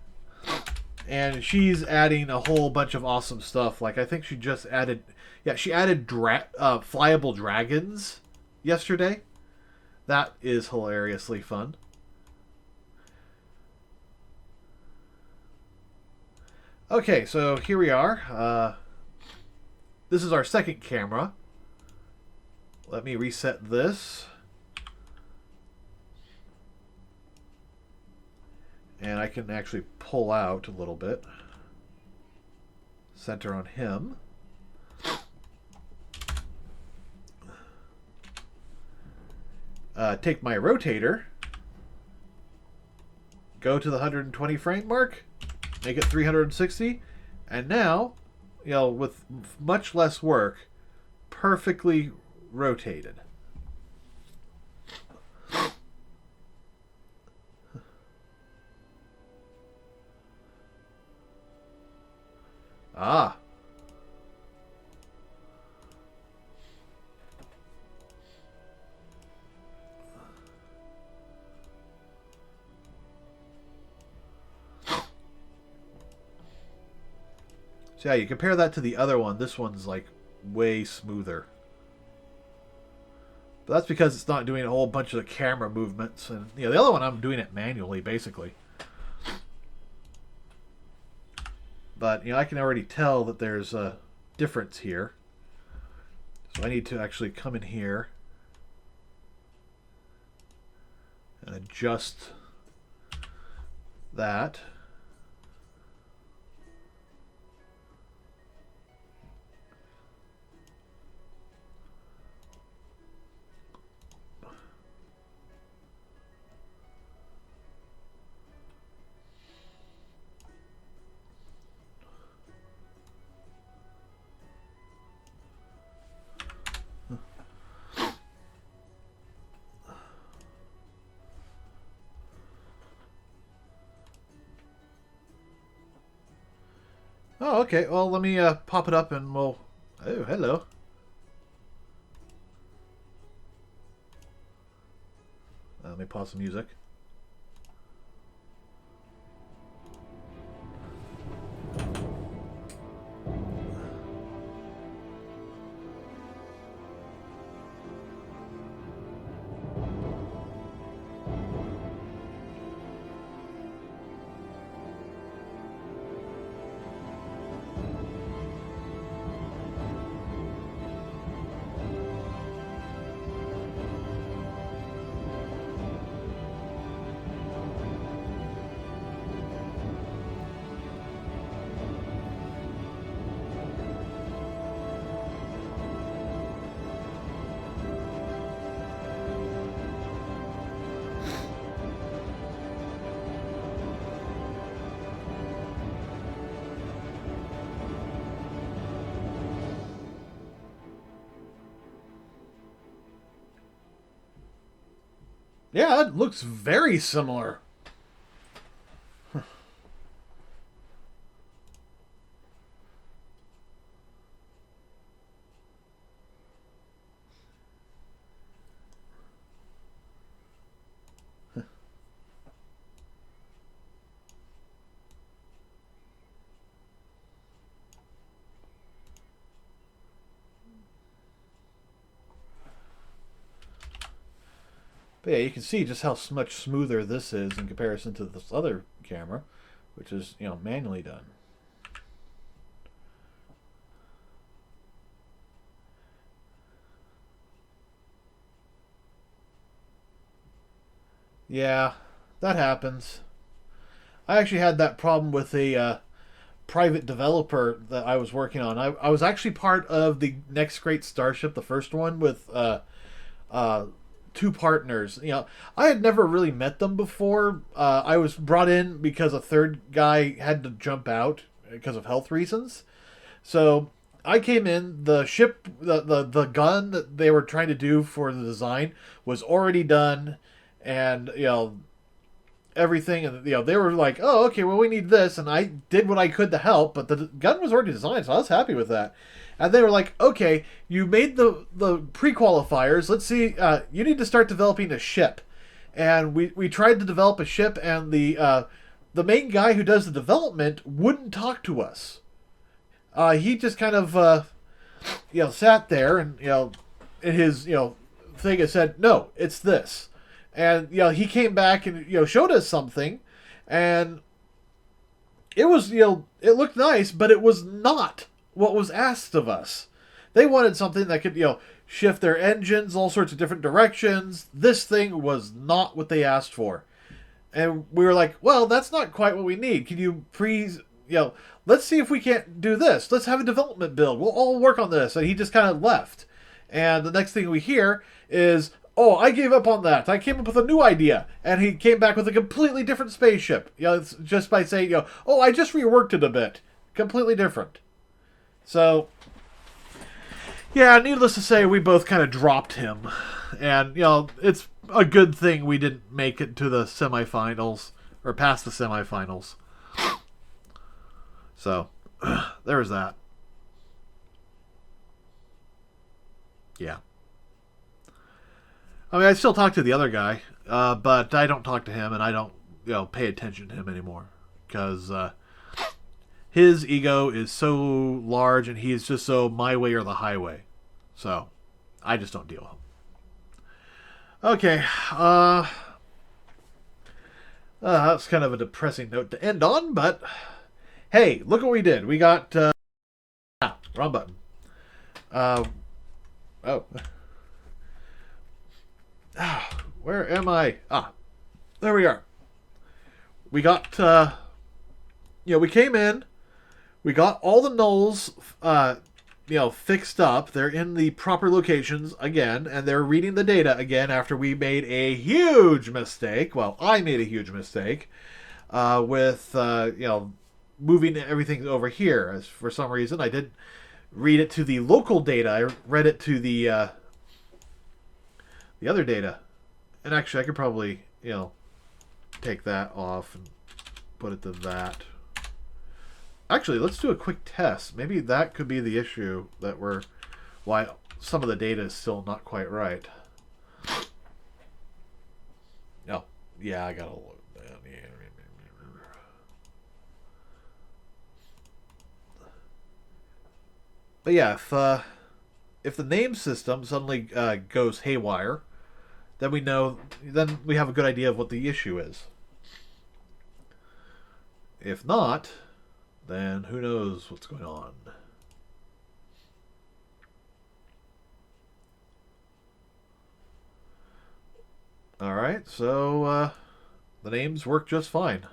And she's adding a whole bunch of awesome stuff. Like, I think she just added... Yeah, she added flyable dragons yesterday. That is hilariously fun. Okay, so here we are. This is our second camera. Let me reset this. And I can actually pull out a little bit. Center on him. Take my rotator. Go to the 120 frame mark. Make it 360. And now, with much less work, perfectly rotated. Ah. So yeah, you compare that to the other one. This one's like way smoother. But that's because it's not doing a whole bunch of camera movements. And the other one I'm doing it manually, basically. But, I can already tell that there's a difference here. So I need to actually come in here and adjust that. Oh, okay. Well, let me pop it up and we'll... Oh, hello. Let me pause the music. Yeah, it looks very similar. But yeah, you can see just how much smoother this is in comparison to this other camera, which is, you know, manually done. Yeah, that happens. I actually had that problem with a private developer that I was working on. I was actually part of the Next Great Starship, the first one, with uh, two partners. You know, I had never really met them before. I was brought in because a third guy had to jump out because of health reasons. So I came in. The ship, the gun that they were trying to do for the design was already done, and you know everything, and you know they were like, oh, okay, well, we need this, and I did what I could to help, but the gun was already designed, so I was happy with that. And they were like, okay, you made the pre-qualifiers, let's see, you need to start developing a ship. And we tried to develop a ship, and the main guy who does the development wouldn't talk to us. He just kind of you know, sat there, and you know, in his, you know, thing, and said, no, it's this. And you know, he came back and, you know, showed us something, and it was, you know, it looked nice, but it was not what was asked of us. They wanted something that could, you know, shift their engines all sorts of different directions. This thing was not what they asked for. And we were like, well, that's not quite what we need. Can you please, you know, let's see if we can't do this. Let's have a development build. We'll all work on this. And he just kind of left. And the next thing we hear is, oh, I gave up on that. I came up with a new idea. And he came back with a completely different spaceship. You know, it's just by saying, you know, oh, I just reworked it a bit. Completely different. So, yeah, needless to say, we both kind of dropped him. And, you know, it's a good thing we didn't make it to the semifinals, or past the semifinals. So, there's that. Yeah. I mean, I still talk to the other guy, but I don't talk to him, and I don't, you know, pay attention to him anymore. Because his ego is so large, and he's just so my way or the highway. So, I just don't deal with him. Okay, that's kind of a depressing note to end on, but hey, look what we did. We got, wrong button. Oh. Where am I? There we are. We got, you know, we came in, we got all the nulls, you know, fixed up. They're in the proper locations again, and they're reading the data again after we made a huge mistake. Well, I made a huge mistake with, you know, moving everything over here. As for some reason, I didn't read it to the local data. I read it to the other data. And actually, I could probably, you know, take that off and put it to that. Actually, let's do a quick test. Maybe that could be the issue that why some of the data is still not quite right. Oh, yeah, I gotta look. But yeah, if the name system suddenly goes haywire, then then we have a good idea of what the issue is. If not, then who knows what's going on. Alright, so the names work just fine.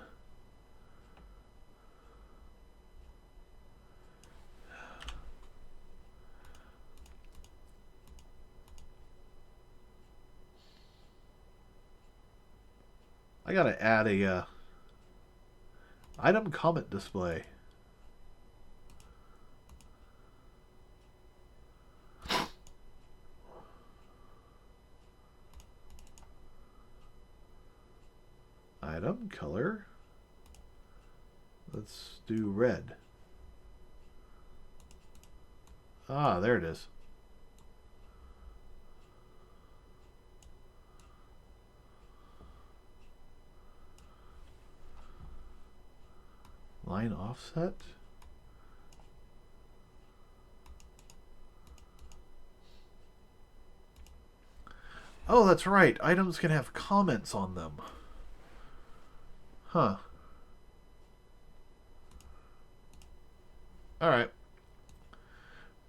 I gotta add a item comment display. Item color. Let's do red. There it is. Line offset. Oh, that's right. Items can have comments on them. Huh. Alright.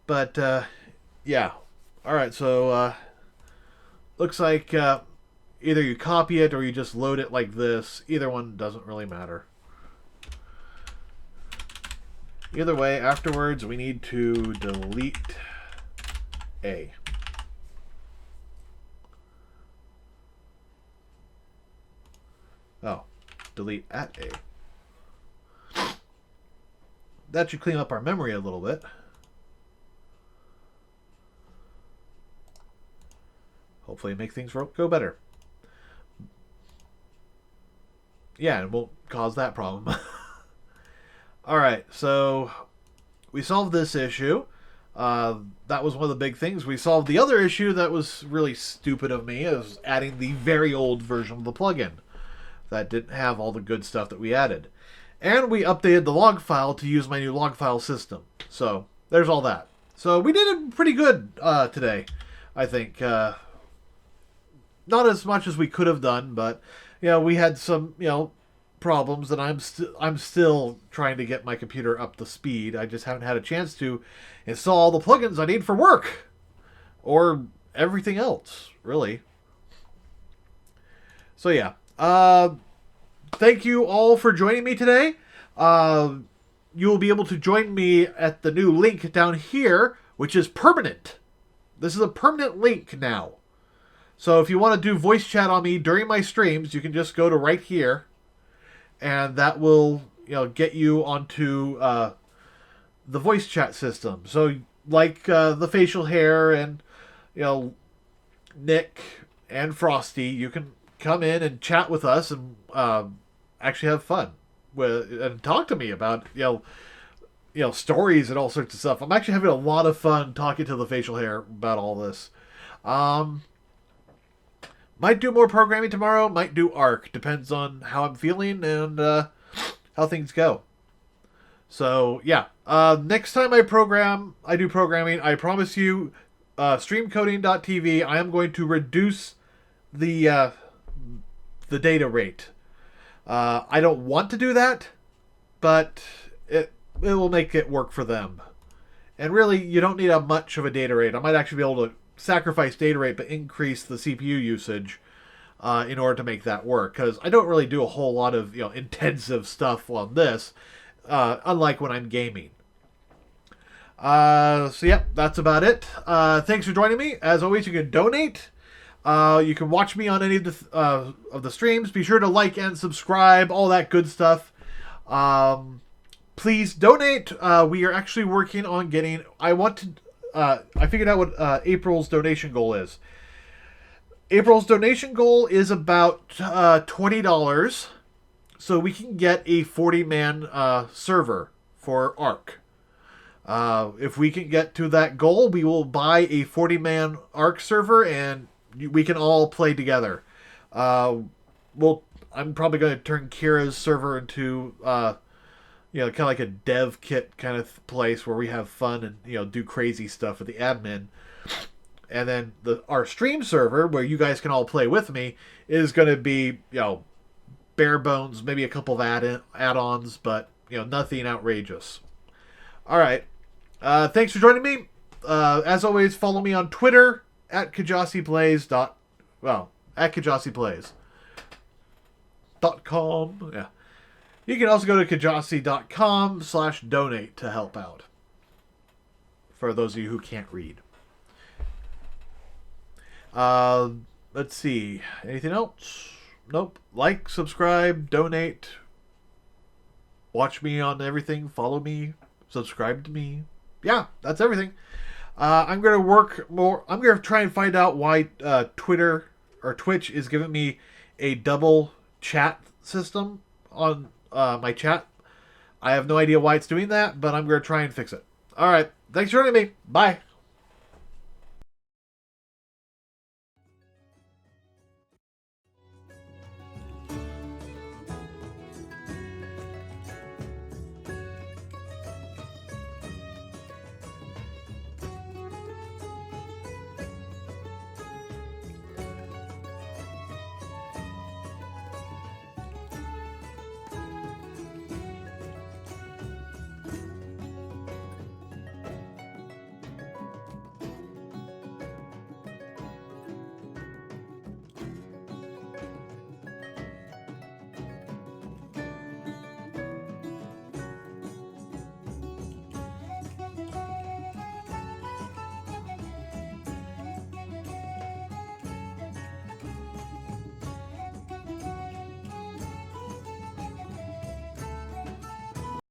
But, yeah. Alright, so, looks like either you copy it or you just load it like this. Either one doesn't really matter. Either way, afterwards we need to delete A. Oh, delete at A. That should clean up our memory a little bit. Hopefully make things go better. Yeah, and won't cause that problem. Alright, so we solved this issue. That was one of the big things. We solved the other issue that was really stupid of me, is adding the very old version of the plugin that didn't have all the good stuff that we added. And we updated the log file to use my new log file system. So there's all that. So we did it pretty good today, I think. Not as much as we could have done, but we had some problems, and I'm still trying to get my computer up to speed. I just haven't had a chance to install all the plugins I need for work or everything else, really. So yeah, thank you all for joining me today. You will be able to join me at the new link down here, which is permanent. This is a permanent link now. So if you want to do voice chat on me during my streams, you can just go to right here, and that will get you onto the voice chat system. So like the facial hair and Nick and Frosty, you can come in and chat with us and actually have fun and talk to me about stories and all sorts of stuff. I'm actually having a lot of fun talking to the facial hair about all this. Might do more programming tomorrow, might do ARC. Depends on how I'm feeling and how things go. So, yeah. Next time I do programming, I promise you, streamcoding.tv, I am going to reduce the data rate. I don't want to do that, but it will make it work for them. And really, you don't need much of a data rate. I might actually be able to sacrifice data rate but increase the CPU usage in order to make that work, because I don't really do a whole lot of intensive stuff on this, unlike when I'm gaming. So yeah, that's about it. Thanks for joining me. As always, you can donate. You can watch me on any of the streams. Be sure to like and subscribe, all that good stuff. Please donate. We are actually working on getting. I figured out what April's donation goal is. April's donation goal is about $20, so we can get a 40-man server for ARC. If we can get to that goal, we will buy a 40-man ARC server, and we can all play together. I'm probably going to turn Kira's server into kind of like a dev kit kind of place where we have fun and do crazy stuff with the admin. And then our stream server, where you guys can all play with me, is going to be bare bones, maybe a couple of add-ons, but nothing outrageous. All right, thanks for joining me. As always, follow me on Twitter at KjasiPlays. At KjasiPlays.com. Yeah. You can also go to kjasi.com/donate to help out. For those of you who can't read. Let's see. Anything else? Nope. Like, subscribe, donate. Watch me on everything. Follow me. Subscribe to me. Yeah, that's everything. I'm going to work more. I'm going to try and find out why Twitter or Twitch is giving me a double chat system on my chat. I have no idea why it's doing that, but I'm going to try and fix it. All right. Thanks for joining me. Bye.